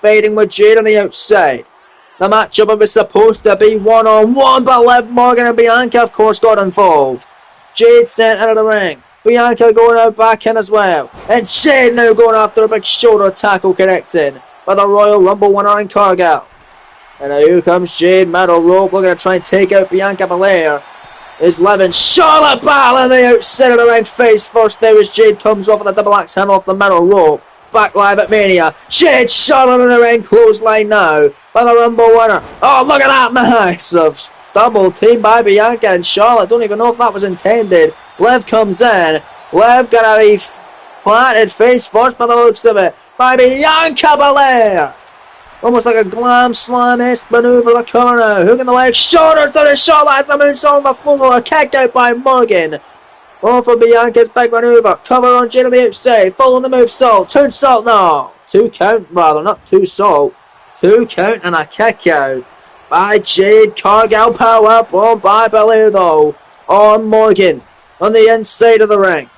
fading with Jade on the outside. The matchup was supposed to be 1-on-1, but Liv Morgan and Bianca of course got involved. Jade sent out of the ring. Bianca going out back in as well. And Jade now going after a big shoulder tackle connecting by the Royal Rumble winner in Cargill. And now here comes Jade, middle rope, looking to try and take out Bianca Belair. Is Liv and Charlotte battle on the outside of the ring face first. Now as Jade comes off with a double axe handle off the middle rope. Back live at Mania. Jade, Charlotte in the ring, clothesline now by the Rumble winner. Oh, look at that massive double team by Bianca and Charlotte. Don't even know if that was intended. Liv comes in. Liv gonna be planted face first by the looks of it by Bianca Belair. Almost like a glam slam-esque maneuver. The corner. Hook in the leg. Shoulders to the Charlotte as the moonsault on the floor. Kicked out by Morgan. Off of Bianca's big maneuver. Cover on Jade on the outside. Following the move salt. 2 salt now. 2 count rather. Not 2 salt. 2 count and a kick out by Jade Cargill. Power bomb by Belair though. On Morgan. On the inside of the ring.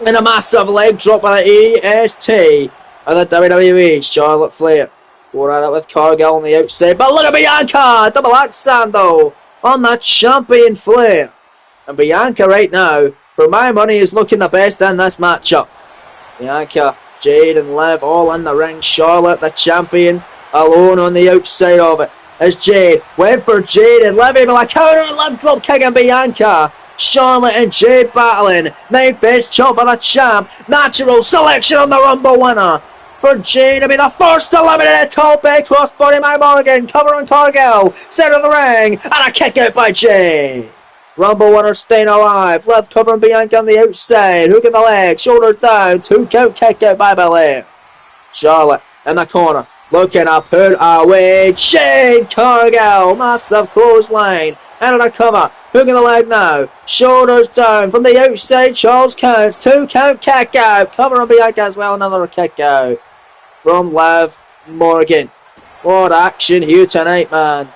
And a massive leg drop by the EST of the WWE. Charlotte Flair. Going at it with Cargill on the outside. But look at Bianca. Double axe handle on the champion Flair. And Bianca right now, for my money, is looking the best in this matchup. Bianca, Jade and Liv all in the ring. Charlotte, the champion, alone on the outside of it. As Jade went for Jade and Liv able to counter and Liv drop kicking Bianca. Charlotte and Jade battling. Knife edge chop by the champ. Natural selection on the Rumble winner. For Jade to be the first eliminated top big crossbody by Morgan. Cover on Cargill. Center of the ring. And a kick out by Jade. Rumble winner staying alive. Liv covering Bianca on the outside. Hook in the leg. Shoulders down. 2 count kick out by Belair. Charlotte in the corner. Looking to put away Jade Cargill. Massive clothesline. Out of the cover. Hook in the leg now. Shoulders down. From the outside, Charles counts. 2 count kick out. Cover on Bianca as well. Another kick out from Liv Morgan. What action here tonight, man.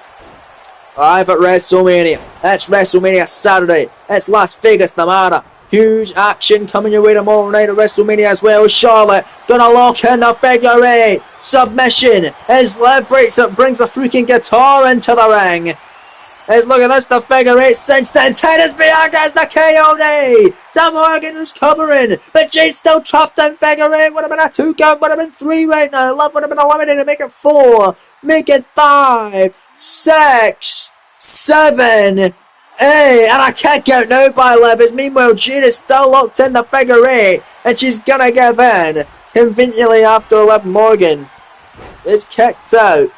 Live at WrestleMania. It's WrestleMania Saturday. It's Las Vegas, Nevada. Huge action coming your way tomorrow night at WrestleMania as well. Charlotte gonna lock in the figure 8. Submission as Liv brings a freaking guitar into the ring. As look at this, the figure 8 since then. Titus Bianca's the KOD. Dan Morgan is covering, but Jade's still trapped in figure 8. Would have been a 2 count, would have been 3 right now. Liv would have been eliminated. Make it 4, make it 5, 6, 7, 8, and a kick out now by Levis. Meanwhile, Jade is still locked in the figure 8, and she's gonna give in. Conveniently after Liv Morgan is kicked out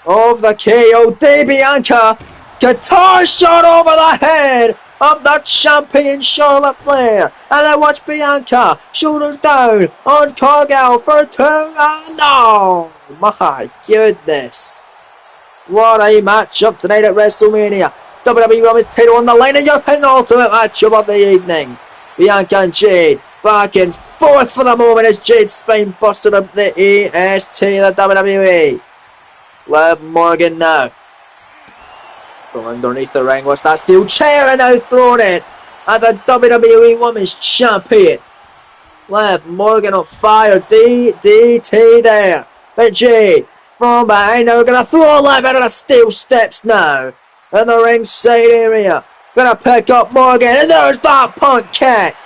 of the KO. Bianca, guitar shot over the head of the champion Charlotte Flair. And then watch Bianca, shoulders down on Cargill for 2. No! My goodness. What a matchup tonight at WrestleMania. WWE Women's title on the line in your penultimate matchup of the evening. Bianca and Jade back and forth for the moment as Jade's spine busted up the EST of the WWE. Liv Morgan now. From underneath the ring, what's that steel chair, and now throwing it at the WWE Women's Champion. Liv Morgan on fire, DDT there. But Jade from behind now gonna throw Liv out of the steel steps now. In the ringside area. Gonna pick up Morgan, and there's that punt kick.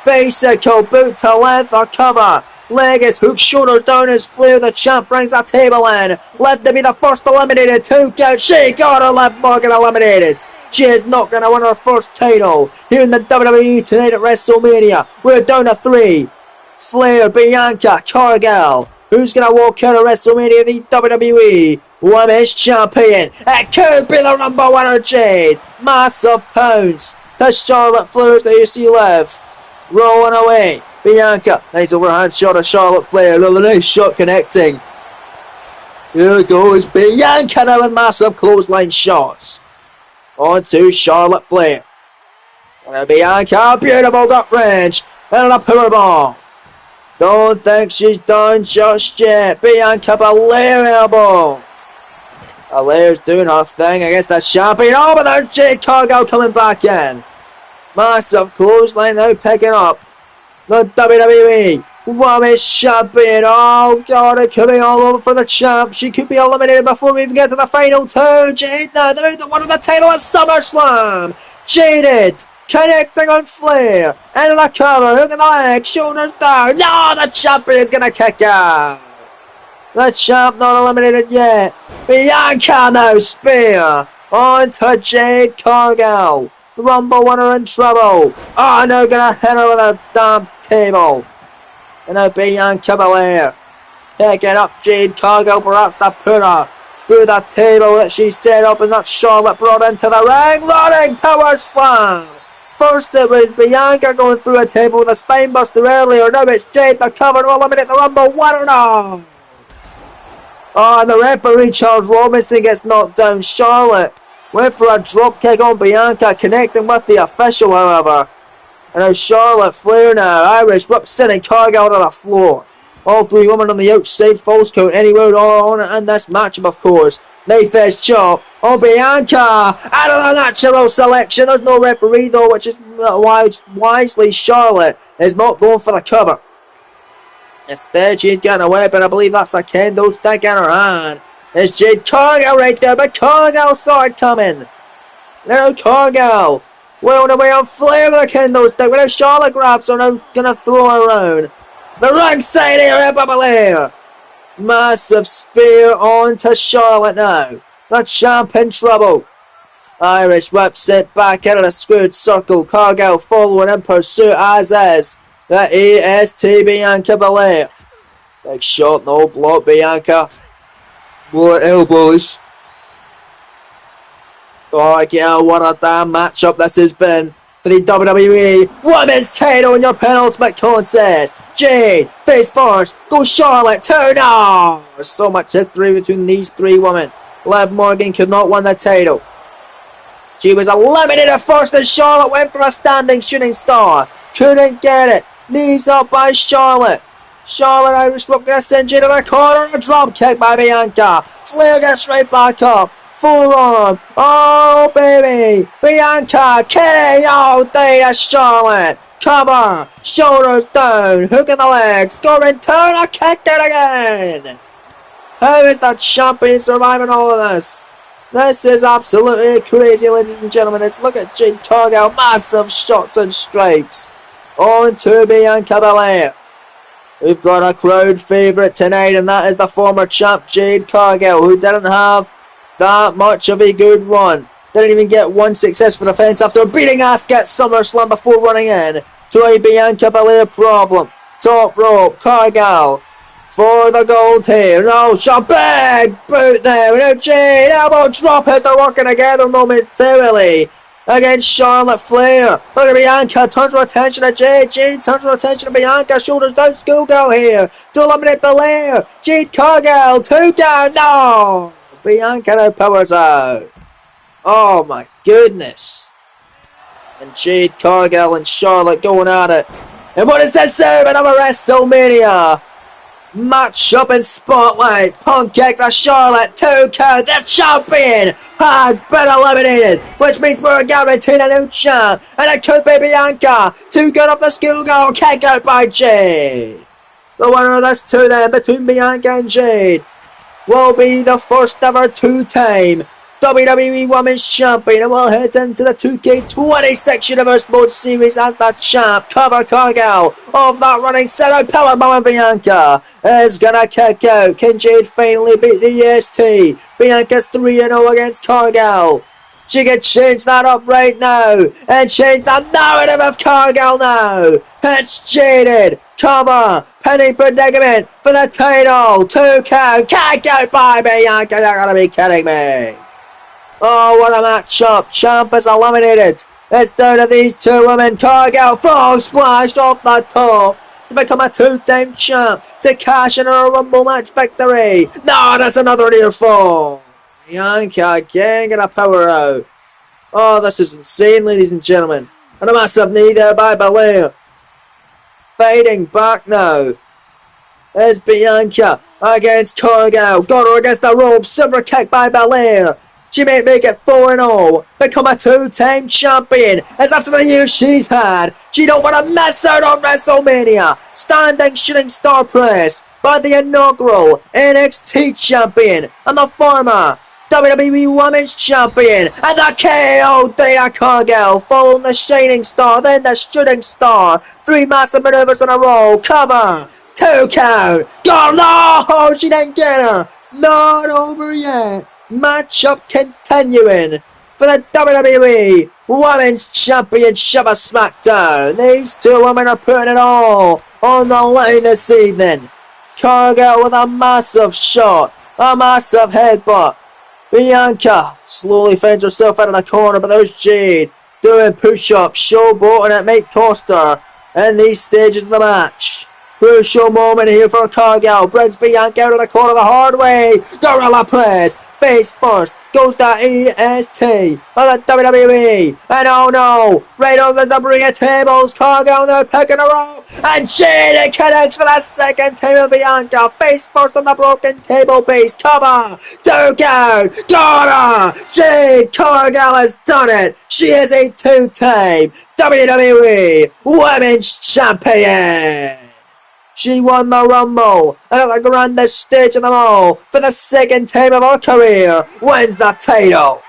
Basic boot to Liv for cover. Leg is hooked, shoulders down as Flair, the champ, brings a table in. Liv to be the first eliminated. 2 count. She got her. Liv Morgan eliminated. She is not going to win her first title here in the WWE tonight at WrestleMania. We're down to 3. Flair, Bianca, Cargill. Who's going to walk out of WrestleMania, the WWE Women's Champion? It could be the Rumble winner, Jade. Massive pounds to Charlotte Flair. There you see Liv rolling away. Bianca, nice overhand shot of Charlotte Flair. A nice shot connecting. Here goes Bianca now with massive clothesline shots. On to Charlotte Flair. And Bianca, beautiful gut wrench. And a powerbomb. Don't think she's done just yet. Bianca Belair elbow. Belair's doing her thing against the champion. Oh, but there's Jade Cargill coming back in. Massive clothesline now picking up. The WWE Women's Champion. Oh God, it could be all over for the champ. She could be eliminated before we even get to the final 2. Jade now, the one with the title at SummerSlam. Jaded, connecting on Flair. Into the cover, hook in the leg, shoulders down. No, the champion's gonna kick out. The champ not eliminated yet. Bianca now, spear. On to Jade Cargill. The Rumble winner in trouble. Oh, no, gonna hit her with a damn table. And now Bianca Belair picking up Jade Cargill, perhaps to put her through the table that she set up, and that Charlotte brought into the ring. Running power slam. First it was Bianca going through a table with a spine buster earlier. Now it's Jade the cover to eliminate the Rumble winner now. Oh, and the referee Charles Robinson gets knocked down. Charlotte went for a drop kick on Bianca, connecting with the official, however. And now Charlotte Flair now. Irish whip sending Cargill to the floor. All 3 women on the outside. False count anywhere on in this matchup, of course. Knife edge chop on Bianca. Out of the natural selection. There's no referee though, which is wisely Charlotte is not going for the cover. Instead, she's getting a weapon. I believe that's a kendo stick in her hand. It's Jade Cargill right there, but Cargill saw it coming. Now Cargill wheeled away on Flair with a kendo stick. When Charlotte grabs her, now gonna throw her around. The ringside area by Belair. Massive spear on to Charlotte now. The champ in trouble. Irish whip sent back into the squared circle. Cargill following in pursuit, as is the EST Bianca Belair. Big shot, no block, Bianca. More elbows. Oh yeah, what a damn matchup this has been for the WWE Women's title in your penultimate contest. Jade, face first, go Charlotte, turn on. There's so much history between these 3 women. Liv Morgan could not win the title. She was eliminated first as Charlotte went for a standing shooting star. Couldn't get it. Knees up by Charlotte. Charlotte Irish whip gonna send Jade to the corner. A drop kick by Bianca. Flair gets right back up. Forearm. Oh baby. Bianca KO there Charlotte. Cover. Shoulders down. Hook in the leg. Scoring turn. A kick it again. How is the champion surviving all of this? This is absolutely crazy, ladies and gentlemen. Let's look at Jade Cargill. Massive shots and strikes. On to Bianca Belair. We've got a crowd favourite tonight, and that is the former champ Jade Cargill, who didn't have that much of a good run. Didn't even get one successful defense after beating Asuka at SummerSlam before running in to a Bianca Belair problem. Top rope, Cargill for the gold here. No, shot, big boot there. No, Jade, elbow drop as they're working together momentarily against Charlotte Flair. Look at Bianca, turns her attention to Jade. Jade turns her attention to Bianca. Shoulders down, schoolgirl here to eliminate Belair. Jade Cargill, 2 count. No! Bianca now powers out. Oh my goodness. And Jade Cargill and Charlotte going at it. And what is this serve? Another WrestleMania match up in Spotlight. Punk kick to Charlotte. 2 count. The champion has been eliminated, which means we're guaranteed a new champ. And it could be Bianca. 2 count off the schoolgirl. Kick out by Jade. The winner of this 2 then between Bianca and Jade will be the first ever 2-time WWE Women's Champion, and will head into the 2K26 Universe Mode Series as the champ. Cover Cargill of that running set out powerbomb, and Bianca is gonna kick out. Can Jade finally beat the EST? Bianca's 3-0 against Cargill. She can change that up right now and change the narrative of Cargill now. It's Jaded. Cover. Penny predicament for the title. 2 count. Kick out by Bianca. You're gonna be kidding me. Oh, what a matchup. Champ is eliminated. It's down to these 2 women. Cargill frog splash off the top to become a 2-time champ to cash in her Rumble match victory. No, that's another near fall. Bianca again gonna power out. Oh, this is insane, ladies and gentlemen. And a massive knee there by Belair. Fighting back now is Bianca against Cargill. Got her against the rope. Super kick by Belair. She may make it 4-0, become a 2-time champion, as after the years she's had, she don't want to miss out on WrestleMania. Standing shooting star press by the inaugural NXT champion and the former WWE Women's Champion, and the KO Dana Cargill, following the Shining Star, then the Shooting Star. 3 massive maneuvers in a row, cover, 2 count, go, no, she didn't get her, not over yet. Matchup continuing for the WWE Women's Championship of SmackDown. These 2 women are putting it all on the line this evening. Cargill with a massive shot, a massive headbutt. Bianca slowly finds herself out of the corner, but there's Jade doing push-ups, showboating it might cost her in these stages of the match. Crucial moment here for Cargill. Brings Bianca out of the corner the hard way. Gorilla press. Face first. Goes to EST. On the WWE. And oh no. Right on the ring of tables. Cargill now picking her up. And Jade connects for the second time of Bianca. Face first on the broken table base. Cover. 2 count. Got her. Jade Cargill has done it. She is a 2-time WWE Women's Champion. She won the Rumble, and at the grandest stage of them all, for the second time of her career, wins the title.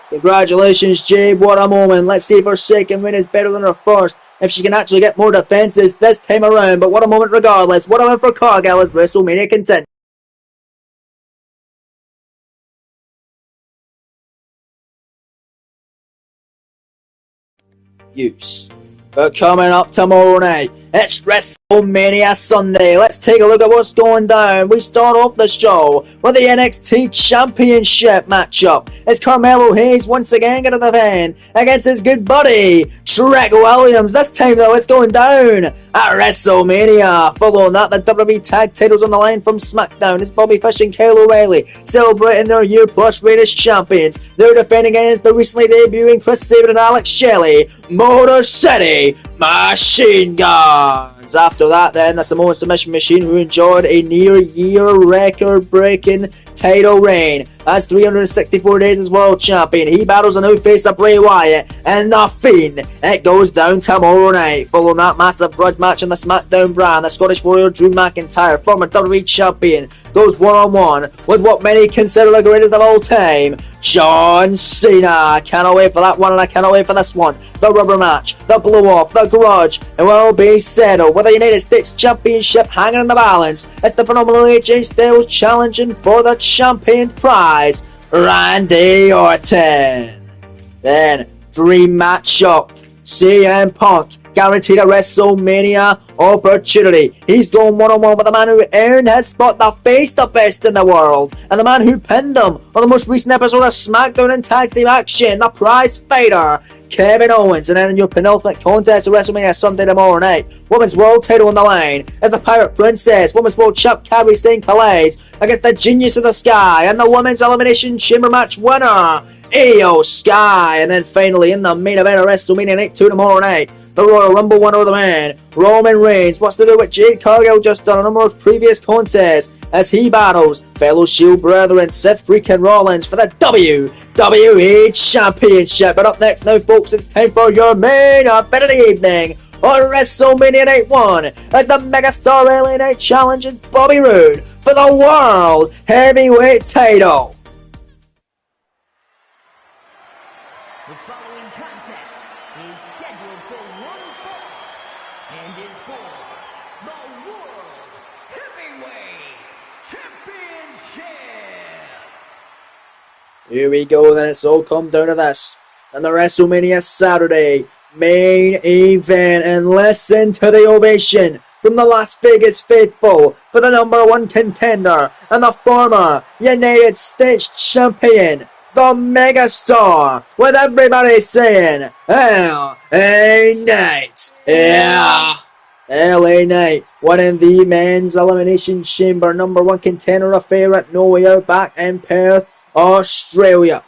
Congratulations, Jade. What a moment. Let's see if her second win is better than her first. If she can actually get more defenses this time around. But what a moment regardless. What a win for Cargill as WrestleMania contender. But coming up tomorrow night, it's WrestleMania Sunday. Let's take a look at what's going down. We start off the show with the NXT Championship matchup. It's Carmelo Hayes once again going to defend against his good buddy, Trick Williams. This time though, it's going down at WrestleMania. Following that, the WWE Tag titles on the line from SmackDown. It's Bobby Fish and Kyle O'Reilly celebrating their year plus reign as champions. They're defending against the recently debuting Chris Sabin and Alex Shelley, Motor City Machine Guns. After that then, the Samoan Submission Machine, who enjoyed a near-year record-breaking title reign as 364 days as world champion. He battles a new face of Bray Wyatt and The Fiend. It goes down tomorrow night. Following that massive grudge match on the SmackDown brand, the Scottish Warrior Drew McIntyre, former WWE champion, goes one-on-one with what many consider the greatest of all time, John Cena. I cannot wait for that one, and I cannot wait for this one. the rubber match, the blow off, the grudge, and will be settled with the United States Championship hanging in the balance. It's the phenomenal AJ Styles challenging for the champion's prize, Randy Orton. Then, dream matchup, CM Punk guaranteed a WrestleMania opportunity. He's going one-on-one with the man who earned his spot to face the best in the world, and the man who pinned him on the most recent episode of SmackDown in Tag Team Action, the prize fighter, Kevin Owens. And then in your penultimate contest of WrestleMania Sunday tomorrow night, Women's World title on the line as the Pirate Princess, Women's World Champ Kairi Sane Calais against the Genius of the Sky, and the Women's Elimination Chamber match winner, Io Sky. And then finally in the main event of WrestleMania Night 2 tomorrow night, the Royal Rumble winner of the man, Roman Reigns, what's to do with Jade Cargill just done a number of previous contests as he battles fellow Shield brethren Seth freaking Rollins for the WWE Championship. But up next now, folks, it's time for your main event of the evening on WrestleMania Night 1 as the Megastar LA Knight challenges Bobby Roode for the World Heavyweight title. The following contest is scheduled for one fall and is for the World Heavyweight Championship. Here we go, then it's all come down to this. And the WrestleMania Saturday main event, and listen to the ovation from the Las Vegas faithful for the #1 contender and the former United States champion, the Megastar, with everybody saying, LA Knight. Yeah. LA Knight winning the men's elimination chamber #1 contender affair at No Way Out back in Perth, Australia,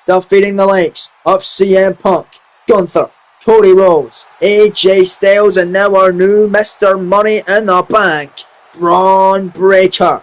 defeating the likes of CM Punk, Gunther, Cody Rhodes, AJ Styles, and now our new Mr. Money in the Bank, Braun Breaker.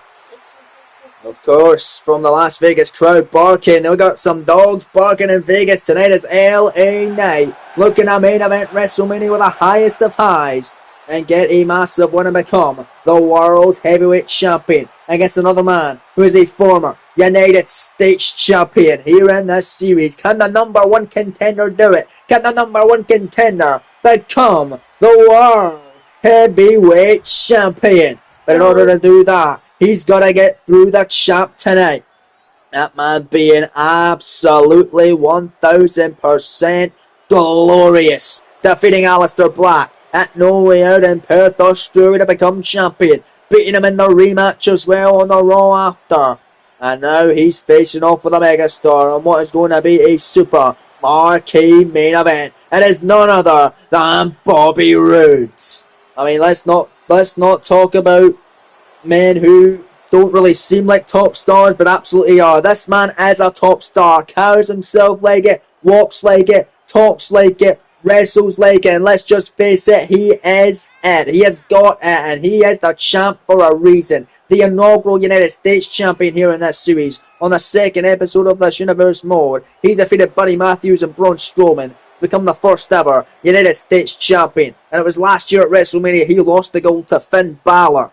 Of course, from the Las Vegas crowd barking. We got some dogs barking in Vegas tonight as LA Knight looking at main event WrestleMania with the highest of highs and get a massive win and become the World Heavyweight Champion against another man who is a former United States Champion here in this series. Can the #1 contender do it? Can the #1 contender become the World Heavyweight Champion? But in order to do that, he's got to get through the champ tonight. That man being absolutely 1000% glorious, defeating Aleister Black at No Way Out in Perth, Australia to become champion, beating him in the rematch as well on the Raw after. And now he's facing off with a Megastar on what is going to be a super marquee main event. It is none other than Bobby Roode. I mean, let's not talk about men who don't really seem like top stars, but absolutely are. This man is a top star, carries himself like it, walks like it, talks like it, wrestles like it, and let's just face it, he is it. He has got it, and he is the champ for a reason. The inaugural United States champion here in this series. On the second episode of this Universe mode, he defeated Buddy Matthews and Braun Strowman to become the first ever United States champion. And it was last year at WrestleMania he lost the gold to Finn Balor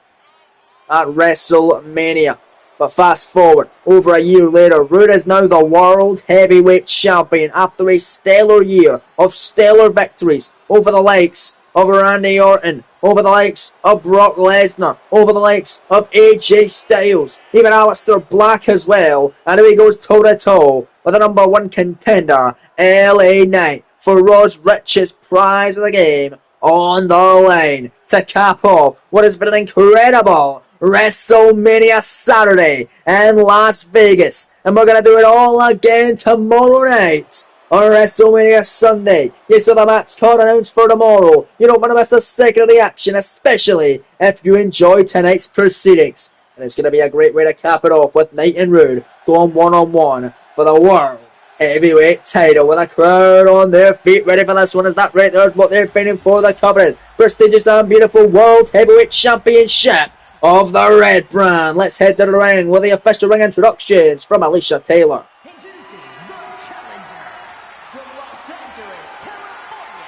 at WrestleMania. But fast forward, over a year later, Roode is now the World Heavyweight Champion after a stellar year of stellar victories over the likes of Randy Orton, over the likes of Brock Lesnar, over the likes of AJ Styles, even Aleister Black as well. And here he goes toe-to-toe with the #1 contender, LA Knight, for Raw's richest prize of the game on the line to cap off what has been an incredible WrestleMania Saturday in Las Vegas. And we're going to do it all again tomorrow night on WrestleMania Sunday. You saw the match card announced for tomorrow. You don't want to miss a second of the action, especially if you enjoy tonight's proceedings. And it's going to be a great way to cap it off with Knight and Roode going one-on-one for the World Heavyweight title with a crowd on their feet ready for this one. Is that right? There's what they're fighting for, the coveted, prestigious and beautiful World Heavyweight Championship of the Red brand. Let's head to the ring with the official ring introductions from Alicia Taylor. Introducing the challenger from Los Angeles, California,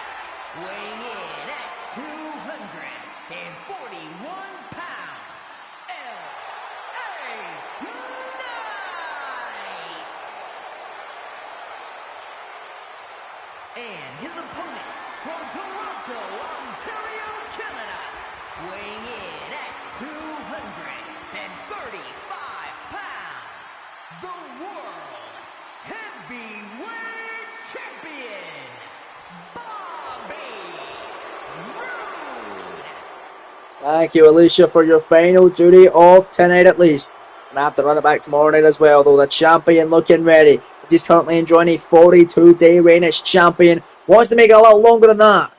weighing in at 241 pounds, LA Knight. And his opponent from Toronto, Ontario, Canada, weighing in at 235 pounds, the World Heavyweight Champion, Bobby Roode. Thank you, Alicia, for your final duty of tonight at least. And I have to run it back tomorrow night as well, though. The champion looking ready, as he's currently enjoying a 42-day reign as champion. Wants to make it a little longer than that.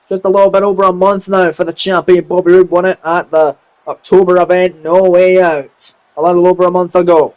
Just a little bit over a month now for the champion. Bobby Roode won it at the October event, No Way Out, a little over a month ago.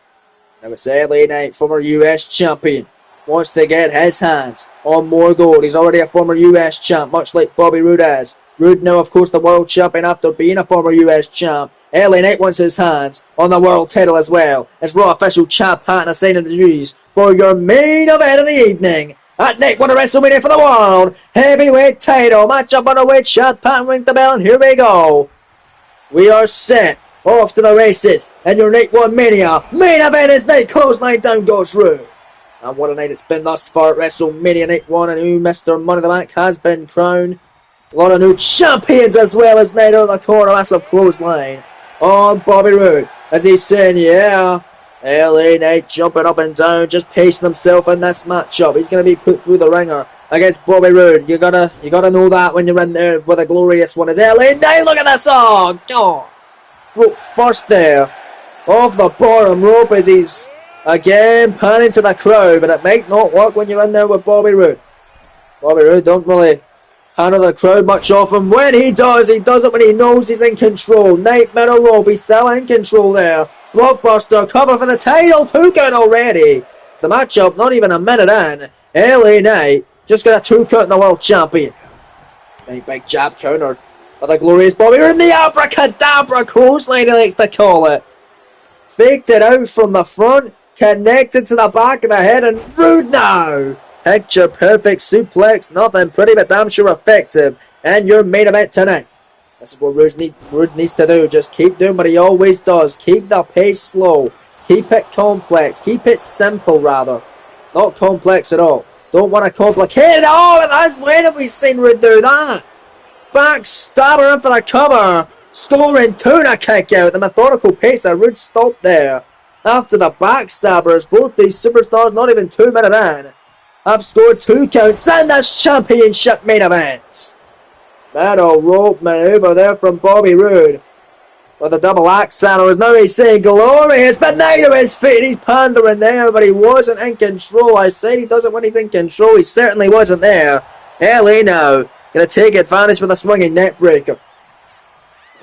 Now it's LA Knight, former US champion, wants to get his hands on more gold. He's already a former US champ, much like Bobby Roode is. Roode now, of course, the world champion after being a former US champ. LA Knight wants his hands on the world title as well. It's Raw official champ Pat and signing the dues for your main event of the evening. At Night 1 of WrestleMania for the World Heavyweight title. Match up on the way, champ Pat, ring the bell, and here we go. We are set. Off to the races. And your Night 1 Mania main event is Night Clothesline, down goes Roode. And what a night it's been thus far at WrestleMania Night 1. And who Mr. Money in the Bank has been crowned. A lot of new champions as well as Night out of the corner. Massive clothesline on Bobby Roode, as he's saying, yeah, LA Knight jumping up and down, just pacing himself in this matchup. He's going to be put through the ringer against Bobby Roode. You gotta know that when you're in there with a glorious one. Is LA Knight, look at this, oh god, throat first there, off the bottom rope as he's again panning to the crowd, but it might not work when you're in there with Bobby Roode. Bobby Roode don't really handle the crowd much off him. When he does it when he knows he's in control. Knight middle rope, he's still in control there. Blockbuster, cover for the title, 2 count already. The matchup, not even a minute in. LA Knight just got a 2 count in the world champion. Big jab counter for the glorious Bobby Roode. The abracadabra clothesline, he likes to call it. Faked it out from the front, connected to the back of the head, and Roode now. Picture perfect suplex, nothing pretty but damn sure effective. And your main event tonight. This is what Roode needs to do. Just keep doing what he always does. Keep the pace slow. Keep it complex. Keep it simple, rather. Not complex at all. Don't want to complicate it. Oh, that's when have we seen Roode do that? Backstabber in for the cover. Scoring tuna kick out. The methodical pace of Roode stopped there. After the backstabbers, both these superstars, not even 2 minutes in, have scored 2 counts in this championship main event. Middle rope maneuver there from Bobby Roode. With a double axe handle, now he's saying glorious, but now to his feet. He's pandering there, but he wasn't in control. I said he does it when he's in control. He certainly wasn't there. LA now going to take advantage with a swinging neck breaker.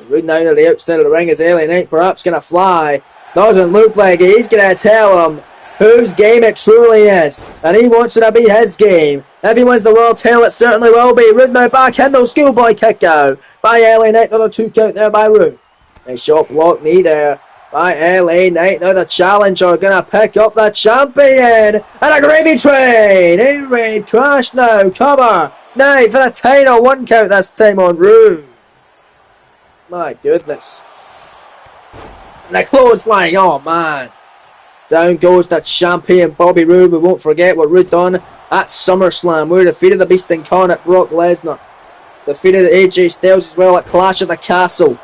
Roode now to the outside of the ring as LA Knight perhaps going to fly. Doesn't look like it. He's going to tell him whose game it truly is, and he wants it to be his game. If he wins the world title, it certainly will be. Roode now back in, though, schoolboy kick out by LA Knight. Another 2 count there by Roode. Nice shot block knee there by LA Knight. Now the challenger gonna pick up the champion, and a gravy train. A crash now, cover. Knight for the title, 1 count this time on Roode. My goodness. And the clothesline, oh man. Down goes the champion Bobby Roode. We won't forget what Roode done at SummerSlam. We defeated the Beast Incarnate Brock Lesnar. Defeated AJ Styles as well at Clash of the Castle.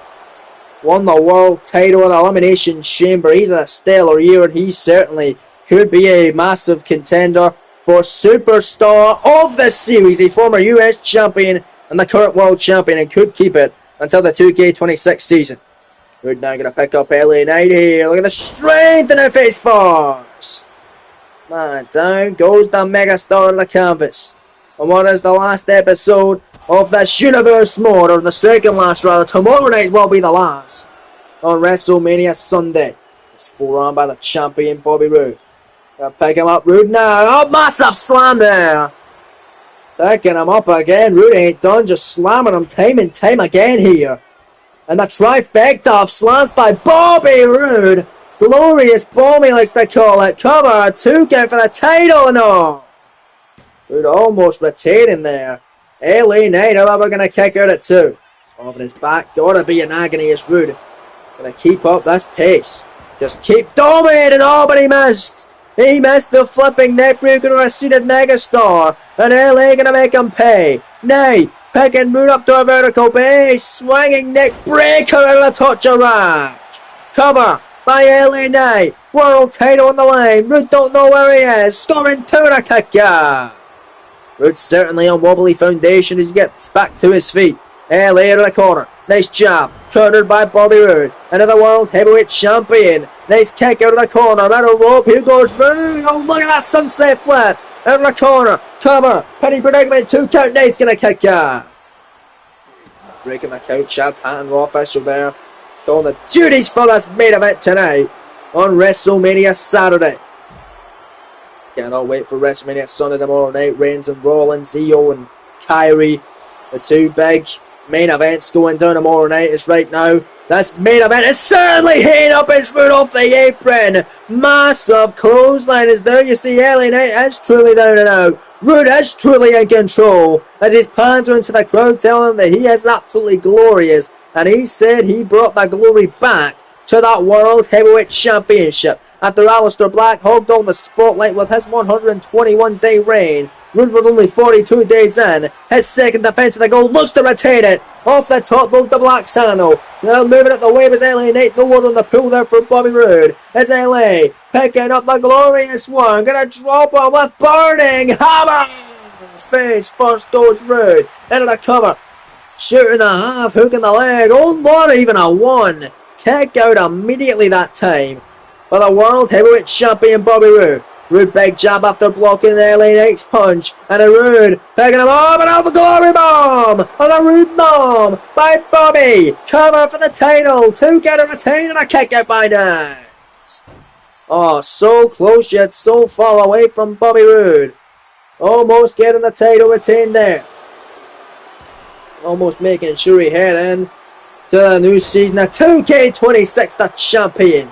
Won the world title in Elimination Chamber. He's a stellar year, and he certainly could be a massive contender for Superstar of the Series. A former US champion and the current world champion, and could keep it until the 2K26 season. Roode now going to pick up LA Knight here. Look at the strength in the face first. Man, down goes the megastar on the canvas. And what is the last episode of this universe mode, or the second last rather? Tomorrow night will be the last on WrestleMania Sunday. It's forearmed by the champion Bobby Roode. Gonna pick him up, Roode now. Oh, massive slam there. Picking him up again. Roode ain't done, just slamming him time and time again here. And the trifecta of slams by Bobby Roode. Glorious bomb, he likes to call it. Cover, 2 count for the title, no. Roode almost retaining there. LA Knight, however, going to kick out at 2. Off his back, gotta be an agony as Roode. Gonna keep up this pace. Just keep dominating, oh, but he missed. He missed the flipping neckbreaker to a seated megastar. And LA gonna make him pay. Knight picking Roode up to a vertical base. Swinging neckbreaker out of the torture rack. Cover by LA Knight. World title on the line. Roode don't know where he is. Scoring 2 and a kick out. Roode's certainly on wobbly foundation as he gets back to his feet. LA in the corner. Nice job. Cornered by Bobby Roode. Another world heavyweight champion. Nice kick out of the corner. Metal rope. Here goes Roode. Oh, look at that sunset flip. Out of the corner. Cover. Penny predicament. 2 count. Nice gonna kick out. Breaking the count. Chad Patton, Raw official there. Doing the duties for this main event tonight on WrestleMania Saturday. Cannot wait for WrestleMania Sunday tomorrow night. Reigns and Rollins, Io and Kyrie. The 2 big main events going down tomorrow night. Is right now. This main event is certainly heating up. It's Roode off the apron. Massive clothesline is there. You see LA Knight is truly down and out. Roode is truly in control as he's pandering to the crowd, telling them that he is absolutely glorious. And he said he brought the glory back to that World Heavyweight Championship after Aleister Black hogged all the spotlight with his 121-day reign. Roode with only 42 days in. His second defense of the gold looks to retain it. Off the top rope, the Black Sandal. Now moving at the wave is LA Knight. The one on the pull there for Bobby Roode. As LA picking up the glorious one. Gonna drop one with burning hammer. Face first goes Roode. Into the cover. Shooting the half, hooking the leg. Oh, not even a 1. Kick out immediately that time for the World Heavyweight Champion Bobby Roode. Roode big jab after blocking the LA Knight's punch. And a Roode picking him up and out the glory bomb. And the Roode bomb by Bobby. Cover for the title. 2 get a retain and a kick out by Knight. Oh, so close yet so far away from Bobby Roode. Almost getting the title retained there. Almost making sure he head in to the new season of 2K26, the champion.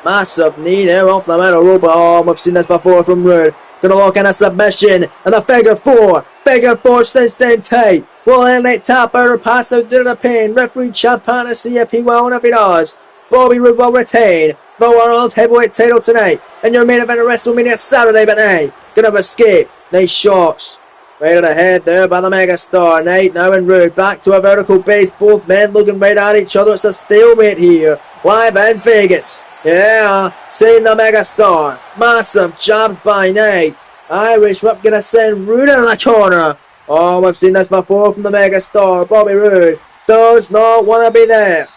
Massive knee there off the metal rope. Oh, we've seen this before from Roode. Gonna lock in a submission. And the figure 4. Figure 4 stays in tight. Will LA tap out or pass out due to the pain. Referee Chad Patton to see if he will and if he does. Bobby Roode will retain the World Heavyweight title tonight. And your main event of WrestleMania Saturday, but Knight gonna escape. Nice shots. Right at the head there by the megastar. Knight now and Roode back to a vertical base. Both men looking right at each other. It's a stalemate here. Live in Vegas. Yeah, seeing the megastar. Massive jabs by Knight. Irish whip gonna send Roode in the corner. Oh, we've seen this before from the megastar. Bobby Roode does not want to be there.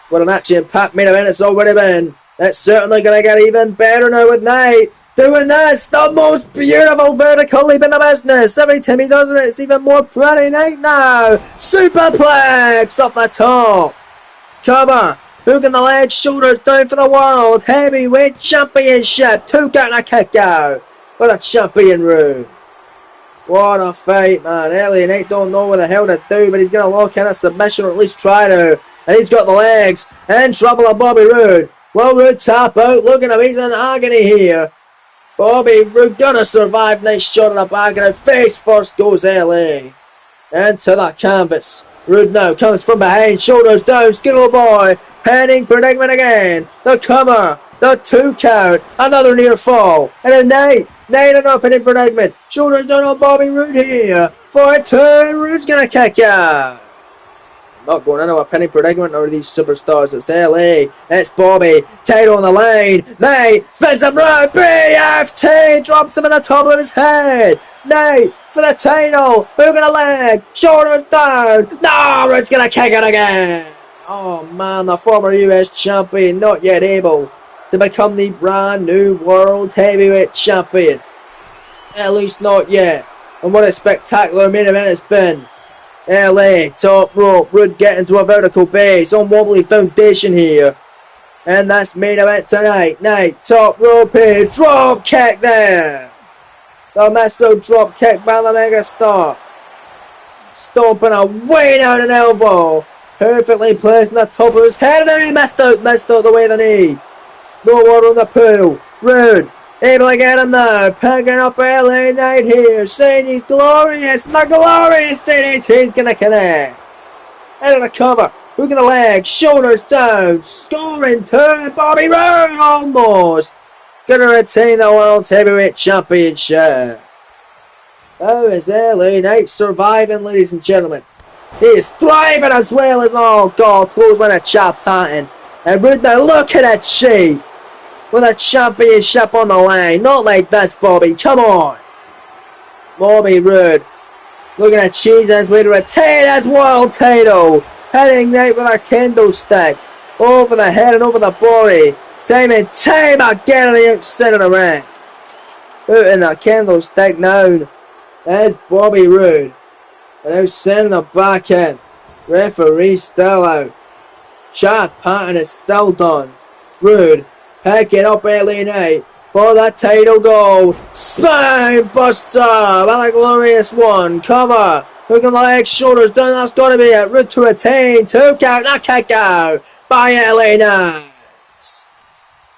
What an action-packed main event it's already been. It's certainly gonna get even better now with Knight doing this, the most beautiful vertical leap in the business. Every time he does it, it's even more pretty. Knight now. Superplex off the top. Cover. Hooking the legs, shoulders down for the World Heavyweight Championship. 2 count and a kick out for the champion Roode. What a fight, man. LA Knight don't know what the hell to do, but he's going to lock in a submission or at least try to. And he's got the legs. In trouble of Bobby Roode. Will Roode tap out? Look at him, he's in agony here. Bobby Roode gonna survive. Nice shot in the back and face first goes LA. Into the canvas. Roode now comes from behind, shoulders down, Skittle Boy. Penning predicament again. The cover. The 2 count. Another near fall. And a Knight. Knight an opening predicament. Shoulders down on Bobby Roode here. For a turn. Roode's gonna kick out. Not going into a penny predicament or these superstars. It's LA. It's Bobby. Title on the line. Knight spins him round. BFT drops him in the top of his head. Knight for the title. Hook of the leg. Shoulders down. No, Roode's gonna kick it again. Oh man, the former US champion not yet able to become the brand new World Heavyweight Champion. At least not yet. And what a spectacular main event it's been. LA, top rope, Roode getting to a vertical base on wobbly foundation here. And that's main event tonight. Knight, top rope here, drop kick there. The missile drop kick by the megastar. Stomping away down an elbow. Perfectly placed on the top of his head, and then he missed out the way of the knee. No one on the pool. Roode able to get him now. Picking up LA Knight here, saying he's glorious. And the glorious DDT's gonna connect. Into the cover. Look at the leg. Shoulders down. Scoring 2. Bobby Roode almost gonna retain the World Heavyweight Championship. How is LA Knight surviving, ladies and gentlemen? He is thriving as well as, oh god, clothesline of Chad Patton. And Rude now, look at that shape. With a championship on the line. Not like this, Bobby, come on. Bobby Roode looking at change his way to retain his world title. Hitting Knight with a kendo stick. Over the head and over the body. Time and time again on the outside of the ring. Putting the kendo stick down. There's Bobby Roode. And now sending him back in. Referee still out. Chad Patton is still done. Roode picking up LA Knight for the title goal. Spine buster with a glorious one. Cover. Hooking the legs, shoulders down. That's got to be it. Roode to retain. 2 count. A kick out by LA Knight.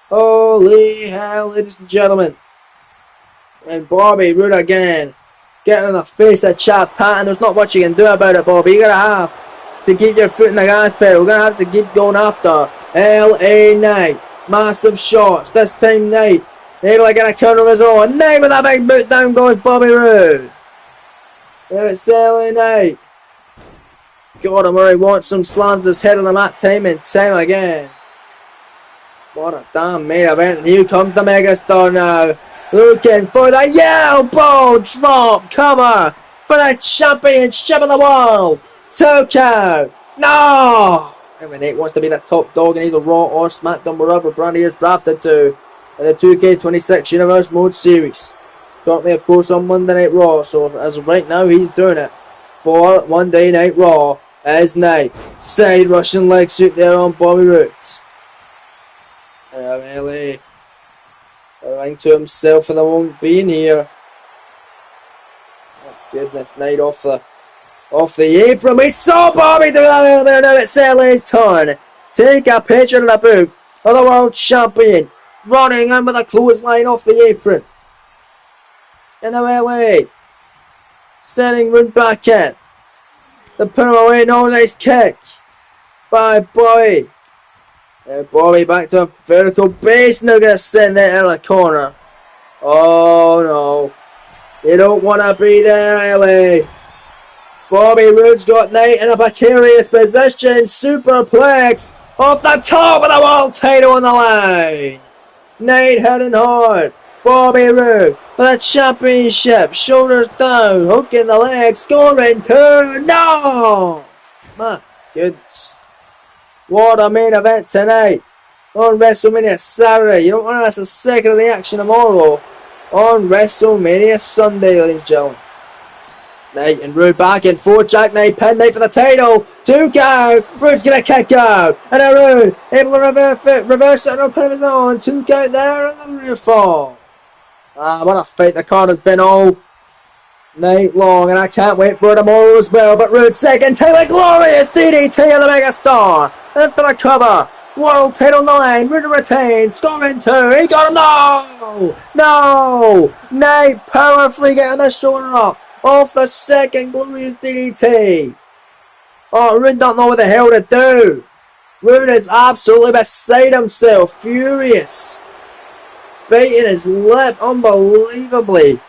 Holy hell, ladies and gentlemen. And Bobby Roode again. Getting in the face of Chad Patton. There's not much you can do about it, Bobby. You're going to have to keep your foot in the gas pedal. We're going to have to keep going after LA Knight. Massive shots. This time Knight able to get a counter of his own. Knight with a big boot. Down goes Bobby Roode. There it's LA Knight. God, Murray wants some slams his head on the mat time and time again. What a damn main event. And here comes the megastar now. Looking for the elbow drop cover for the championship of the world. 2 count. No! LA Knight wants to be the top dog in either Raw or SmackDown, wherever Brandy is drafted to in the 2K26 Universe Mode Series. Currently, of course, on Monday Night Raw, so as of right now, he's doing it for Monday Night Raw as Knight. Side Russian leg sweep there on Bobby Roode. LA lying to himself for the moment being here. Oh, goodness, Knight off the apron. We saw Bobby do that earlier. Now it's LA's turn. Take a picture of the boot of the world champion. Running in with a clothesline off the apron. And now LA sending Roode back in. The pin him away. No, nice kick by Bobby. Bobby back to a vertical base. Now gonna send that in the corner. Oh no. You don't want to be there, LA. Bobby Roode's got Knight in a precarious position. Superplex off the top of the world title on the line. Knight heading hard. Bobby Roode for the championship. Shoulders down. Hooking the legs. Scoring 2. No! My goodness. What a main event tonight on WrestleMania Saturday. You don't want to miss a second of the action tomorrow on WrestleMania Sunday, ladies and gentlemen. Knight and Roode back and forth. Jack Knight, pin Knight for the title. 2 count. Roode's going to kick out. And now Roode able to reverse it and pin of his own. 2 count there and the rear fall. What a fight the card has been all night long, and I can't wait for tomorrow as well. But Roode second time, a glorious DDT of the megastar. Then for the cover, world title on the line. Roode retains, scoring 2. He got him. No. Knight powerfully getting the shoulder up off the second glorious DDT. Oh, Roode don't know what the hell to do. Roode is absolutely beside himself, furious, biting his lip unbelievably.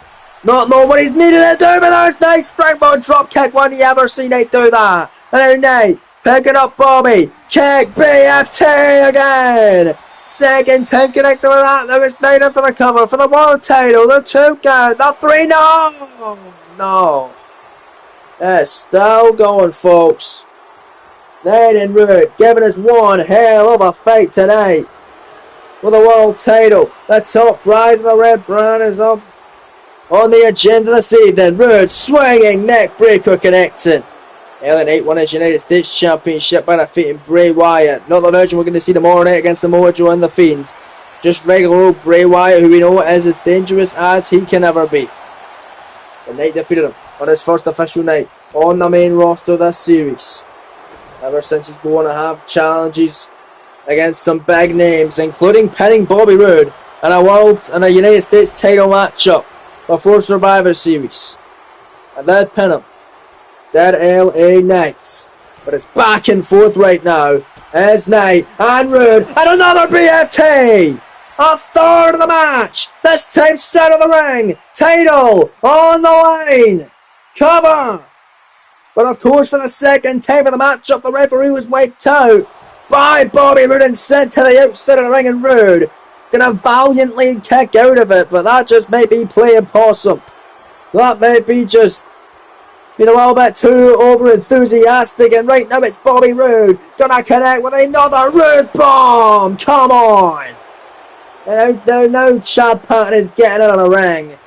Not know what he's needed to do, but there's Knight springboard drop kick. When do you ever see Knight do that? And now Knight picking up Bobby. Kick BFT again. Second time connected with that. There is Knight in for the cover for the world title. The 2 count. The 3. No. It's still going, folks. Knight and Roode giving us one hell of a fight tonight for the world title. The top prize of the red brand is up on the agenda this evening. Roode swinging neck breaker connecting. LA Knight won his United States Championship by defeating Bray Wyatt. Not the version we're going to see tomorrow night against Samoa Joe and The Fiend. Just regular old Bray Wyatt, who we know is as dangerous as he can ever be. The Knight defeated him on his first official night on the main roster of this series. Ever since he's going to have challenges against some big names, including pinning Bobby Roode in a United States title matchup before Survivor Series. And they'd pin him. Dead LA Knight. But it's back and forth right now as Knight and Roode and another BFT. A third of the match. This time center of the ring. Title on the line. Cover. But of course, for the second time of the matchup, the referee was wiped out by Bobby Roode and sent to the outside of the ring, and Roode gonna valiantly kick out of it, but that just may be playing possum. That may be just being a little bit too over enthusiastic, and right now it's Bobby Roode gonna connect with another Roode bomb. Come on! Now Chad Patton is getting out of the ring.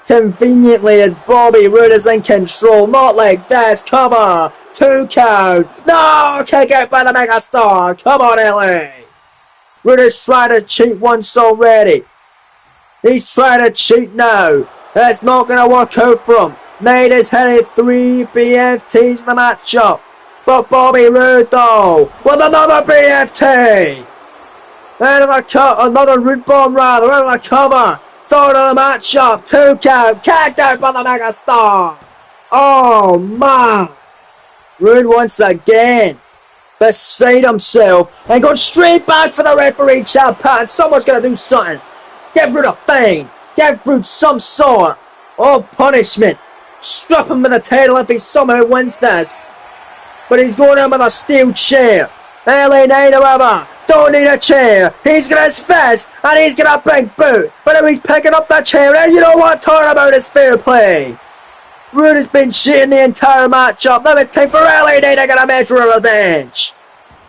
Conveniently, as Bobby Roode is in control. Not like this. Cover. 2 count. No! Kick out by the megastar. Come on, LA. Roode is trying to cheat once already. He's trying to cheat now. It's not going to work out for him. Nate is hitting 3 BFTs in the matchup. But Bobby Roode, though, with another BFT. Another Roode bomb, rather. Out of the cover. Third of the matchup, 2 count, kicked out by the megastar. Oh man. Roode once again beside himself and going straight back for the referee, Chad Patton. Someone's going to do something. Give Roode a fine. Give Roode some sort of punishment. Strap him with the title if he somehow wins this. But he's going in with a steel chair. LA Knight, however, don't need a chair. He's got his fist and he's got a big boot. But if he's picking up that chair, and you know what? Talking about is fair play. Roode has been cheating the entire matchup. Now it's time for LA Knight to get a measure of revenge.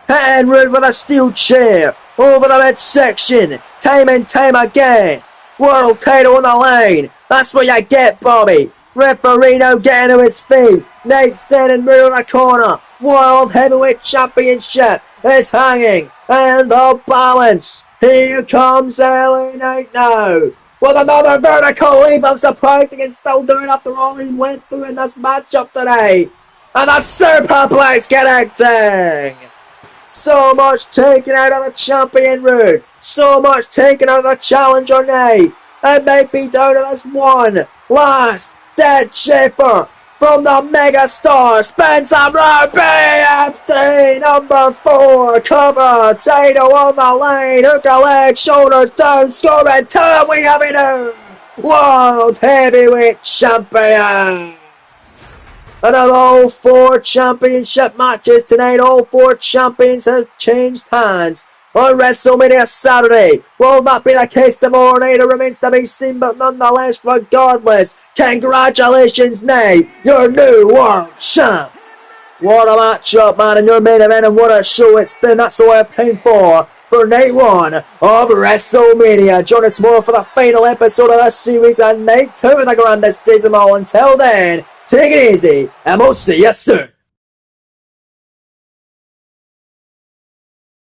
Hitting Roode with a steel chair over the midsection, time and time again. World title on the line. That's what you get, Bobby. Referee now getting to his feet. Knight sending Roode in the corner. World Heavyweight Championship is hanging in the balance. Here comes LA Knight now with another vertical leap. I'm surprised he can still do it after all he went through in this matchup today. And that's Superplex connecting. So much taken out of the champion Roode. So much taken out of the challenger Knight. It may be down to this one last dead shaper from the megastar. Spencer Roode, BFT number 4. Cover, title on the line. Hook a leg, shoulders down, scoring 2. We have it now. World Heavyweight Champion. And of all 4 championship matches tonight, all 4 champions have changed hands on WrestleMania Saturday. Will that be the case tomorrow night? It remains to be seen, but nonetheless, regardless, congratulations, Nate, your new world champ. What a matchup, man, and your main event, and what a show it's been. That's all I have time for night 1 of WrestleMania. Join us more for the final episode of this series and night 2 in the grandest stage of all. Until then, take it easy, and we'll see you soon.